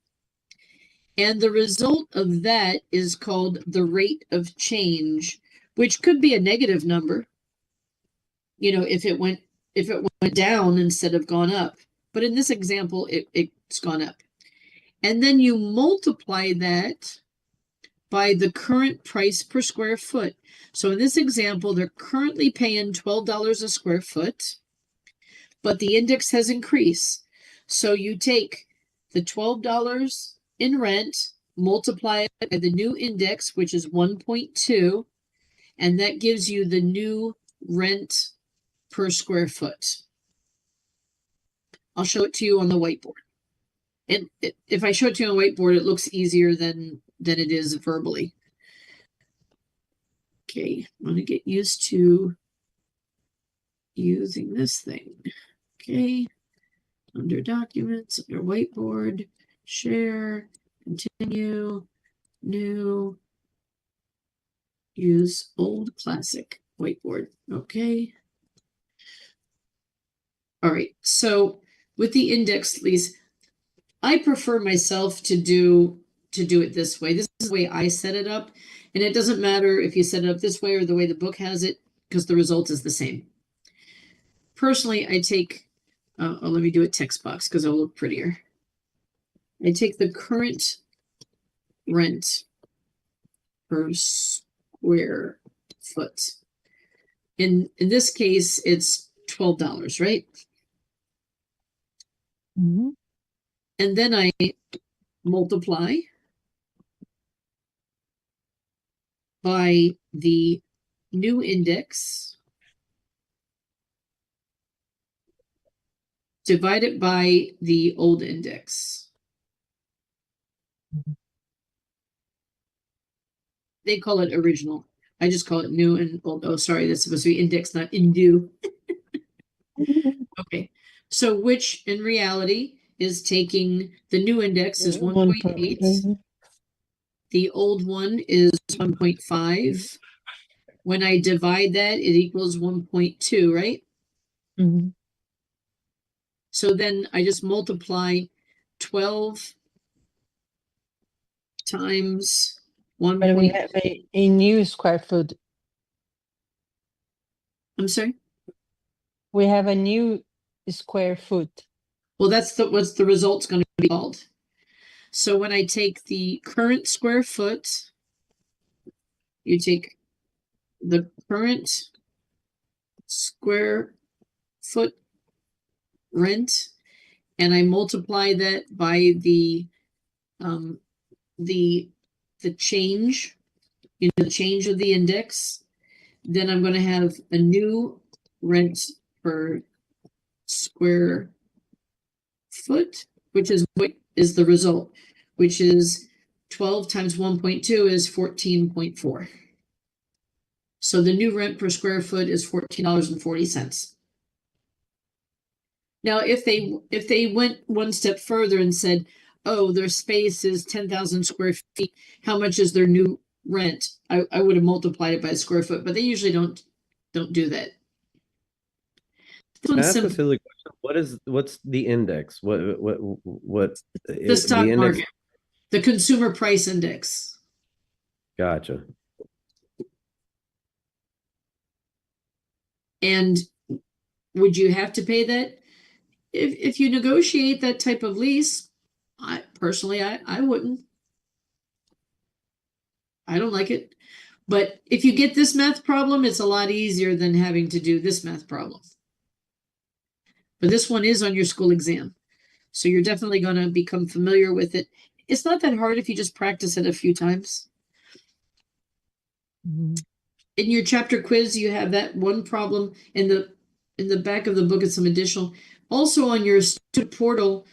And the result of that is called the rate of change, which could be a negative number, you know, if it went down instead of gone up. But in this example, it's gone up. And then you multiply that by the current price per square foot. So in this example, they're currently paying $12 a square foot, but the index has increased. So you take the $12 in rent, multiply it by the new index, which is 1.2, and that gives you the new rent per square foot. I'll show it to you on the whiteboard. If I show it to you on the whiteboard, it looks easier than it is verbally. Okay, I'm going to get used to using this thing. Okay, under documents, under whiteboard, share, continue, new, use old classic whiteboard. Okay. All right, so with the index lease, I prefer myself to do it this way. This is the way I set it up. And it doesn't matter if you set it up this way or the way the book has it, because the result is the same. Personally, I take, let me do it text box because it'll look prettier. I take the current rent per square foot. In this case, it's $12, right? Mhm. And then I multiply by the new index, divide it by the old index. They call it original. I just call it new and old. Oh, sorry, that's supposed to be index, not indu. Okay, so which in reality is taking the new index is 1.8. 1.8. The old one is 1.5. When I divide that, it equals 1.2, right? Mhm. So then I just multiply 12 times But we 1. have a new square foot. I'm sorry. We have a new square foot. Well, that's what's the result's going to be called. So when I take the current square foot, you take the current square foot rent, and I multiply that by the change, the change of the index, then I'm going to have a new rent per square foot, which is what is the result, which is 12 times 1.2 is 14.4. So the new rent per square foot is $14.40. Now, if they went one step further and said, oh, their space is 10,000 square feet, how much is their new rent? I would have multiplied it by a square foot, but they usually don't do that. This Can I one's ask a simple. silly question? What's the index? The stock market, the consumer price index. Gotcha. And would you have to pay that? If you negotiate that type of lease, I wouldn't. I don't like it. But if you get this math problem, it's a lot easier than having to do this math problem. But this one is on your school exam. So you're definitely going to become familiar with it. It's not that hard if you just practice it a few times. Mhm. In your chapter quiz, you have that one problem in the back of the book. It's some additional. Also on your student portal,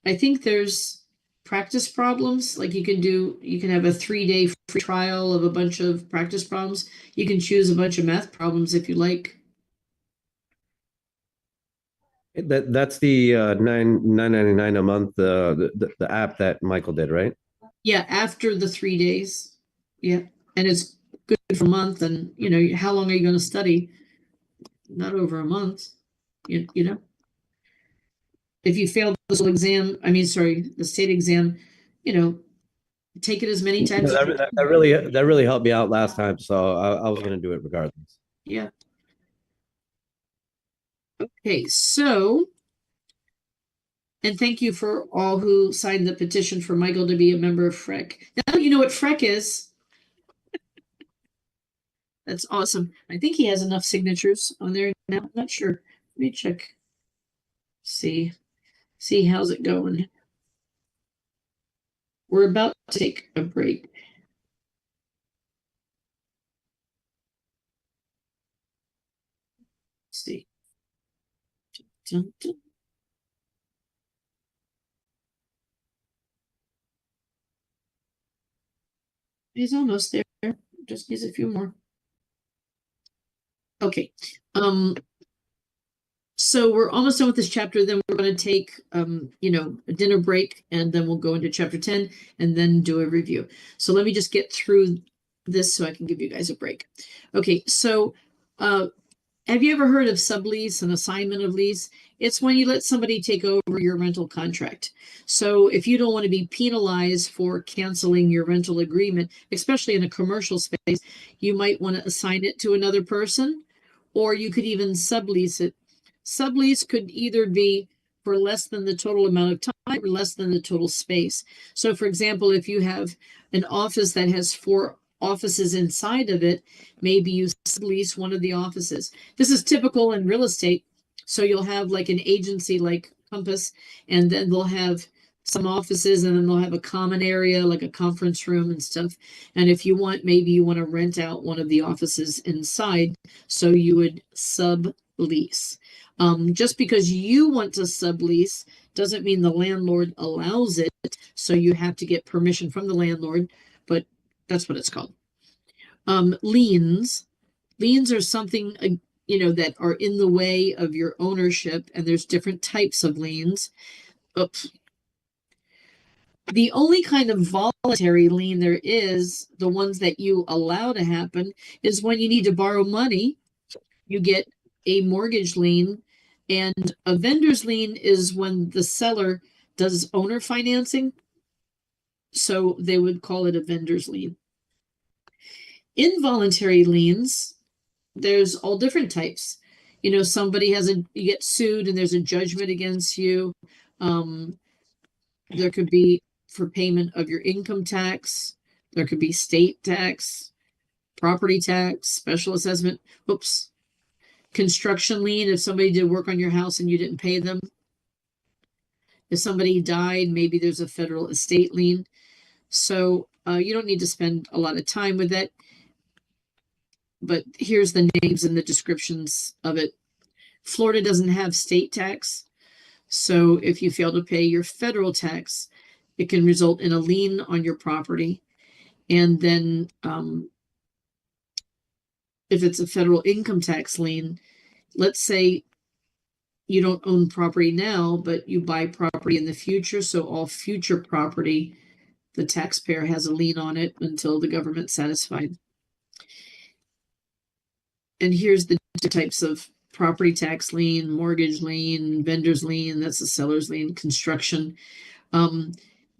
I think there's practice problems. Like you can have a 3-day free trial of a bunch of practice problems. You can choose a bunch of math problems if you like. That's the $9.99 a month, the app that Michael did, right? Yeah, after the 3 days. Yeah, and it's good for a month. And how long are you going to study? Not over a month. You know. If you fail the school exam, the state exam, take it as many times. Yeah, that really helped me out last time, so I was going to do it regardless. Yeah. Okay, so, and thank you for all who signed the petition for Michael to be a member of FREC. Now you know what FREC is. That's awesome. I think he has enough signatures on there now. I'm not sure. Let me check. See how's it going. We're about to take a break. Let's see. Dun, dun. He's almost there. Just needs a few more. Okay. So we're almost done with this chapter. Then we're going to take, a dinner break, and then we'll go into chapter 10 and then do a review. So let me just get through this so I can give you guys a break. Okay. So, have you ever heard of sublease and assignment of lease? It's when you let somebody take over your rental contract. So if you don't want to be penalized for canceling your rental agreement, especially in a commercial space, you might want to assign it to another person, or you could even sublease it. Sublease could either be for less than the total amount of time or less than the total space. So for example, if you have an office that has 4 offices inside of it, maybe you sublease one of the offices. This is typical in real estate. So you'll have like an agency like Compass, and then they'll have some offices, and then they'll have a common area like a conference room and stuff. And if you want, maybe you want to rent out one of the offices inside, so you would sublease. Just because you want to sublease doesn't mean the landlord allows it. So you have to get permission from the landlord, but that's what it's called. Liens. Liens are something, that are in the way of your ownership, and there's different types of liens. Oops. The only kind of voluntary lien there is, the ones that you allow to happen, is when you need to borrow money, you get a mortgage lien, and a vendor's lien is when the seller does owner financing. So they would call it a vendor's lien. Involuntary liens, there's all different types. Somebody you get sued and there's a judgment against you. There could be for payment of your income tax. There could be state tax, property tax, special assessment. Oops. Construction lien, if somebody did work on your house and you didn't pay them. If somebody died, maybe there's a federal estate lien. So you don't need to spend a lot of time with that. But here's the names and the descriptions of it. Florida doesn't have state tax. So if you fail to pay your federal tax, it can result in a lien on your property. And then if it's a federal income tax lien, let's say you don't own property now, but you buy property in the future. So all future property, the taxpayer has a lien on it until the government's satisfied. And here's the types of property tax lien, mortgage lien, vendor's lien, that's a seller's lien, construction.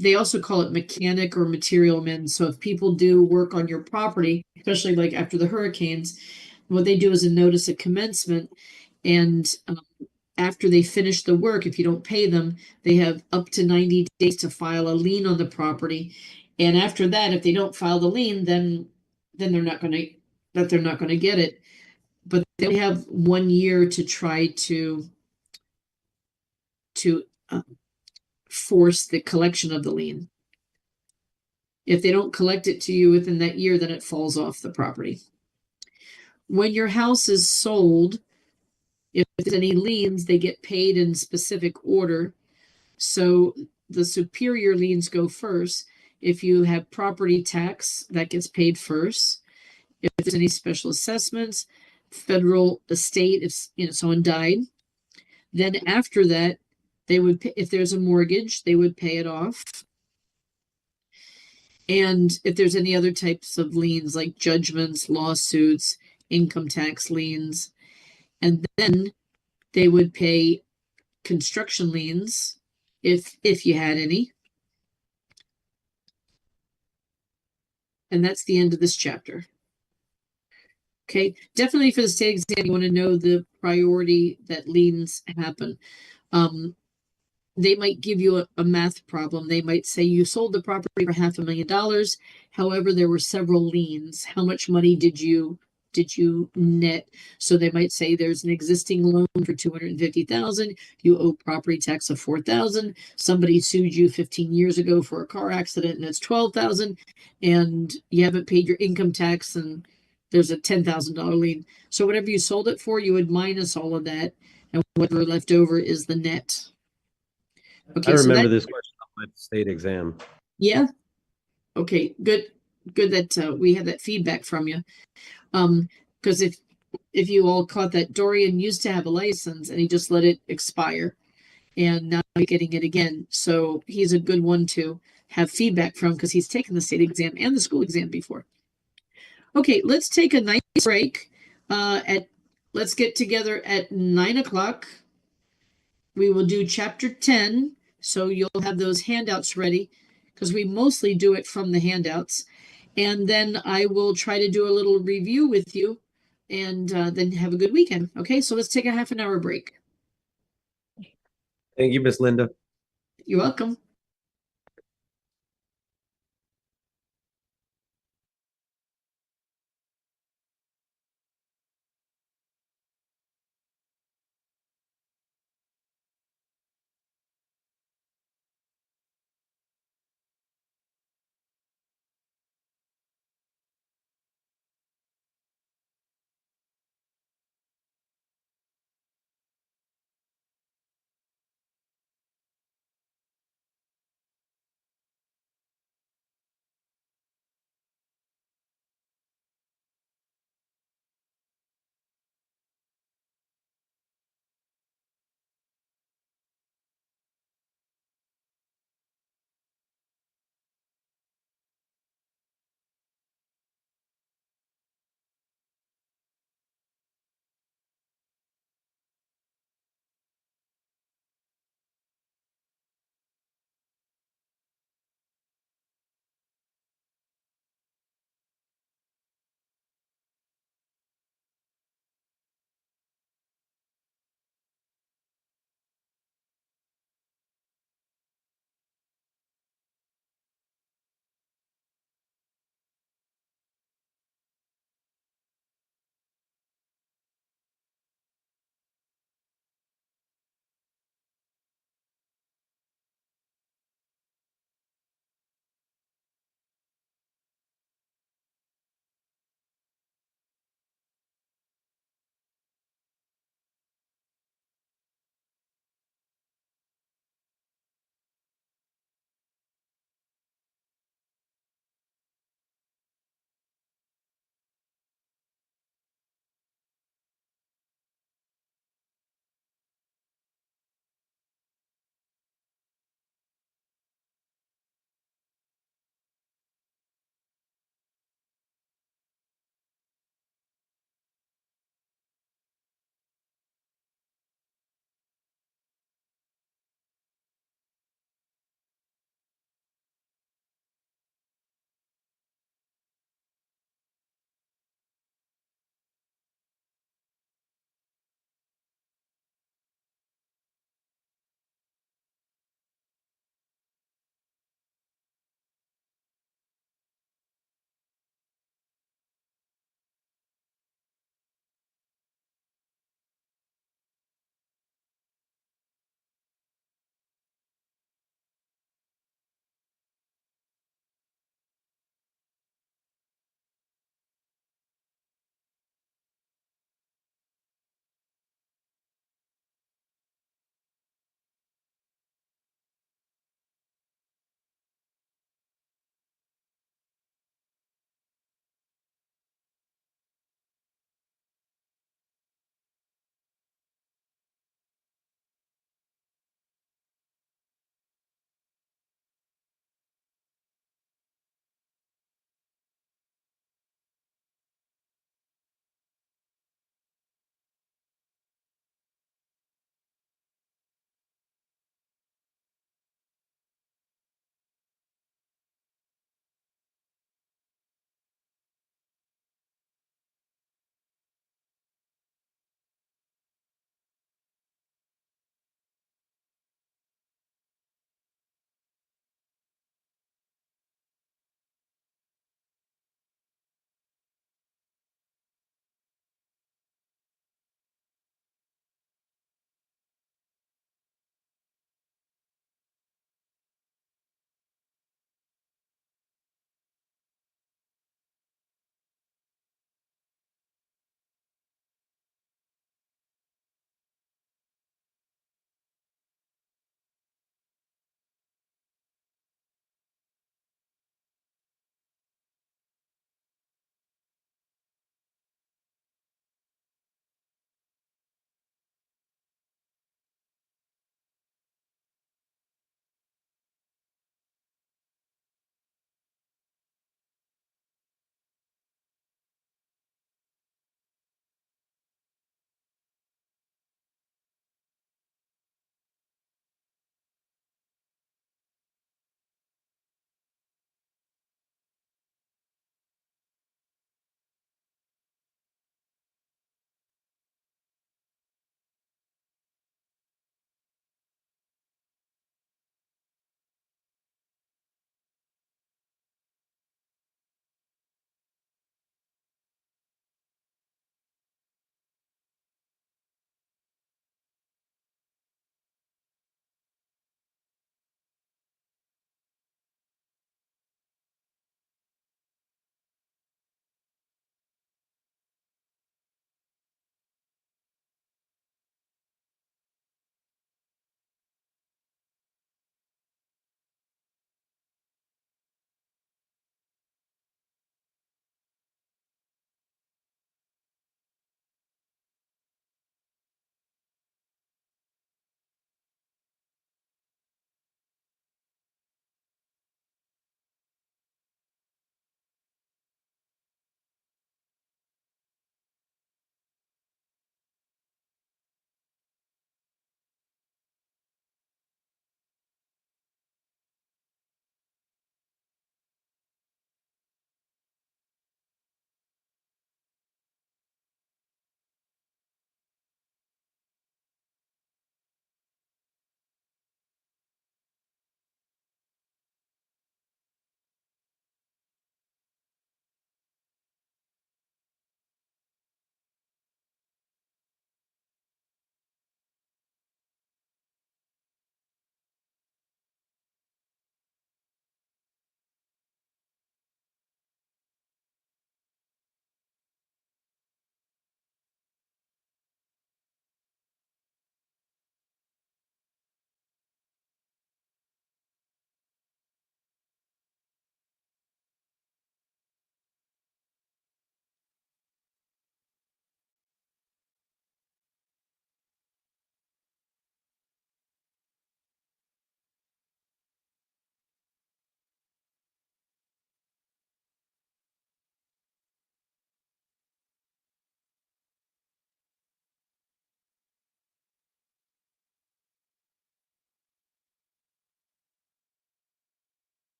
They also call it mechanic or material men. So if people do work on your property, especially like after the hurricanes, what they do is a notice of commencement. And after they finish the work, if you don't pay them, they have up to 90 days to file a lien on the property. And after that, if they don't file the lien, then they're not going to get it. But they have 1 year to try to force the collection of the lien. If they don't collect it to you within that year, then it falls off the property. When your house is sold, if there's any liens, they get paid in specific order. So the superior liens go first. If you have property tax, that gets paid first. If there's any special assessments, federal estate, if someone died, then after that, they would pay, if there's a mortgage, they would pay it off. And if there's any other types of liens like judgments, lawsuits, income tax liens, and then they would pay construction liens if you had any. And that's the end of this chapter. Okay, definitely for the state exam, you want to know the priority that liens happen. They might give you a math problem. They might say you sold the property for $500,000. However, there were several liens. How much money did you did you net? So they might say there's an existing loan for 250,000. You owe property tax of 4,000. Somebody sued you 15 years ago for a car accident and it's 12,000, and you haven't paid your income tax and there's a $10,000 lien. So whatever you sold it for, you would minus all of that, and whatever left over is the net. Okay, I so remember that, this question on my state exam. yeah. Okay, good that we have that feedback from you. Because if you all caught that, Dorian used to have a license and he just let it expire, and now he's getting it again. So he's a good one to have feedback from because he's taken the state exam and the school exam before. Okay, let's take a nice break. Let's get together at 9 o'clock. We will do chapter 10, so you'll have those handouts ready because we mostly do it from the handouts. And then I will try to do a little review with you, and then have a good weekend. Okay, so let's take a half an hour break. Thank you, Miss Linda. You're welcome.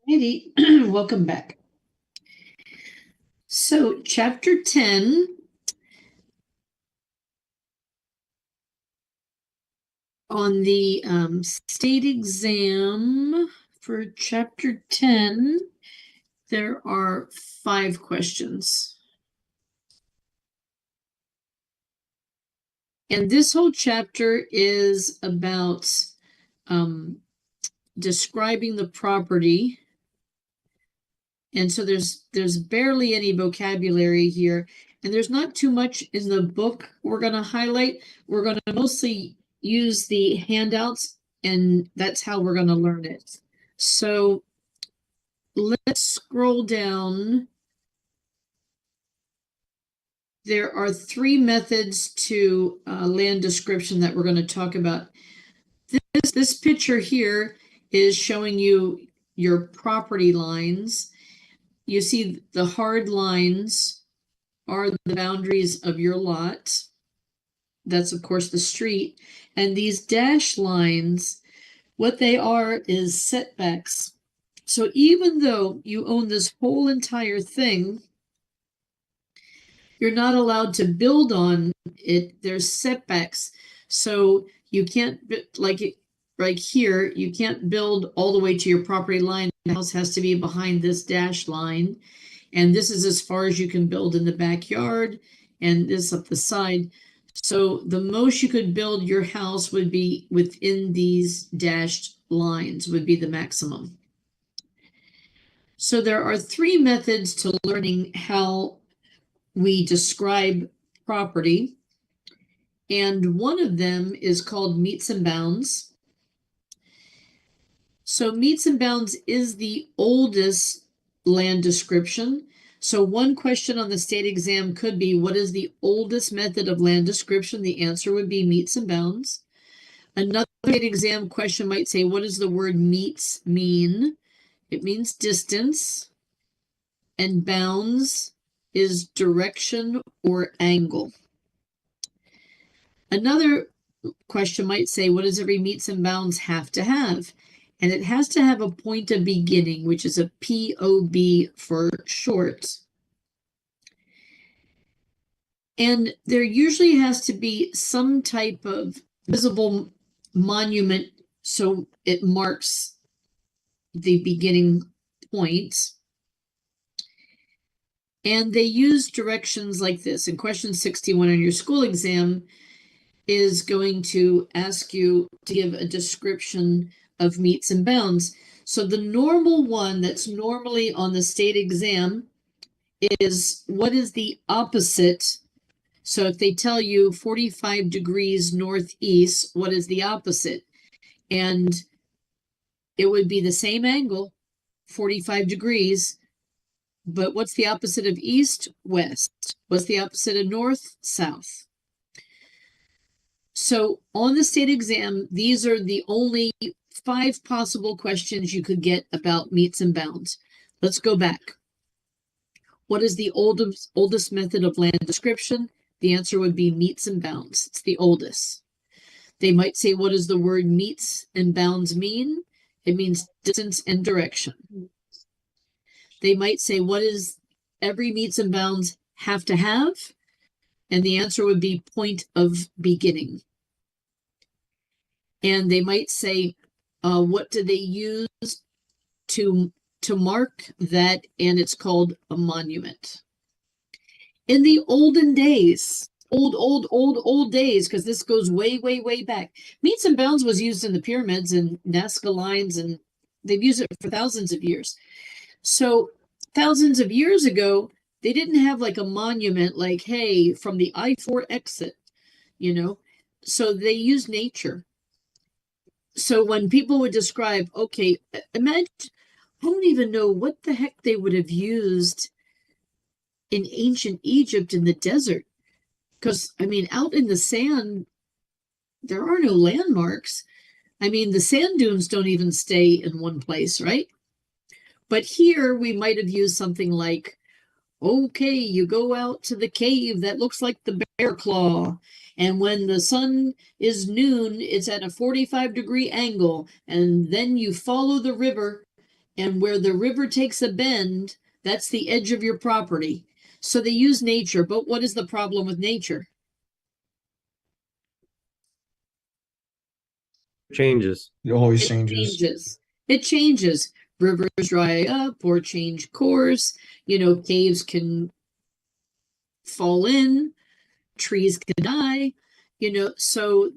Alrighty, welcome back. So, chapter 10. On the state exam for chapter 10, there are 5 questions. And this whole chapter is about describing the property. And so there's barely any vocabulary here. And there's not too much in the book we're going to highlight. We're going to mostly use the handouts, and that's how we're going to learn it. So let's scroll down. There are 3 methods to land description that we're going to talk about. This picture here is showing you your property lines. You see the hard lines are the boundaries of your lot. That's, of course, the street. And these dashed lines, what they are is setbacks. So even though you own this whole entire thing, you're not allowed to build on it. There's setbacks. So you can't, like right here, you can't build all the way to your property line. The house has to be behind this dashed line. And this is as far as you can build in the backyard, and this up the side. So the most you could build your house would be within these dashed lines, would be the maximum. So there are 3 methods to learning how we describe property. And one of them is called meets and bounds. So meets and bounds is the oldest land description. So one question on the state exam could be, what is the oldest method of land description? The answer would be meets and bounds. Another state exam question might say, what does the word meets mean? It means distance, and bounds is direction or angle. Another question might say, what does every meets and bounds have to have? And it has to have a point of beginning, which is a POB for short. And there usually has to be some type of visible monument so it marks the beginning point. And they use directions like this. And question 61 on your school exam is going to ask you to give a description of meets and bounds. So the normal one that's normally on the state exam is, what is the opposite? So if they tell you 45 degrees northeast, what is the opposite? And it would be the same angle, 45 degrees, but what's the opposite of east? West. What's the opposite of north? South. So on the state exam, these are the only 5 possible questions you could get about meets and bounds. Let's go back. What is the oldest method of land description? The answer would be meets and bounds. It's the oldest. They might say, what does the word meets and bounds mean? It means distance and direction. They might say, what does every meets and bounds have to have? And the answer would be point of beginning. And they might say, what do they use to mark that? And it's called a monument. In the olden days, old days, because this goes way, way, way back, meets and bounds was used in the pyramids and Nazca lines, and they've used it for thousands of years. So thousands of years ago, they didn't have like a monument like, hey, from the I-4 exit, you know, so they used nature. So when people would describe, okay, imagine, I don't even know what the heck they would have used in ancient Egypt in the desert. Because, I mean, out in the sand, there are no landmarks. I mean, the sand dunes don't even stay in one place, right? But here we might have used something like, okay, you go out to the cave that looks like the bear claw. And when the sun is noon, it's at a 45-degree angle. And then you follow the river And where the river takes a bend, that's the edge of your property. So they use nature, but what is the problem with nature? Changes. It always It changes. changes. It changes. Rivers dry up or change course. You know, caves can fall in, trees can die, you know, so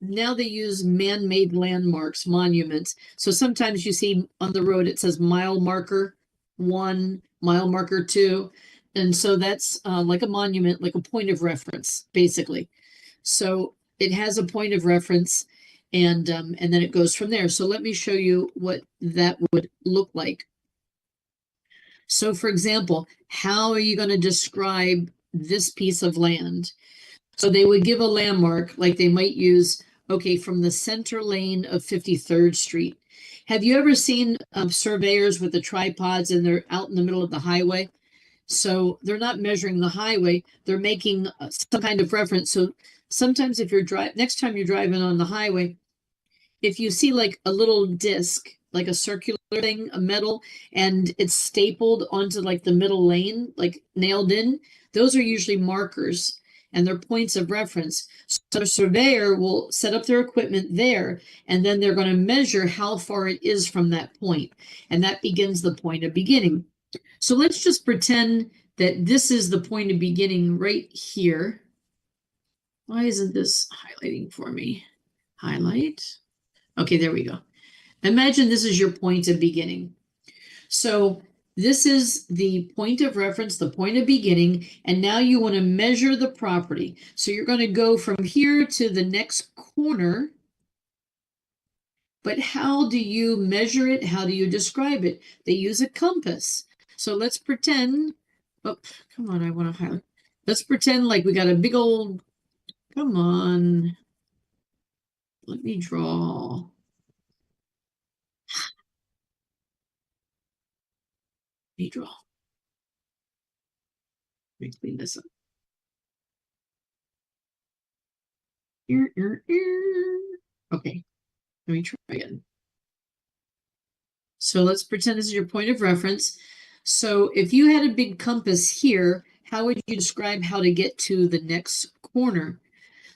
now they use man-made landmarks, monuments. So sometimes you see on the road, it says mile marker 1, mile marker 2. And so that's like a monument, like a point of reference, basically. So it has a point of reference and then it goes from there. So let me show you what that would look like. So for example, how are you going to describe this piece of land? So they would give a landmark, like they might use, okay, from the center lane of 53rd Street. Have you ever seen surveyors with the tripods and they're out in the middle of the highway? So they're not measuring the highway, they're making some kind of reference. So sometimes if you're next time you're driving on the highway, if you see like a little disc, like a circular thing, a metal, and it's stapled onto like the middle lane, like nailed in, those are usually markers and they're points of reference. So a surveyor will set up their equipment there, and then they're going to measure how far it is from that point. And that begins the point of beginning. So let's just pretend that this is the point of beginning right here. Why isn't this highlighting for me? Highlight. Okay, there we go. Imagine this is your point of beginning. So this is the point of reference, the point of beginning, and now you want to measure the property. So you're going to go from here to the next corner. But how do you measure it? How do you describe it? They use a compass. So let's pretend, oh, come on, I want to highlight. Let's pretend like we got a big old, come on. Let me draw. Let me draw. Let me clean this up. Okay, let me try again. So let's pretend this is your point of reference. So if you had a big compass here, how would you describe how to get to the next corner?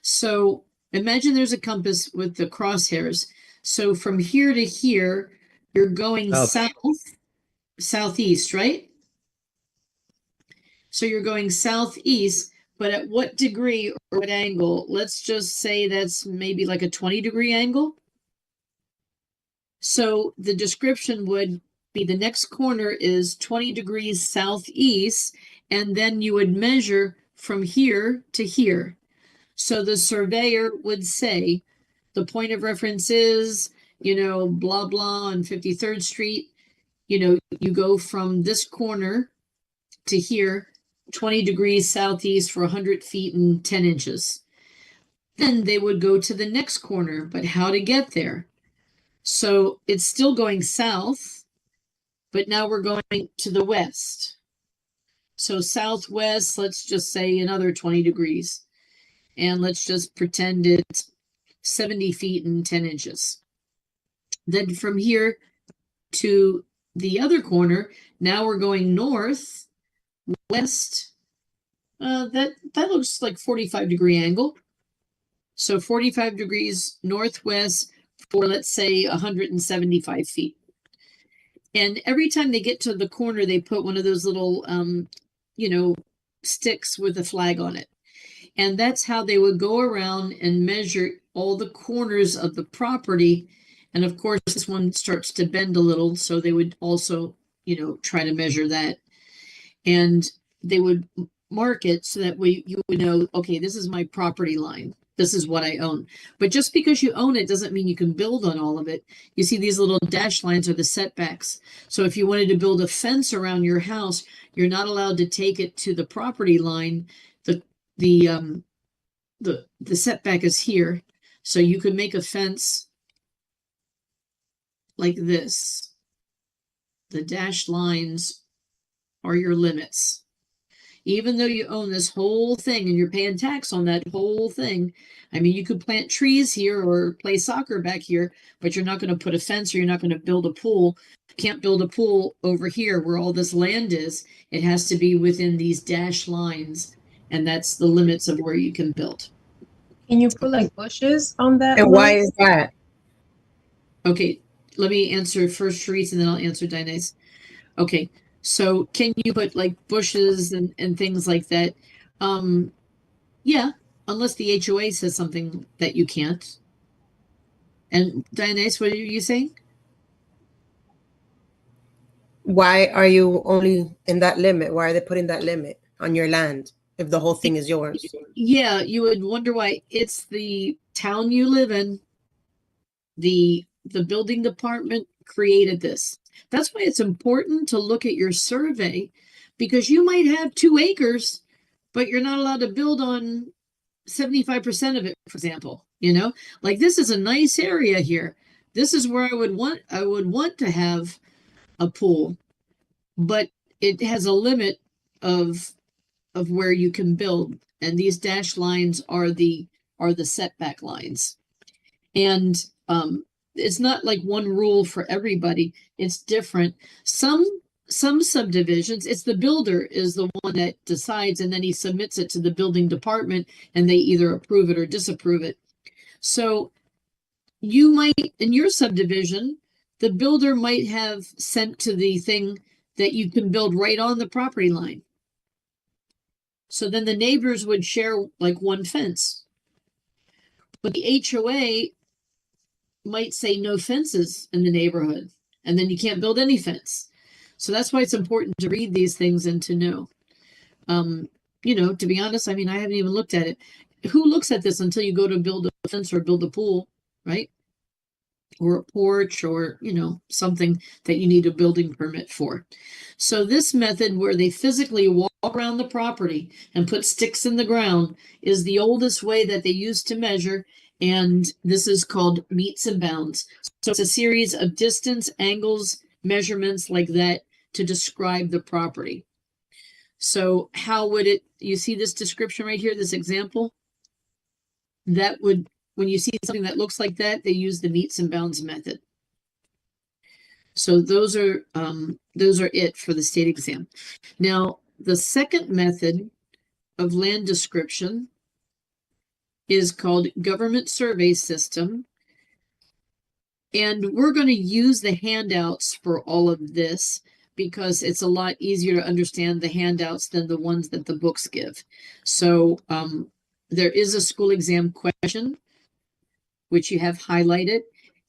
So imagine there's a compass with the crosshairs. So from here to here, you're going southeast, right? So you're going southeast, but at what degree or what angle? Let's just say that's maybe like a 20-degree angle. So the description would be the next corner is 20 degrees southeast, and then you would measure from here to here. So the surveyor would say the point of reference is, you know, blah, blah on 53rd Street. You know, you go from this corner to here, 20 degrees southeast for 100 feet and 10 inches. Then they would go to the next corner, but how to get there? So it's still going south, but now we're going to the west. So southwest, let's just say another 20 degrees. And let's just pretend it's 70 feet and 10 inches. Then from here to the other corner, now we're going north, west. That looks like 45-degree angle. So 45 degrees northwest for, let's say, 175 feet. And every time they get to the corner, they put one of those little, you know, sticks with a flag on it. And that's how they would go around and measure all the corners of the property. And of course, this one starts to bend a little. So they would also, you know, try to measure that. And they would mark it so that you would know, okay, this is my property line. This is what I own. But just because you own it doesn't mean you can build on all of it. You see these little dash lines are the setbacks. So if you wanted to build a fence around your house, you're not allowed to take it to the property line. The setback is here. So you could make a fence like this. The dashed lines are your limits. even though you own this whole thing and you're paying tax on that whole thing. I mean, you could plant trees here or play soccer back here, but you're not going to put a fence or you're not going to build a pool. You can't build a pool over here where all this land is. It has to be within these dashed lines, and that's the limits of where you can build. Can you put like bushes on that? And why line? is that? Okay, let me answer first Sharice and then I'll answer Dinah's. Okay, so can you put like bushes and things like that? Yeah, unless the HOA says something that you can't. And Dinah's, what are you saying? Why are you only in that limit? Why are they putting that limit on your land if the whole thing is yours? Yeah, you would wonder why. It's the town you live in. The building department created this. That's why it's important to look at your survey, because you might have 2 acres, but you're not allowed to build on 75% of it, for example. You know, like this is a nice area here. This is where I would want to have a pool, but it has a limit of where you can build, and these dashed lines are the setback lines. And it's not like one rule for everybody. It's different. Some subdivisions, it's the builder is the one that decides, and then he submits it to the building department and they either approve it or disapprove it. So you might, in your subdivision, the builder might have sent to the thing that you can build right on the property line. So then the neighbors would share like one fence. But the HOA might say no fences in the neighborhood, and then you can't build any fence. So that's why it's important to read these things and to know. You know, to be honest, I mean, I haven't even looked at it. Who looks at this until you go to build a fence or build a pool, right? Or a porch, or, you know, something that you need a building permit for. So this method where they physically walk around the property and put sticks in the ground is the oldest way that they used to measure. And this is called meets and bounds. So it's a series of distance, angles, measurements like that to describe the property. So how would it, you see this description right here, this example? That would, when you see something that looks like that, they use the meets and bounds method. So those are it for the state exam. Now, the second method of land description is called government survey system. And we're going to use the handouts for all of this because it's a lot easier to understand the handouts than the ones that the books give. So there is a school exam question, which you have highlighted,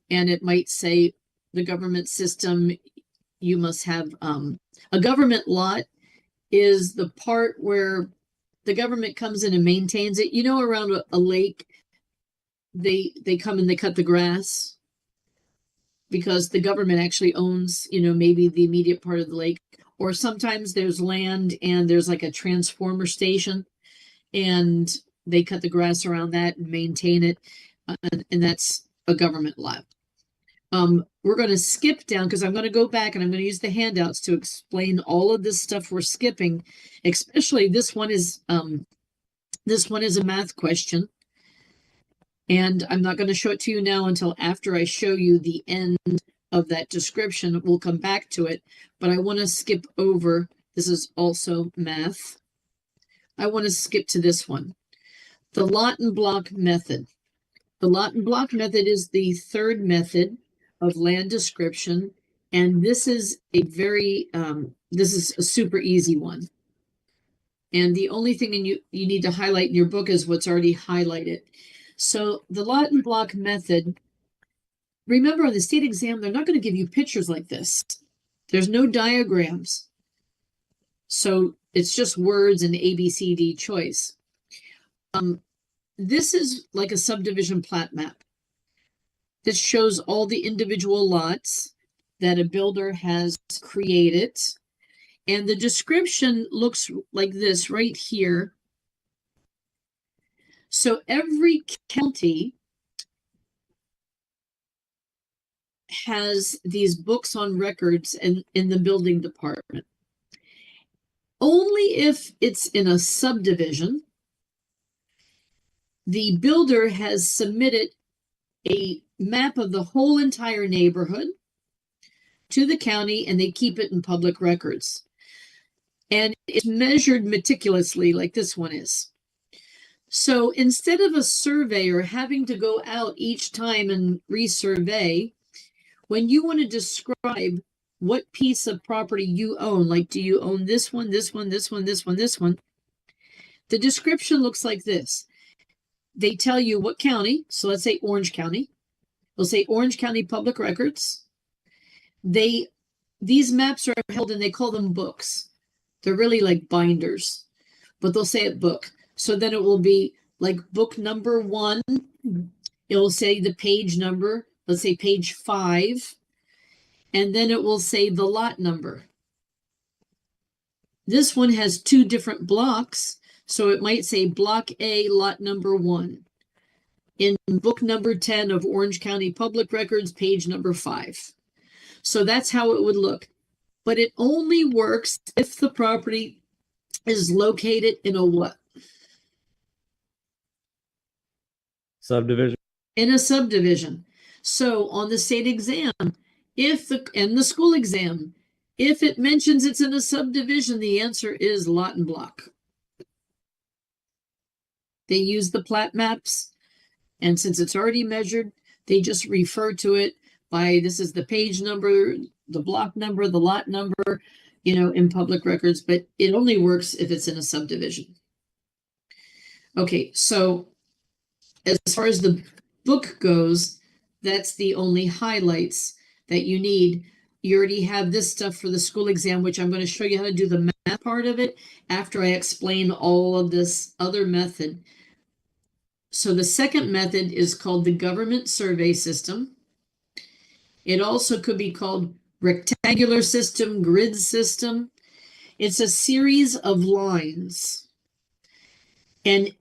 and it might say the government system, you must have a government lot is the part where the government comes in and maintains it. You know, around a lake, they come and they cut the grass because the government actually owns, you know, maybe the immediate part of the lake. Or sometimes there's land and there's like a transformer station and they cut the grass around that and maintain it. And that's a government lot. We're going to skip down because I'm going to go back and I'm going to use the handouts to explain all of this stuff we're skipping. Especially this one is a math question. And I'm not going to show it to you now until after I show you the end of that description. We'll come back to it, but I want to skip over. This is also math. I want to skip to this one. The lot and block method. The lot and block method is the third method of land description. And this is a very, this is a super easy one. And the only thing you need to highlight in your book is what's already highlighted. So the lot and block method, remember on the state exam, they're not going to give you pictures like this. There's no diagrams. So it's just words and A, B, C, D choice. This is like a subdivision plat map. This shows all the individual lots that a builder has created. And the description looks like this right here. So every county has these books on records in the building department. only if it's in a subdivision, the builder has submitted a map of the whole entire neighborhood to the county, and they keep it in public records. And it's measured meticulously like this one is. So instead of a surveyor having to go out each time and resurvey, when you want to describe what piece of property you own, like do you own this one, this one, this one, this one, this one, the description looks like this. They tell you what county, so let's say Orange County. They'll say Orange County Public Records. These maps are held and they call them books. They're really like binders, but they'll say it book. So then it will be like book number 1. It will say the page number, let's say page 5. And then it will say the lot number. This one has 2 different blocks. So it might say block A, lot number 1. In book number 10 of Orange County Public Records, page number 5. So that's how it would look. But it only works if the property is located in a what? Subdivision. In a subdivision. So on the state exam, and the school exam, if it mentions it's in a subdivision, the answer is lot and block. They use the plat maps, and since it's already measured, they just refer to it by this is the page number, the block number, the lot number, in public records, but it only works if it's in a subdivision. Okay, so as far as the book goes, that's the only highlights that you need. You already have this stuff for the school exam, which I'm going to show you how to do the math part of it after I explain all of this other method. So the second method is called the government survey system. It also could be called rectangular system, grid system. It's a series of lines. And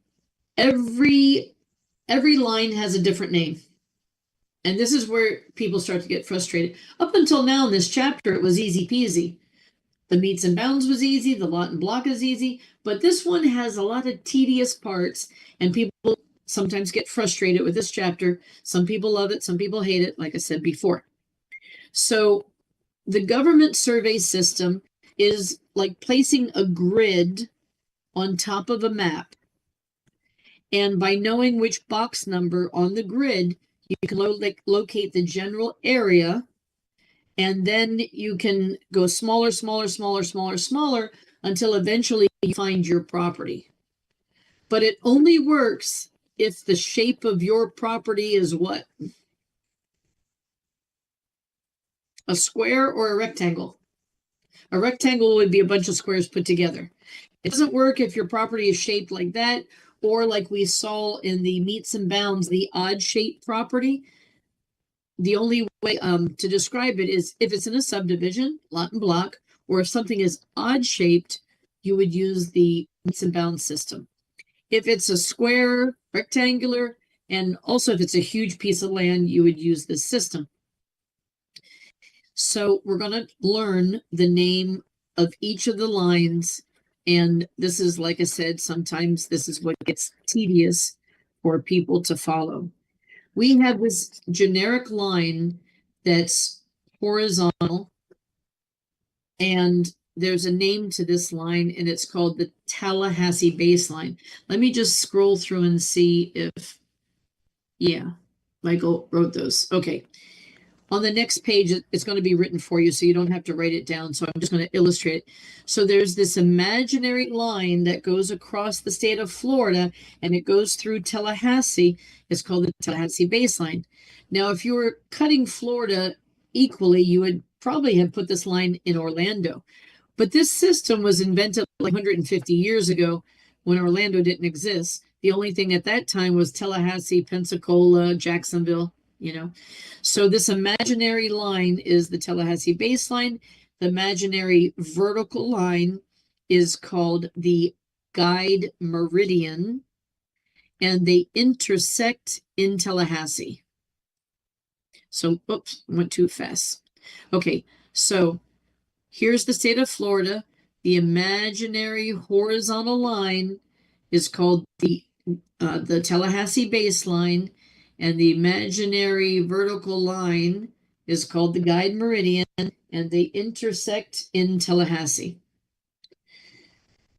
every line has a different name. And this is where people start to get frustrated. Up until now in this chapter, it was easy peasy. The meets and bounds was easy, the lot and block is easy, but this one has a lot of tedious parts, and people sometimes get frustrated with this chapter. Some people love it, some people hate it, like I said before. So the government survey system is like placing a grid on top of a map. And by knowing which box number on the grid, you can locate the general area, and then you can go smaller, smaller, smaller, smaller, smaller until eventually you find your property. But it only works if the shape of your property is what? A square or a rectangle? A rectangle would be a bunch of squares put together. It doesn't work if your property is shaped like that, or like we saw in the meets and bounds, the odd shaped property. The only way to describe it is if it's in a subdivision, lot and block, or if something is odd shaped, you would use the meets and bounds system. If it's a square, rectangular, and also if it's a huge piece of land, you would use this system. So we're going to learn the name of each of the lines. And this is, like I said, sometimes this is what gets tedious for people to follow. We have this generic line that's horizontal, and there's a name to this line, and it's called the Tallahassee baseline. Let me just scroll through and see if, yeah, Michael wrote those. Okay. On the next page, it's going to be written for you, so you don't have to write it down. So I'm just going to illustrate it. So there's this imaginary line that goes across the state of Florida, and it goes through Tallahassee. It's called the Tallahassee baseline. Now, if you were cutting Florida equally, you would probably have put this line in Orlando. But this system was invented like 150 years ago when Orlando didn't exist. The only thing at that time was Tallahassee, Pensacola, Jacksonville. So this imaginary line is the Tallahassee baseline. The imaginary vertical line is called the guide meridian, and they intersect in Tallahassee. So, oops, went too fast. Okay, so here's the state of Florida. The imaginary horizontal line is called the Tallahassee baseline, and the imaginary vertical line is called the guide meridian, and they intersect in Tallahassee.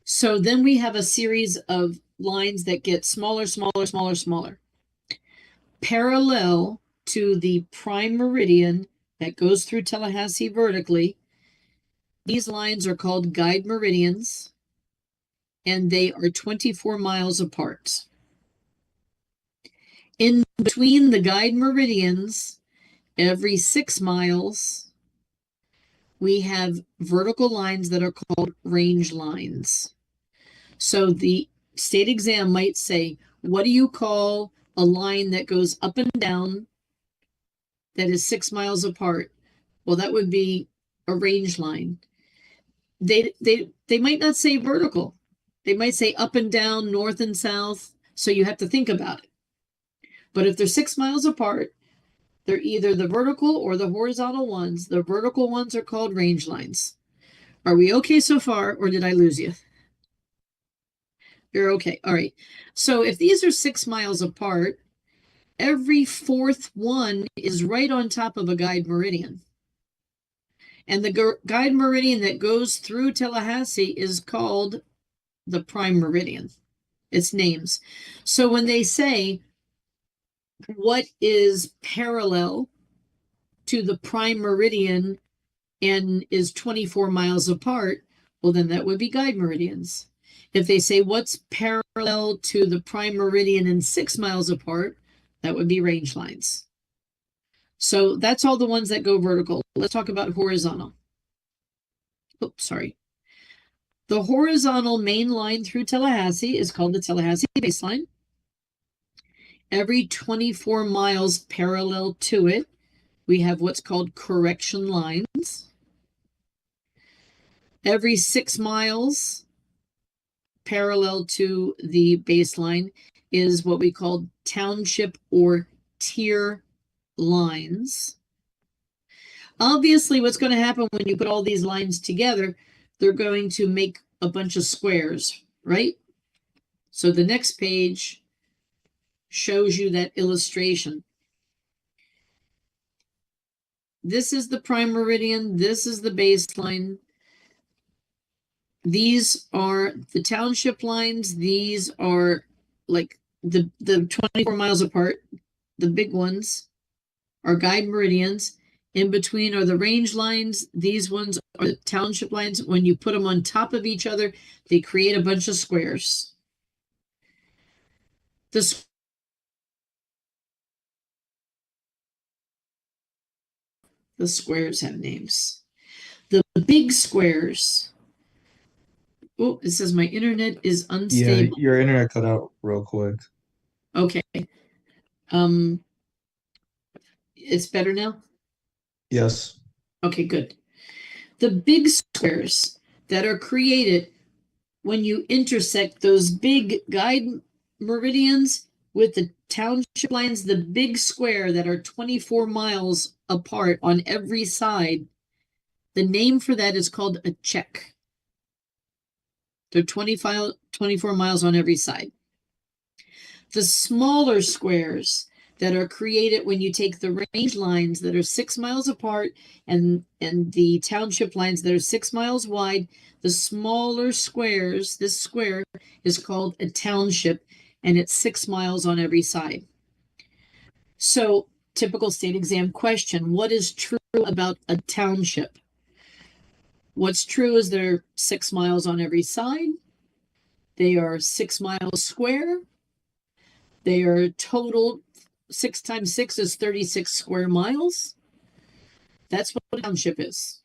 So then we have a series of lines that get smaller, smaller, smaller, smaller. Parallel to the prime meridian that goes through Tallahassee vertically, these lines are called guide meridians, and they are 24 miles apart. In between the guide meridians, every 6 miles, we have vertical lines that are called range lines. So the state exam might say, what do you call a line that goes up and down that is 6 miles apart? Well, that would be a range line. They might not say vertical. They might say up and down, north and south. So you have to think about it. But if they're 6 miles apart, they're either the vertical or the horizontal ones. The vertical ones are called range lines. Are we okay so far, or did I lose you? You're okay. All right. So if these are 6 miles apart, every fourth one is right on top of a guide meridian. And the guide meridian that goes through Tallahassee is called the prime meridian. It's names. So when they say, what is parallel to the prime meridian and is 24 miles apart, well, then that would be guide meridians. If they say what's parallel to the prime meridian and 6 miles apart, that would be range lines. So that's all the ones that go vertical. Let's talk about horizontal. Oops, sorry. The horizontal main line through Tallahassee is called the Tallahassee baseline. Every 24 miles parallel to it, we have what's called correction lines. Every 6 miles parallel to the baseline is what we call township or tier lines. Obviously, what's going to happen when you put all these lines together, they're going to make a bunch of squares, right? So the next page shows you that illustration. This is the prime meridian. This is the baseline. These are the township lines. These are like the 24 miles apart. The big ones are guide meridians. In between are the range lines. These ones are the township lines. When you put them on top of each other, they create a bunch of squares. The squares have names. The big squares. Oh, it says my internet is unstable. Yeah, your internet cut out real quick. Okay. It's better now? Yes. Okay, good. The big squares that are created when you intersect those big guide meridians with the township lines, the big square that are 24 miles apart on every side, the name for that is called a check. They're 24 miles on every side. The smaller squares that are created when you take the range lines that are 6 miles apart and the township lines that are 6 miles wide, the smaller squares, this square is called a township, and it's 6 miles on every side. So, typical state exam question, what is true about a township? What's true is they're 6 miles on every side. They are 6 miles square. They are total 6 times 6 is 36 square miles. That's what a township is.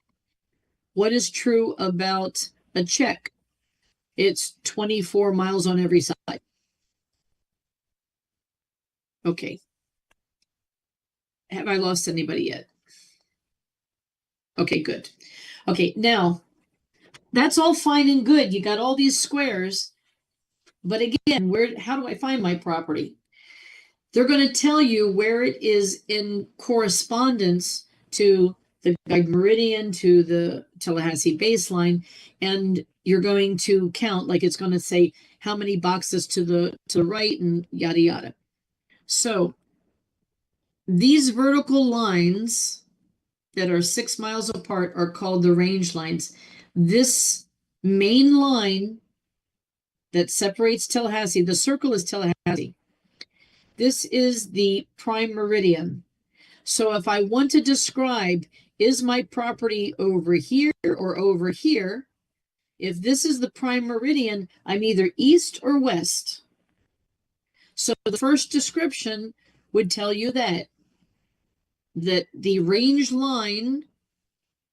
What is true about a check? It's 24 miles on every side. Okay. Have I lost anybody yet? Okay, good. Okay, now, that's all fine and good. You got all these squares. But again, how do I find my property? They're going to tell you where it is in correspondence to the guide meridian to the Tallahassee baseline, and you're going to count, like it's going to say how many boxes to the right and yada yada. So these vertical lines that are 6 miles apart are called the range lines. This main line that separates Tallahassee, the circle is Tallahassee. This is the prime meridian. So if I want to describe, is my property over here or over here? If this is the prime meridian, I'm either east or west. So the first description would tell you that the range line,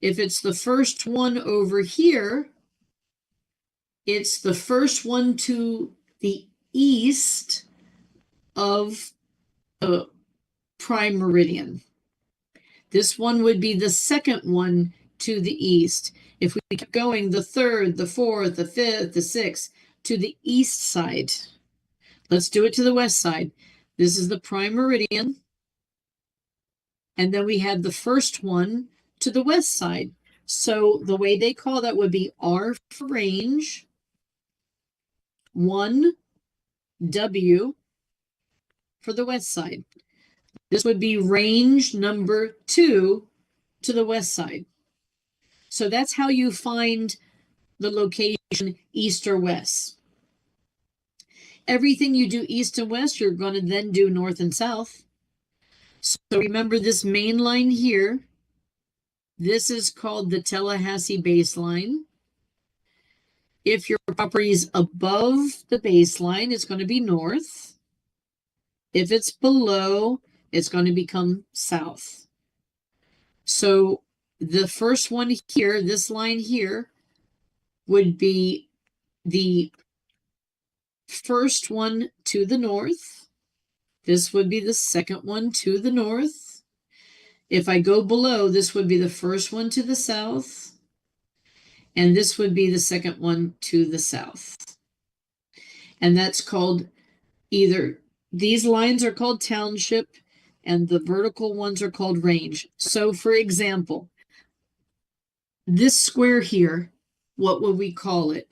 if it's the first one over here, it's the first one to the east of the prime meridian. This one would be the second one to the east. If we keep going, the third, the fourth, the fifth, the sixth, to the east side. Let's do it to the west side. This is the prime meridian. And then we have the first one to the west side. So the way they call that would be R for range, 1W for the west side. This would be range number 2 to the west side. So that's how you find the location east or west. Everything you do east and west, you're going to then do north and south. So remember this main line here. This is called the Tallahassee baseline. If your property is above the baseline, it's going to be north. If it's below, it's going to become south. So the first one here, this line here, would be the first one to the north. This would be the second one to the north. If I go below, this would be the first one to the south. And this would be the second one to the south. And that's called either, these lines are called township and the vertical ones are called range. So for example, this square here, what would we call it?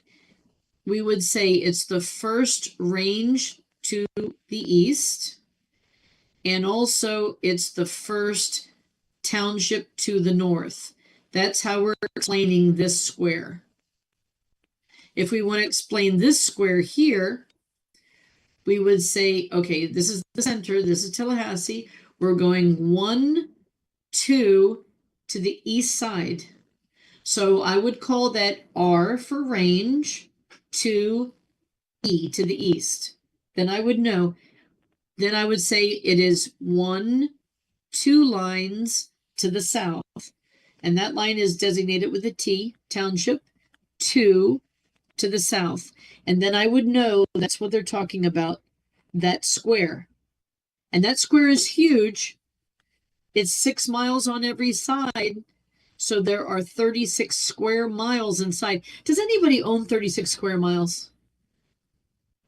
We would say it's the first range to the east. And also it's the first township to the north. That's how we're explaining this square. If we want to explain this square here, we would say, okay, this is the center, this is Tallahassee. We're going 1, 2 to the east side. So I would call that R for range, 2E to the east. Then I would know. Then I would say it is 1, 2 lines to the south. And that line is designated with a T, township, 2 to the south. And then I would know that's what they're talking about, that square. And that square is huge. It's 6 miles on every side. So there are 36 square miles inside. Does anybody own 36 square miles?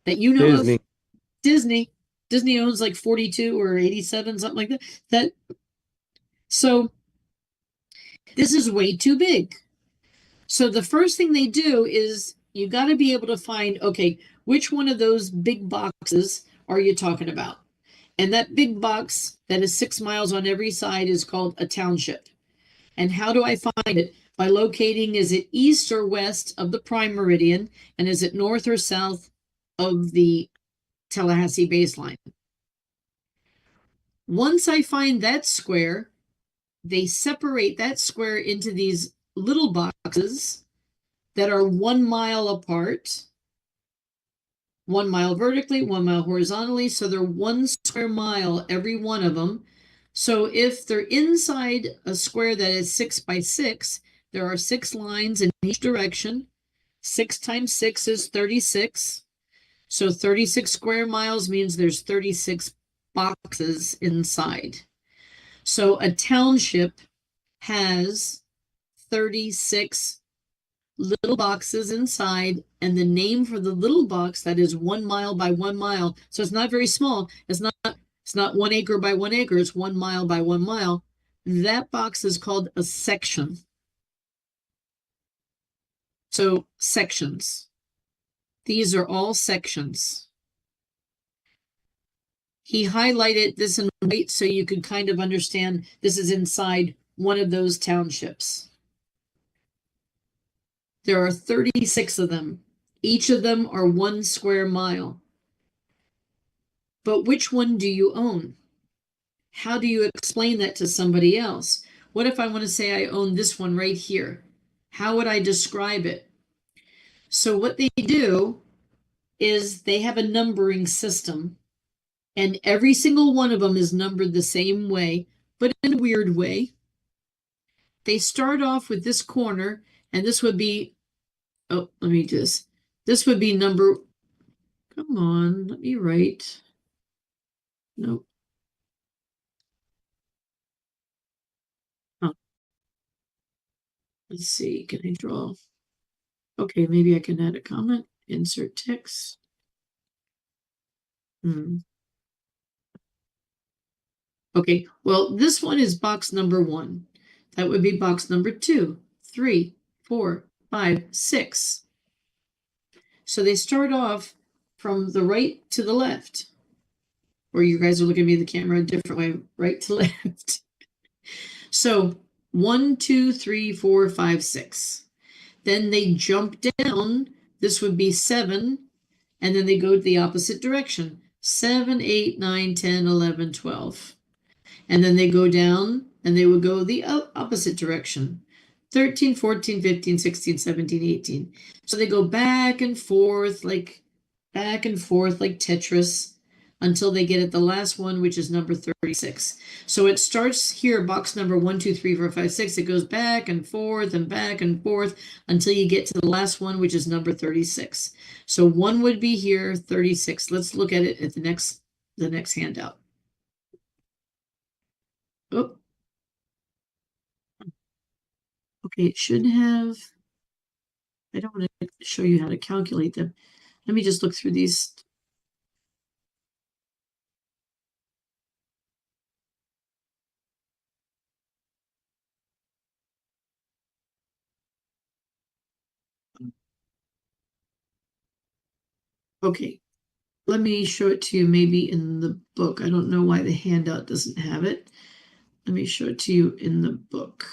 That you know Disney. of? Disney owns like 42 or 87, something like that. So this is way too big. So the first thing they do is you got to be able to find, okay, which one of those big boxes are you talking about? And that big box that is 6 miles on every side is called a township. And how do I find it? By locating, is it east or west of the prime meridian? And is it north or south of the Tallahassee baseline? Once I find that square, they separate that square into these little boxes that are 1 mile apart, 1 mile vertically, 1 mile horizontally. So they're 1 square mile, every one of them. So if they're inside a square that is 6 by 6, there are 6 lines in each direction. 6 times 6 is 36. So 36 square miles means there's 36 boxes inside. So a township has 36 little boxes inside, and the name for the little box that is 1 mile by 1 mile. So it's not very small. It's not 1 acre by 1 acre. It's 1 mile by 1 mile. that box is called a section. So sections. These are all sections. He highlighted this in white so you could kind of understand this is inside one of those townships. There are 36 of them. Each of them are 1 square mile. But which one do you own? How do you explain that to somebody else? What if I want to say I own this one right here? How would I describe it? So what they do is they have a numbering system, and every single one of them is numbered the same way, but in a weird way. They start off with this corner, and this would be, oh, let me do this. This would be number, come on, let me write. Nope. Oh. Let's see, can I draw? Okay, maybe I can add a comment, insert text. Okay, well, this one is box number 1. That would be box number 2, 3, 4, 5, 6. So they start off from the right to the left. Or you guys are looking at me the camera a different way, right to left. So 1, 2, 3, 4, 5, 6. Then they jump down. This would be 7. And then they go to the opposite direction. 7, 8, 9, 10, 11, 12. And then they go down and they would go the opposite direction. 13, 14, 15, 16, 17, 18. So they go back and forth like Tetris until they get at the last one, which is number 36. So it starts here, box number 1, 2, 3, 4, 5, 6. It goes back and forth until you get to the last one, which is number 36. So 1 would be here, 36. Let's look at it at the next handout. Oh. Okay, it should have, I don't want to show you how to calculate them. Let me just look through these. Okay, let me show it to you maybe in the book. I don't know why the handout doesn't have it. Let me show it to you in the book.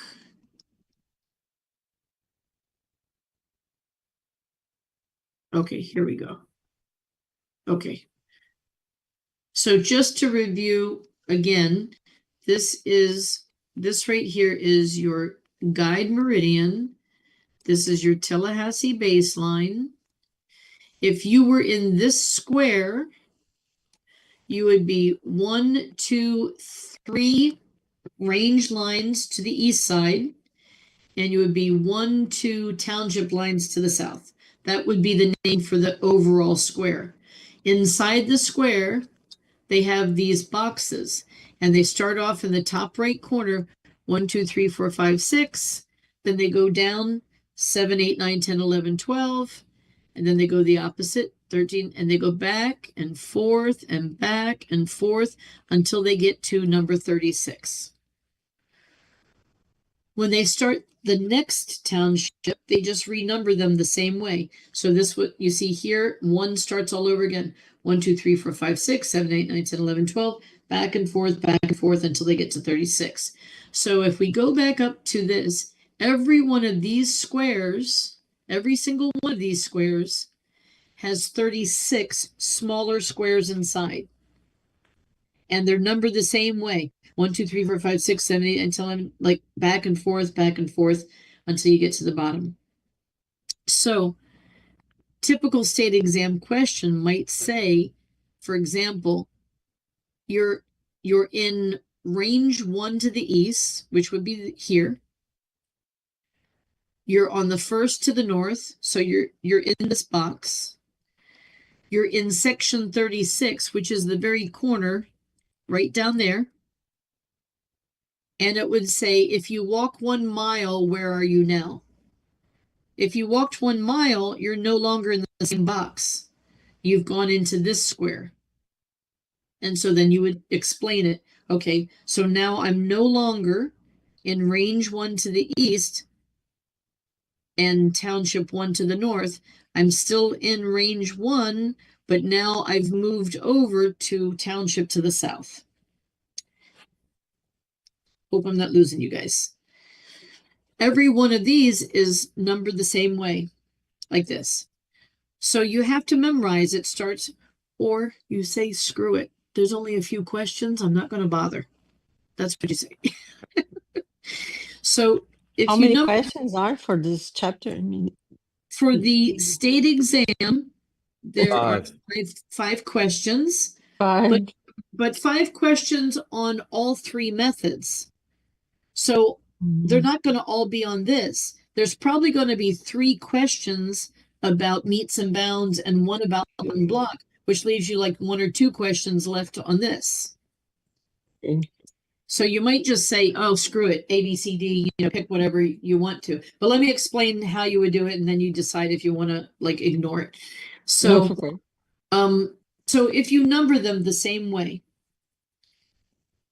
Okay, here we go. Okay. So just to review again, this right here is your guide meridian. This is your Tallahassee baseline. If you were in this square, you would be 1, 2, 3 range lines to the east side, and you would be 1, 2 township lines to the south. That would be the name for the overall square. Inside the square, they have these boxes, and they start off in the top right corner, 1, 2, 3, 4, 5, 6. Then they go down 7, 8, 9, 10, 11, 12. And then they go the opposite, 13, and they go back and forth and back and forth until they get to number 36. When they start the next township, they just renumber them the same way. So this, what you see here, 1 starts all over again. 1, 2, 3, 4, 5, 6, 7, 8, 9, 10, 11, 12, back and forth until they get to 36. So if we go back up to this, every one of these squares, every single one of these squares has 36 smaller squares inside. And they're numbered the same way. 1, 2, 3, 4, 5, 6, 7, 8, until I'm like back and forth until you get to the bottom. So typical state exam question might say, for example, you're in range 1 to the east, which would be here. You're on the first to the north, so you're in this box. You're in section 36, which is the very corner right down there. And it would say, if you walk 1 mile, where are you now? If you walked 1 mile, you're no longer in the same box. You've gone into this square. And so then you would explain it. Okay, so now I'm no longer in range 1 to the east and township 1 to the north. I'm still in range 1, but now I've moved over to township to the south. Hope I'm not losing you guys. Every one of these is numbered the same way, like this. So you have to memorize it. Starts, or you say, screw it. There's only a few questions. I'm not going to bother. That's what you say. So if How you many know questions are for this chapter? I mean, for the state exam, there are Five. five questions, 5. but 5 questions on all 3 methods. So they're not going to all be on this. There's probably going to be 3 questions about meets and bounds and 1 about one block, which leaves you like 1 or 2 questions left on this. Okay. So you might just say, oh, screw it, A, B, C, D, pick whatever you want to. But let me explain how you would do it, and then you decide if you want to like ignore it. So, Okay. so if you number them the same way,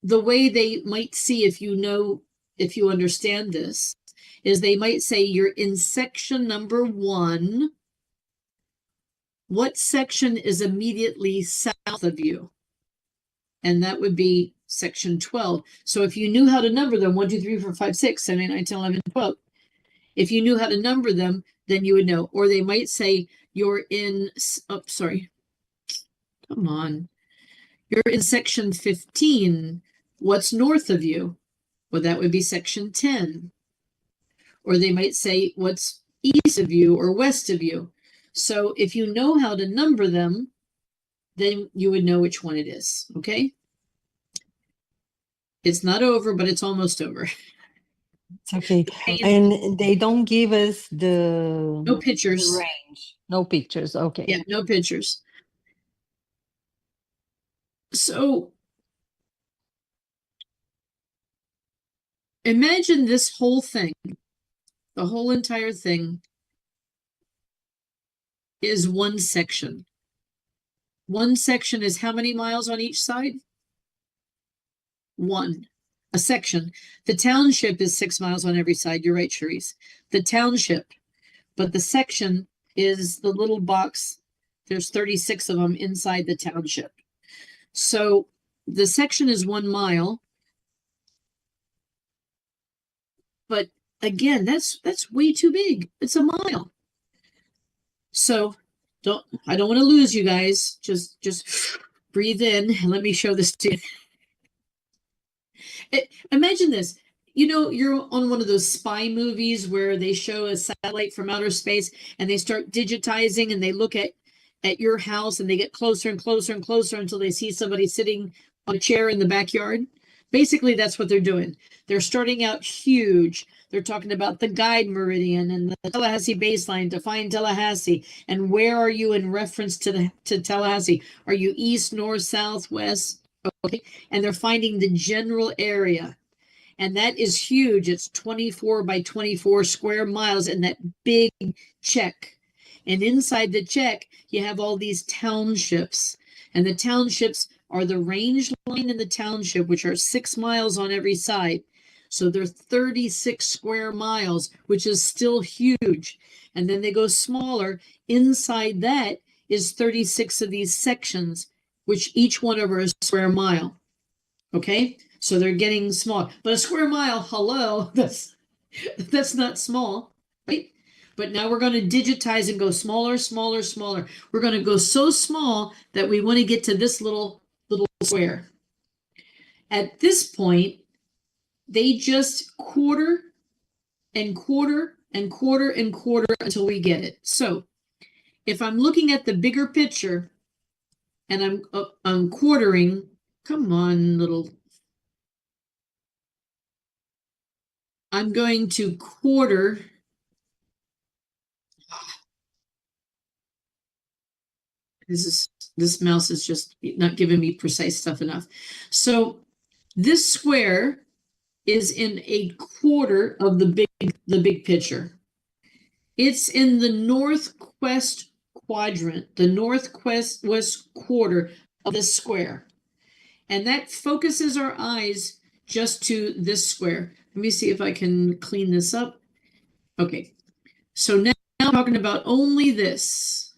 the way they might see if you understand this, is they might say you're in section number 1. What section is immediately south of you? And that would be section 12. So if you knew how to number them, 1, 2, 3, 4, 5, 6, 7, 8, 9, 10, 11, 12. If you knew how to number them, then you would know. Or they might say you're in, oh, sorry. Come on. You're in section 15. What's north of you? Well, that would be section 10. Or they might say what's east of you or west of you. So if you know how to number them, then you would know which one it is, okay? It's not over, but it's almost over. It's okay. And they don't give us No the pictures. range. No pictures. Okay. Yeah, no pictures. So imagine this whole thing, the whole entire thing is one section. One section is how many miles on each side? 1. A section. The township is 6 miles on every side. You're right, Charisse. The township. But the section is the little box. There's 36 of them inside the township. So the section is 1 mile. But again, that's way too big. It's a mile. So I don't want to lose you guys. Just breathe in and let me show this to you. Imagine this. You're on one of those spy movies where they show a satellite from outer space and they start digitizing and they look at your house and they get closer and closer and closer until they see somebody sitting on a chair in the backyard. Basically, that's what they're doing. They're starting out huge. They're talking about the guide meridian and the Tallahassee baseline to find Tallahassee. And where are you in reference to Tallahassee? Are you east, north, south, west? Okay. And they're finding the general area. And that is huge. It's 24 by 24 square miles in that big check. And inside the check, you have all these townships. And the townships are the range line in the township, which are 6 miles on every side. So they're 36 square miles, which is still huge. And then they go smaller. Inside that is 36 of these sections, which each one of them is a square mile. Okay? So they're getting small. But a square mile, hello, that's not small, right? But now we're going to digitize and go smaller, smaller, smaller. We're going to go so small that we want to get to this little square. At this point, they just quarter and quarter and quarter and quarter until we get it. So if I'm looking at the bigger picture and I'm quartering, come on, I'm going to quarter. This mouse is just not giving me precise stuff enough. So this square is in a quarter of the big picture. It's in the northwest quadrant, the northwest quarter of the square. And that focuses our eyes just to this square. Let me see if I can clean this up. Okay. So now I'm talking about only this.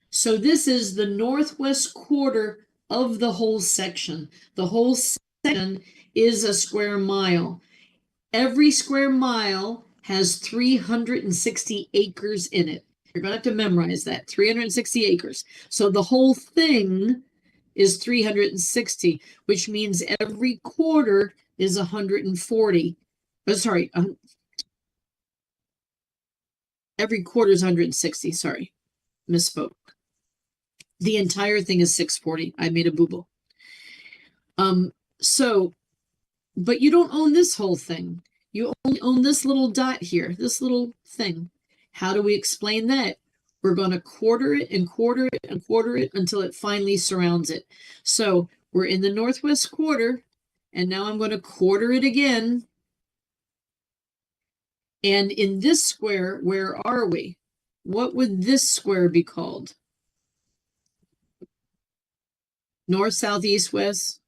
So this is the northwest quarter of the whole section. The whole section is a square mile. Every square mile has 360 acres in it. You're going to have to memorize that, 360 acres. So the whole thing is 360, which means every quarter is 140. Sorry, every quarter is 160. Sorry, misspoke. The entire thing is 640. I made a boo-boo. So, but you don't own this whole thing. You only own this little dot here, this little thing. How do we explain that? We're going to quarter it and quarter it and quarter it until it finally surrounds it. So we're in the northwest quarter, and now I'm going to quarter it again. And in this square, where are we? What would this square be called? North, south, east, west?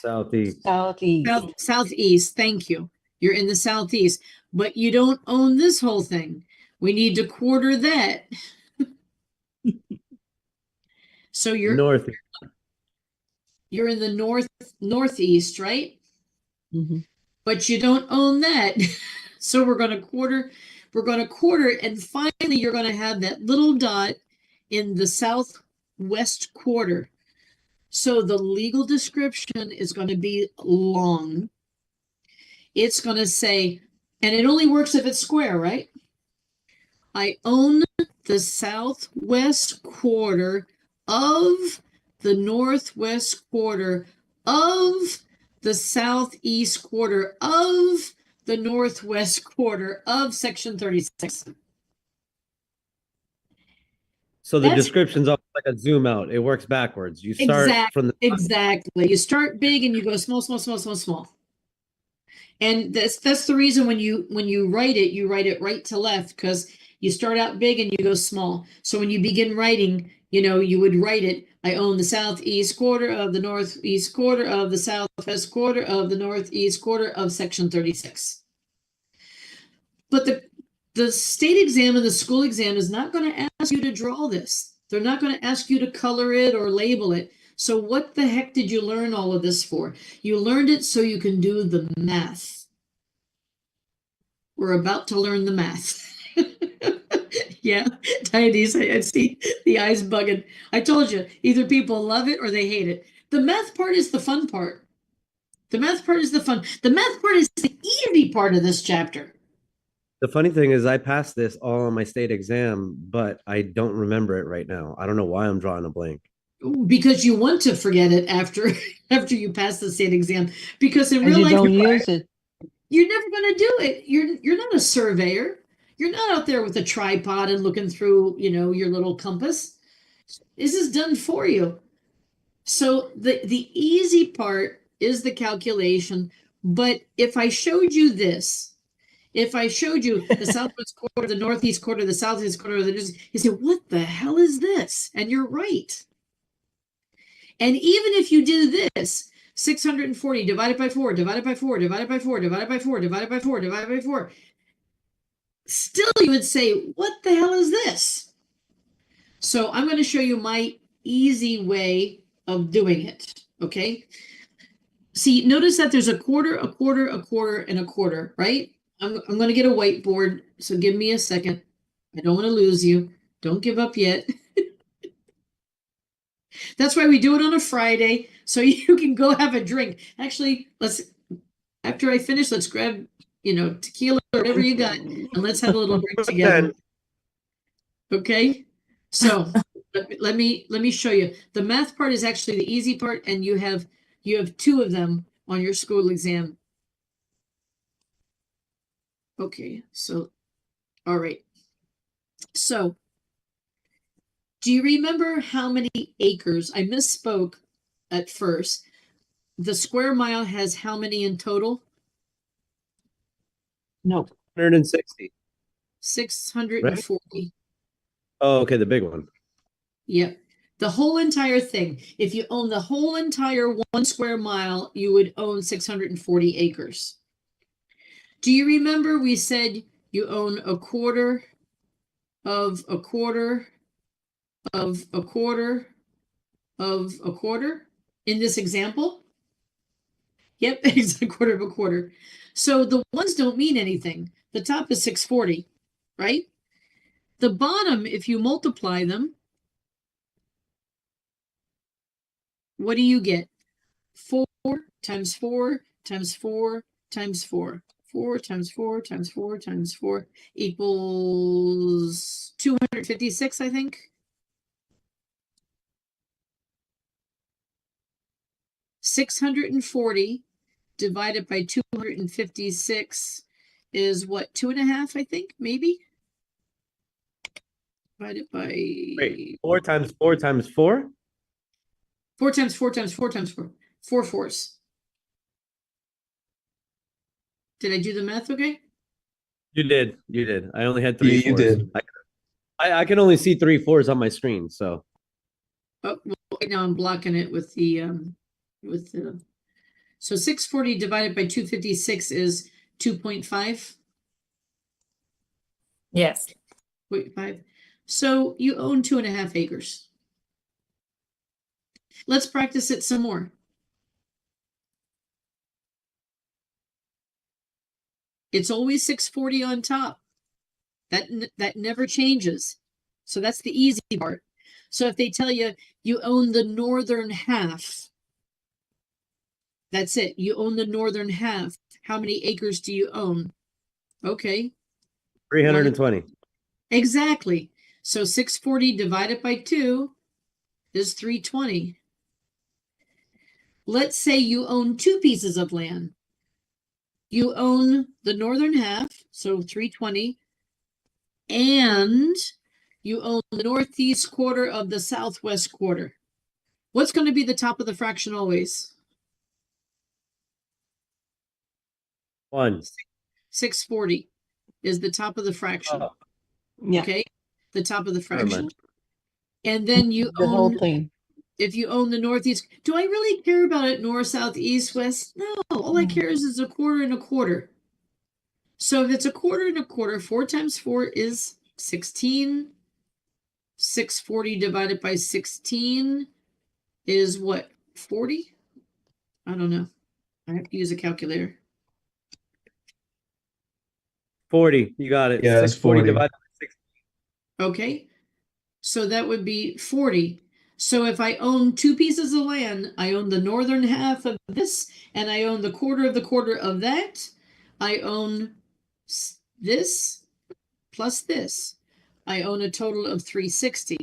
Southeast. Southeast. Southeast, thank you. You're in the southeast, but you don't own this whole thing. We need to quarter that. So you're North. you're in the northeast, right? Mhm. But you don't own that. So we're going to quarter it, and finally you're going to have that little dot in the southwest quarter. So the legal description is going to be long. It's going to say, and it only works if it's square, right? I own the southwest quarter of the northwest quarter of the southeast quarter of the northwest quarter of section 36. So the That's- description's almost like a zoom out. It works backwards. You start from the Exactly. You start big and you go small, small, small, small, small. And that's the reason when you write it right to left, because you start out big and you go small. So when you begin writing, you would write it, I own the southeast quarter of the northeast quarter of the southwest quarter of the northeast quarter of section 36. But the state exam and the school exam is not going to ask you to draw this. They're not going to ask you to color it or label it. So what the heck did you learn all of this for? You learned it so you can do the math. We're about to learn the math. Yeah, Diades, I see the eyes bugging. I told you, either people love it or they hate it. The math part is the fun part. The math part is the fun. The math part is the easy part of this chapter. The funny thing is I passed this all on my state exam, but I don't remember it right now. I don't know why I'm drawing a blank. Because you want to forget it after you pass the state exam. Because in And real you life, don't use it. you're never going to do it. You're not a surveyor. You're not out there with a tripod and looking through, your little compass. This is done for you. So the easy part is the calculation. But if I showed you this, if I showed you the southwest quarter, the northeast quarter, the southeast quarter, you say, what the hell is this? And you're right. And even if you do this, 640 divided by 4, divided by 4, divided by 4, divided by 4, divided by 4, divided by 4, still you would say, what the hell is this? So I'm going to show you my easy way of doing it, okay? See, notice that there's a quarter, a quarter, a quarter, and a quarter, right? I'm going to get a whiteboard, so give me a second. I don't want to lose you. Don't give up yet. That's why we do it on a Friday, so you can go have a drink. Actually, after I finish, let's grab, tequila or whatever you got, and let's have a little drink together. Okay? So let me show you. The math part is actually the easy part, and you have 2 of them on your school exam. Okay, so all right. So do you remember how many acres? I misspoke at first. The square mile has how many in total? No. 160. 640. Oh, okay, the big one. Yep. The whole entire thing. If you own the whole entire 1 square mile, you would own 640 acres. Do you remember we said you own a quarter of a quarter of a quarter of a quarter in this example? Yep, it's a quarter of a quarter. So the ones don't mean anything. The top is 640, right? The bottom, if you multiply them, what do you get? 4 times 4 times 4 times 4. 4 times 4 times 4 times 4 equals 256, I think. 640 divided by 256 is what, 2.5, I think, maybe? Divided by Wait, 4 times 4 times 4? 4 times 4 times 4 times 4. 4 fours. Did I do the math okay? You did. You did. I only had 3 You fours. did. I can only see 3 fours on my screen, so. Oh, well, right now I'm blocking it with the so 640 divided by 256 is 2.5. Yes. 0.5. So you own 2.5 acres. Let's practice it some more. It's always 640 on top. That never changes. So that's the easy part. So if they tell you you own the northern half, that's it. You own the northern half. How many acres do you own? Okay. 320. Exactly. So 640 divided by 2 is 320. Let's say you own 2 pieces of land. You own the northern half, so 320, and you own the northeast quarter of the southwest quarter. What's going to be the top of the fraction always? 1. 640 is the top of the fraction. Oh, Yeah, Okay, the top of the never fraction. mind. And then you the whole own, thing. if you own the northeast, do I really care about it north, south, east, west? No, all I care is a quarter and a quarter. So if it's a quarter and a quarter, 4 times 4 is 16. 640 divided by 16 is what, 40? I don't know. I have to use a calculator. 40. You got it. Yeah, it's 640 40. divided by 6. Okay, so that would be 40. So if I own 2 pieces of land, I own the northern half of this, and I own the quarter of that. I own this plus this. I own a total of 360.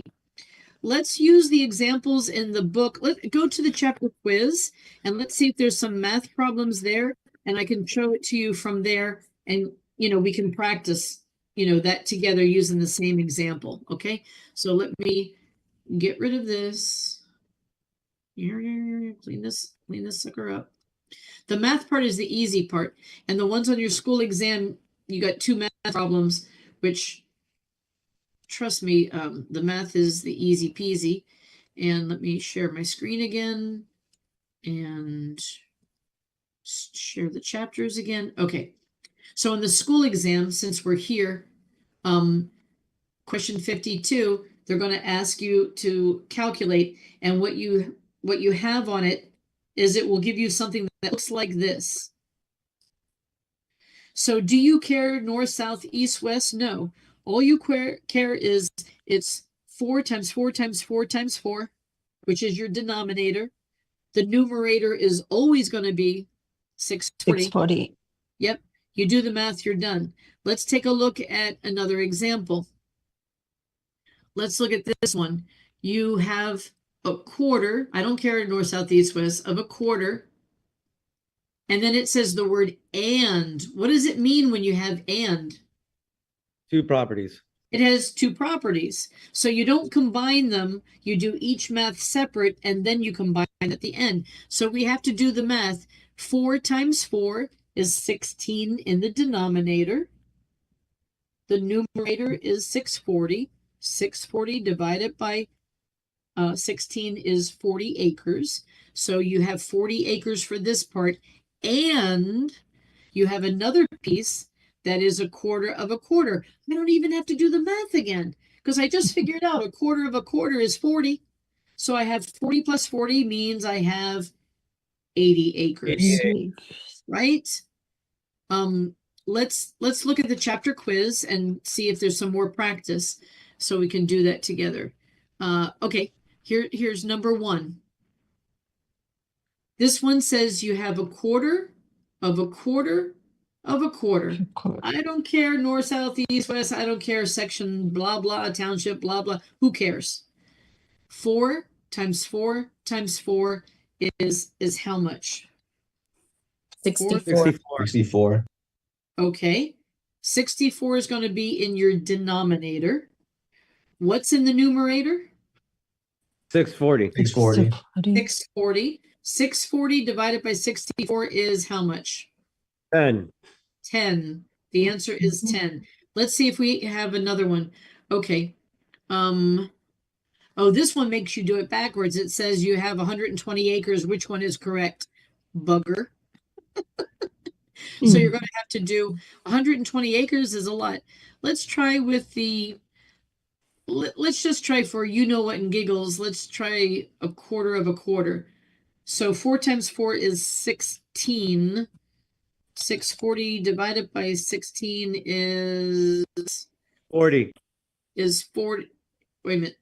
Let's use the examples in the book. Let's go to the chapter quiz, and let's see if there's some math problems there, and I can show it to you from there, and we can practice that together using the same example. Okay, so let me get rid of this. Clean this sucker up. The math part is the easy part, and the ones on your school exam, you got 2 math problems, which, trust me, the math is the easy peasy. And let me share my screen again and share the chapters again. Okay, so in the school exam, since we're here, question 52, they're going to ask you to calculate, and what you have on it is it will give you something that looks like this. So do you care north, south, east, west? No. All you care is it's 4 times 4 times 4 times 4, which is your denominator. The numerator is always going to be 640. 640. Yep. You do the math, you're done. Let's take a look at another example. Let's look at this one. You have a quarter, I don't care north, south, east, west, of a quarter. And then it says the word and. What does it mean when you have and? 2 properties. It has 2 properties. So you don't combine them. You do each math separate, and then you combine at the end. So we have to do the math. 4 times 4 is 16 in the denominator. The numerator is 640. 640 divided by 16 is 40 acres. So you have 40 acres for this part, and you have another piece that is a quarter of a quarter. I don't even have to do the math again because I just figured out a quarter of a quarter is 40. So I have 40 plus 40 means I have 80 acres, right? Let's look at the chapter quiz and see if there's some more practice so we can do that together. Okay, here's number 1. This one says you have a quarter of a quarter of a quarter. I don't care north, south, east, west. I don't care section, blah, blah, township, blah, blah. Who cares? 4 times 4 times 4 is how much? 64. 64. Okay. 64 is going to be in your denominator. What's in the numerator? 640. 640. 640. 640 divided by 64 is how much? 10. 10. The answer is 10. Let's see if we have another one. Okay. Oh, this one makes you do it backwards. It says you have 120 acres. Which one is correct? Bugger. So you're going to have to do 120 acres is a lot. Let's try with the, let's just try for you know what and giggles. Let's try a quarter of a quarter. So 4 times 4 is 16. 640 divided by 16 is 40. 40. Wait a minute.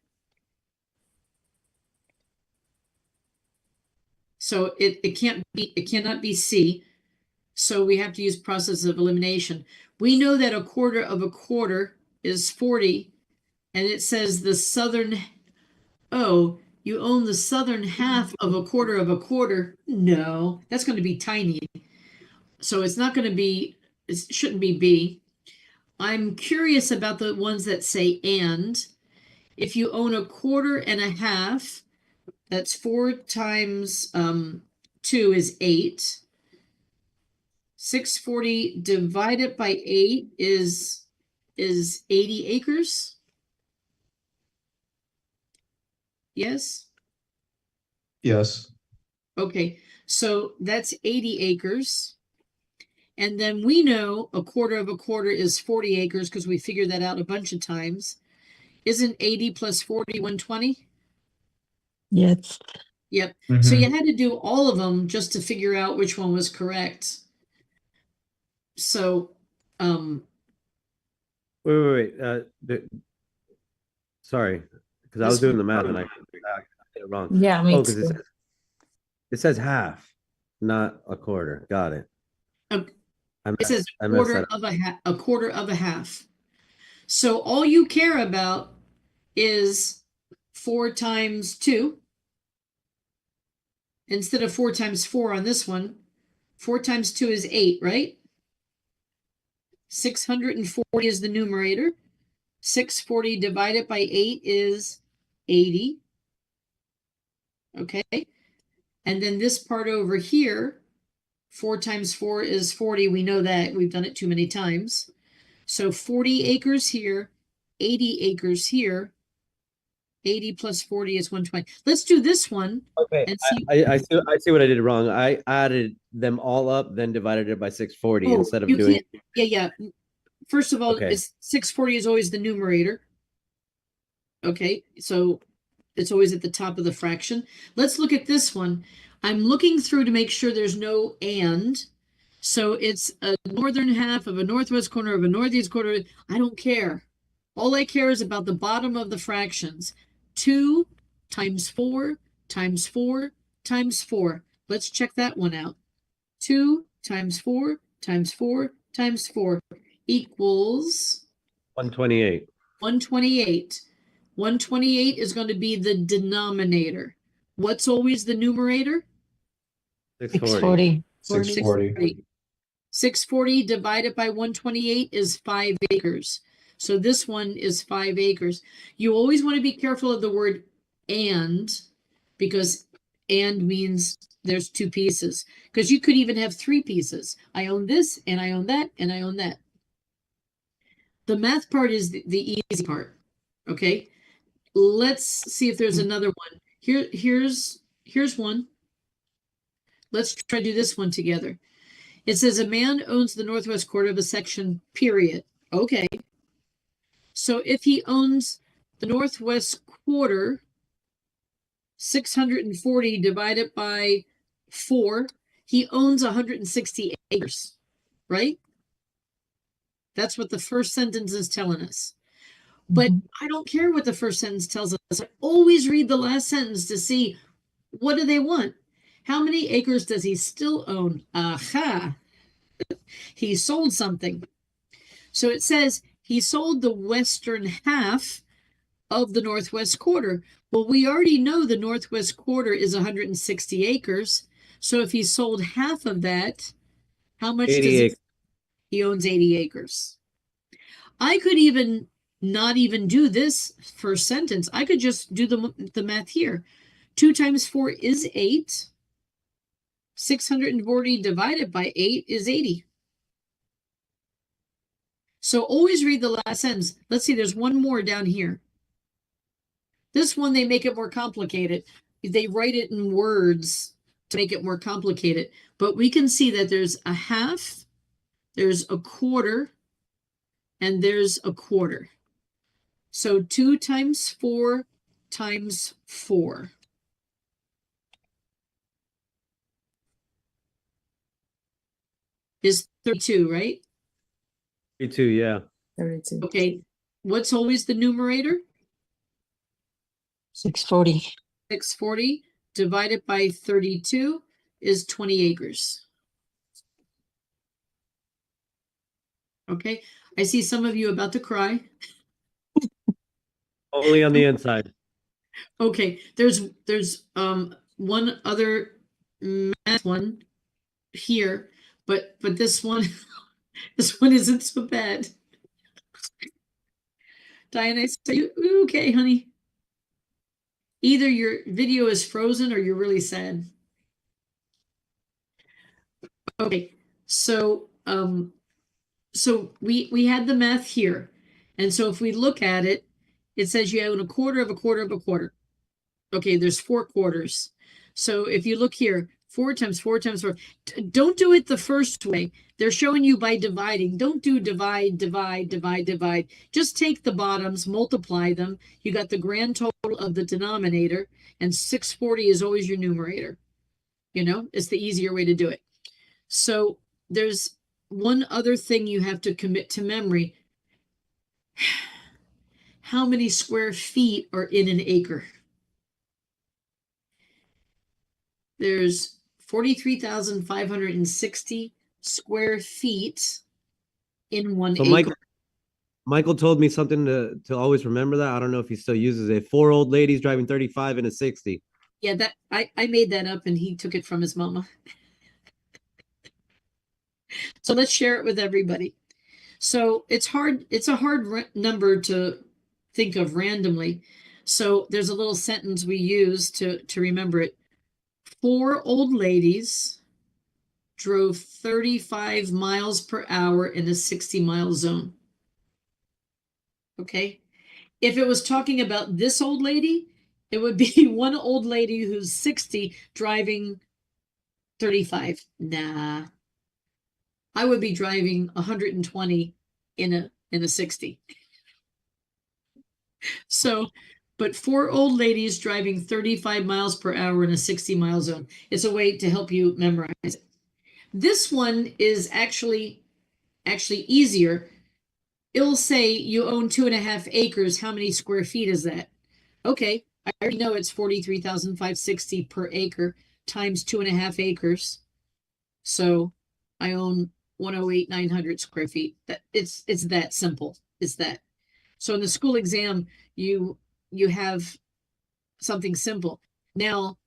So it cannot be C. So we have to use process of elimination. We know that a quarter of a quarter is 40, and it says the southern, oh, you own the southern half of a quarter. No, that's going to be tiny. So it's not going to be, it shouldn't be B. I'm curious about the ones that say and. If you own a quarter and a half, that's 4 times 2 is 8. 640 divided by 8 is 80 acres. Yes? Yes. Okay, so that's 80 acres. And then we know a quarter of a quarter is 40 acres because we figured that out a bunch of times. Isn't 80 plus 40 120? Yes. Yep. So you had to do all of them just to figure out which one was correct. So, Wait. Sorry, because I was doing the math and I got it wrong. Yeah, me Oh, because too. it says half, not a quarter. Got it. it says I messed that a quarter of a half. So all you care about is 4 times 2. Instead of 4 times 4 on this one, 4 times 2 is 8, right? 640 is the numerator. 640 divided by 8 is 80. Okay. And then this part over here, 4 times 4 is 40. We know that. We've done it too many times. So 40 acres here, 80 acres here. 80 plus 40 is 120. Let's do this one. Okay, and see. I see what I did wrong. I added them all up, then divided it by 640 Oh, instead of you doing. can't- Yeah. First of all, Okay. it's 640 is always the numerator. Okay, so it's always at the top of the fraction. Let's look at this one. I'm looking through to make sure there's no and. So it's a northern half of a northwest corner of a northeast corner. I don't care. All I care is about the bottom of the fractions. 2 times 4 times 4 times 4. Let's check that one out. 2 times 4 times 4 times 4 equals 128. 128. 128 is going to be the denominator. What's always the numerator? 640. 640. 640 divided by 128 is 5 acres. So this one is 5 acres. You always want to be careful of the word and, because and means there's 2 pieces. Because you could even have 3 pieces. I own this, and I own that, and I own that. The math part is the easy part, okay? let's see if there's another one. Here's one. Let's try to do this one together. It says a man owns the northwest quarter of a section, period. Okay. So if he owns the northwest quarter, 640 divided by 4, he owns 160 acres, right? That's what the first sentence is telling us. But I don't care what the first sentence tells us. I always read the last sentence to see what do they want. How many acres does he still own? Aha. He sold something. So it says he sold the western half of the northwest quarter. Well, we already know the northwest quarter is 160 acres. So if he sold half of that, how much does 80 he? acres. He owns 80 acres. I could even not even do this first sentence. I could just do the math here. 2 times 4 is 8. 640 divided by 8 is 80. So always read the last sentence. Let's see, there's one more down here. This one, they make it more complicated. They write it in words to make it more complicated. But we can see that there's a half, there's a quarter, and there's a quarter. So 2 times 4 times 4. Is 32, right? 32, yeah. 32. Okay. What's always the numerator? 640. 640 divided by 32 is 20 acres. Okay. I see some of you about to cry. Only on the inside. Okay. There's one other math one here, but this one this one isn't so bad. Diana, so you okay, honey? Either your video is frozen or you're really sad. Okay, so so we had the math here, and so if we look at it, it says you own a quarter of a quarter of a quarter. Okay, there's 4 quarters. So if you look here, 4 times 4 times 4. Don't do it the first way. They're showing you by dividing. Don't do divide, divide, divide, divide. Just take the bottoms, multiply them. You got the grand total of the denominator, and 640 is always your numerator. You know, it's the easier way to do it. So there's one other thing you have to commit to memory. How many square feet are in an acre? There's 43,560 square feet in 1 So acre. Michael told me something to always remember that. I don't know if he still uses it. 4 old ladies driving 35 in a 60. Yeah, that I made that up and he took it from his mama. So let's share it with everybody. So it's a hard number to think of randomly. So there's a little sentence we use to remember it. 4 old ladies drove 35 miles per hour in a 60-mile zone. Okay. If it was talking about this old lady, it would be one old lady who's 60 driving 35. Nah. I would be driving 120 in a 60. So, but 4 old ladies driving 35 miles per hour in a 60-mile zone. It's a way to help you memorize it. This one is actually easier. It'll say you own 2.5 acres. How many square feet is that? Okay, I already know it's 43,560 per acre times 2.5 acres. So I own 108,900 square feet. That it's that simple. It's that. So in the school exam, you have something simple. Now,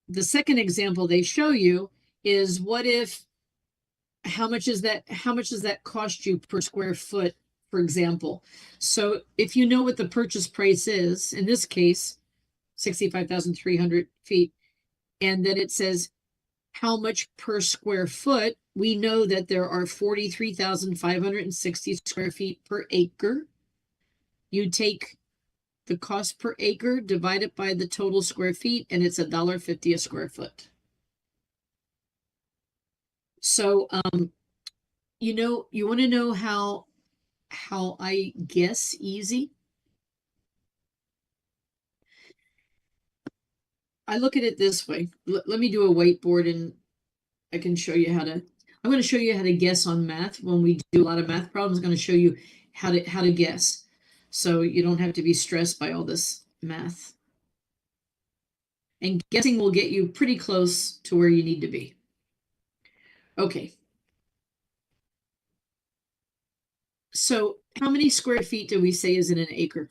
the second example they show you is what if, how much does that cost you per square foot, for example? So if you know what the purchase price is, in this case, 65,300 feet, and then it says how much per square foot, we know that there are 43,560 square feet per acre. You take the cost per acre, divide it by the total square feet, and it's $1.50 a square foot. So, you know, you want to know how I guess easy? I look at it this way. Let me do a whiteboard and I can show you how to, I'm going to show you how to guess on math. When we do a lot of math problems, I'm going to show you how to guess. So you don't have to be stressed by all this math. And guessing will get you pretty close to where you need to be. Okay. So how many square feet do we say is in an acre?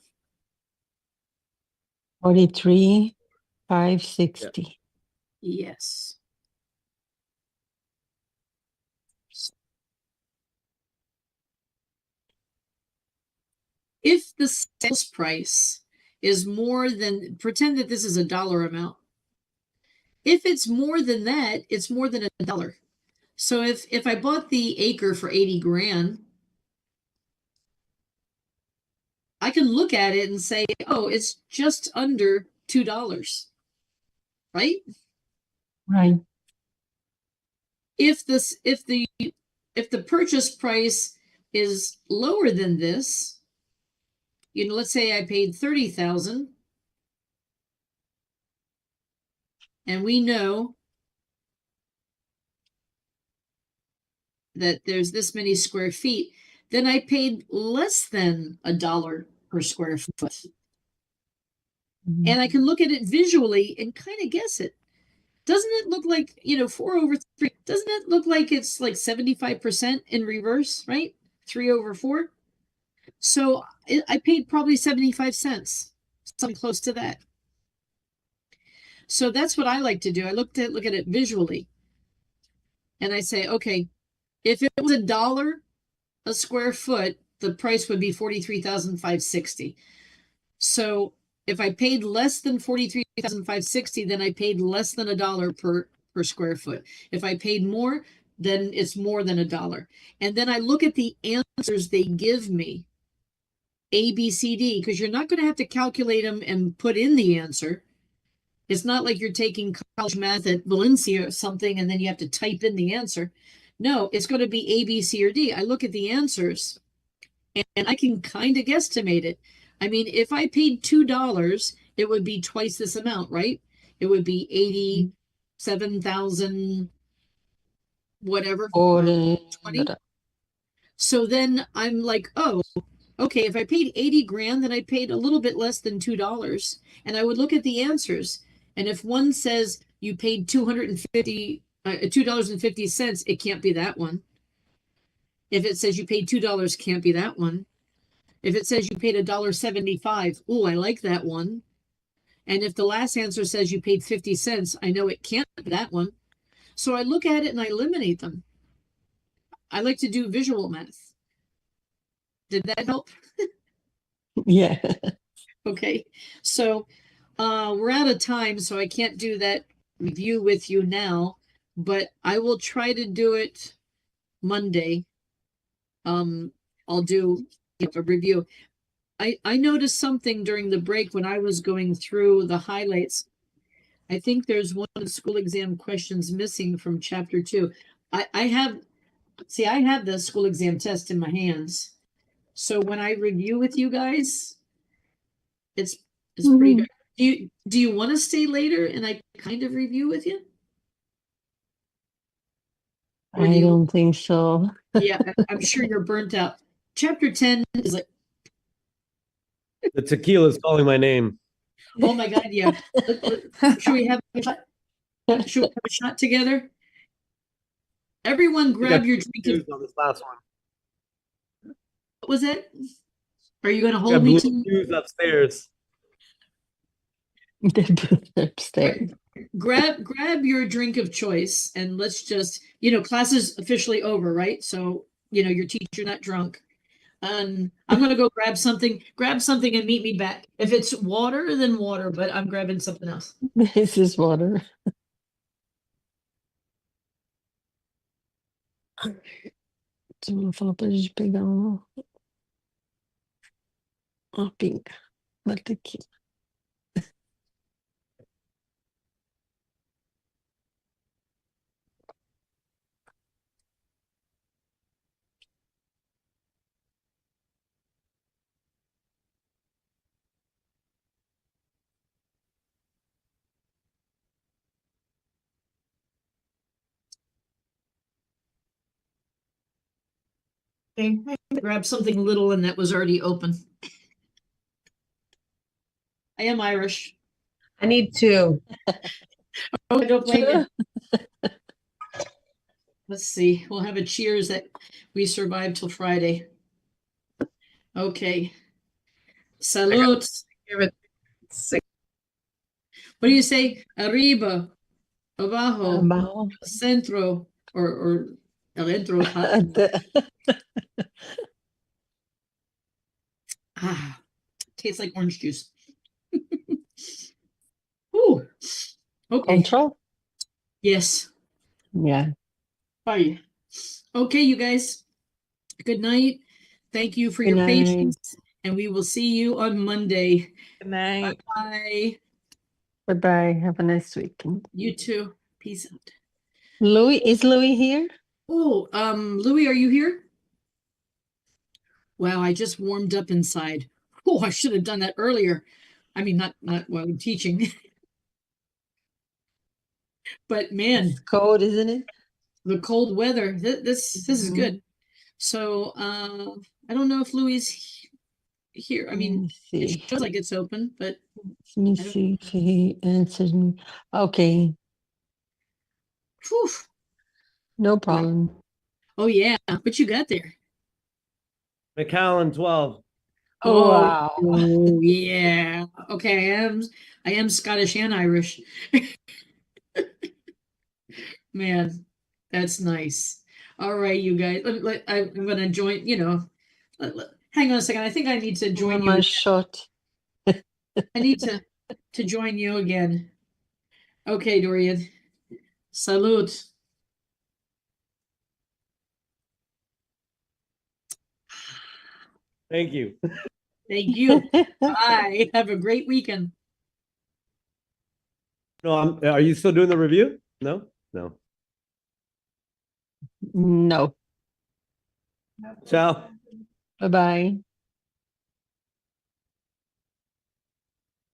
43,560. Yes. If the sales price is more than, pretend that this is a dollar amount. If it's more than that, it's more than $1. So if I bought the acre for 80 grand, I can look at it and say, oh, it's just under $2, right? Right. If the purchase price is lower than this, you know, let's say I paid 30,000, and we know that there's this many square feet, then I paid less than $1 per square foot. And I can look at it visually and kind of guess it. Doesn't it look like, you know, 4/3? Doesn't it look like it's like 75% in reverse, right? 3/4. So I paid probably 75 cents, something close to that. So that's what I like to do. I look at it visually. And I say, okay, if it was $1 a square foot, the price would be 43,560. So if I paid less than 43,560, then I paid less than $1 per square foot. If I paid more, then it's more than $1. And then I look at the answers they give me, A, B, C, D, because you're not going to have to calculate them and put in the answer. It's not like you're taking college math at Valencia or something, and then you have to type in the answer. No, it's going to be A, B, C, or D. I look at the answers, and I can kind of guesstimate it. I mean, if I paid $2, it would be twice this amount, right? It would be 87,000, whatever, 40. 20. So then I'm like, oh, okay, if I paid 80 grand, then I paid a little bit less than $2. And I would look at the answers. And if one says you paid $2.50, it can't be that one. If it says you paid $2, can't be that one. If it says you paid $1.75, oh, I like that one. And if the last answer says you paid 50 cents, I know it can't be that one. So I look at it and I eliminate them. I like to do visual math. Did that help? Yeah. Okay. So we're out of time, so I can't do that review with you now, but I will try to do it Monday. I'll do a review. I noticed something during the break when I was going through the highlights. I think there's one of the school exam questions missing from chapter 2. I have the school exam test in my hands. So when I review with you guys, it's pretty good. Do you want to stay later and I kind of review with you? Or do I you- don't think so. Yeah, I'm sure you're burnt out. Chapter 10 is like, The tequila is calling my name. oh my God, yeah. Should we have a shot? Should we have a shot together? Everyone grab your drink. On this last one. What was it? Are you going to Got hold me blue to shoes upstairs. Upstairs. grab your drink of choice and let's just, class is officially over, right? So, your teacher not drunk. I'm going to go grab something and meet me back. If it's water, then water, but I'm grabbing something else. This is water. Tu me fala pra gente pegar uma pinga. But the key. Okay, I grabbed something little and that was already open. I am Irish. I need two. Oh, I don't blame you. Let's see, we'll have a cheers that we survived till Friday. Okay. Salute. Give it six. What do you say? Arriba, abajo, Abajo. centro, or adentro. Ah, tastes like orange juice. Ooh. Okay. Control? Yes. Yeah. Bye. Okay, you guys. Good night. Thank you for Good your night. patience, and we will see you on Monday. Good night. Bye. Bye-bye. Have a nice weekend. You too. Peace out. Is Louis here? Oh, Louis, are you here? Wow, I just warmed up inside. Oh, I should have done that earlier. I mean, not while I'm teaching. But man, It's cold, isn't it? the cold weather, this is Mhm. good. So, I don't know if Louis is here. I mean, Let me it see. shows like it's open, but Let me I don't- see if he answered me. Okay, whew. no problem. Oh yeah, what you got there? McAllen 12. Oh, wow. Oh yeah. Okay, I am Scottish and Irish. Man, that's nice. All right, you guys. I'm gonna join. Hang on a second. I think I need to join My you. shot. I need to join you again. Okay, Dorian. Salute. Thank you. Thank you. Bye. Have a great weekend. No, are you still doing the review? No? No. No. Ciao. Bye-bye.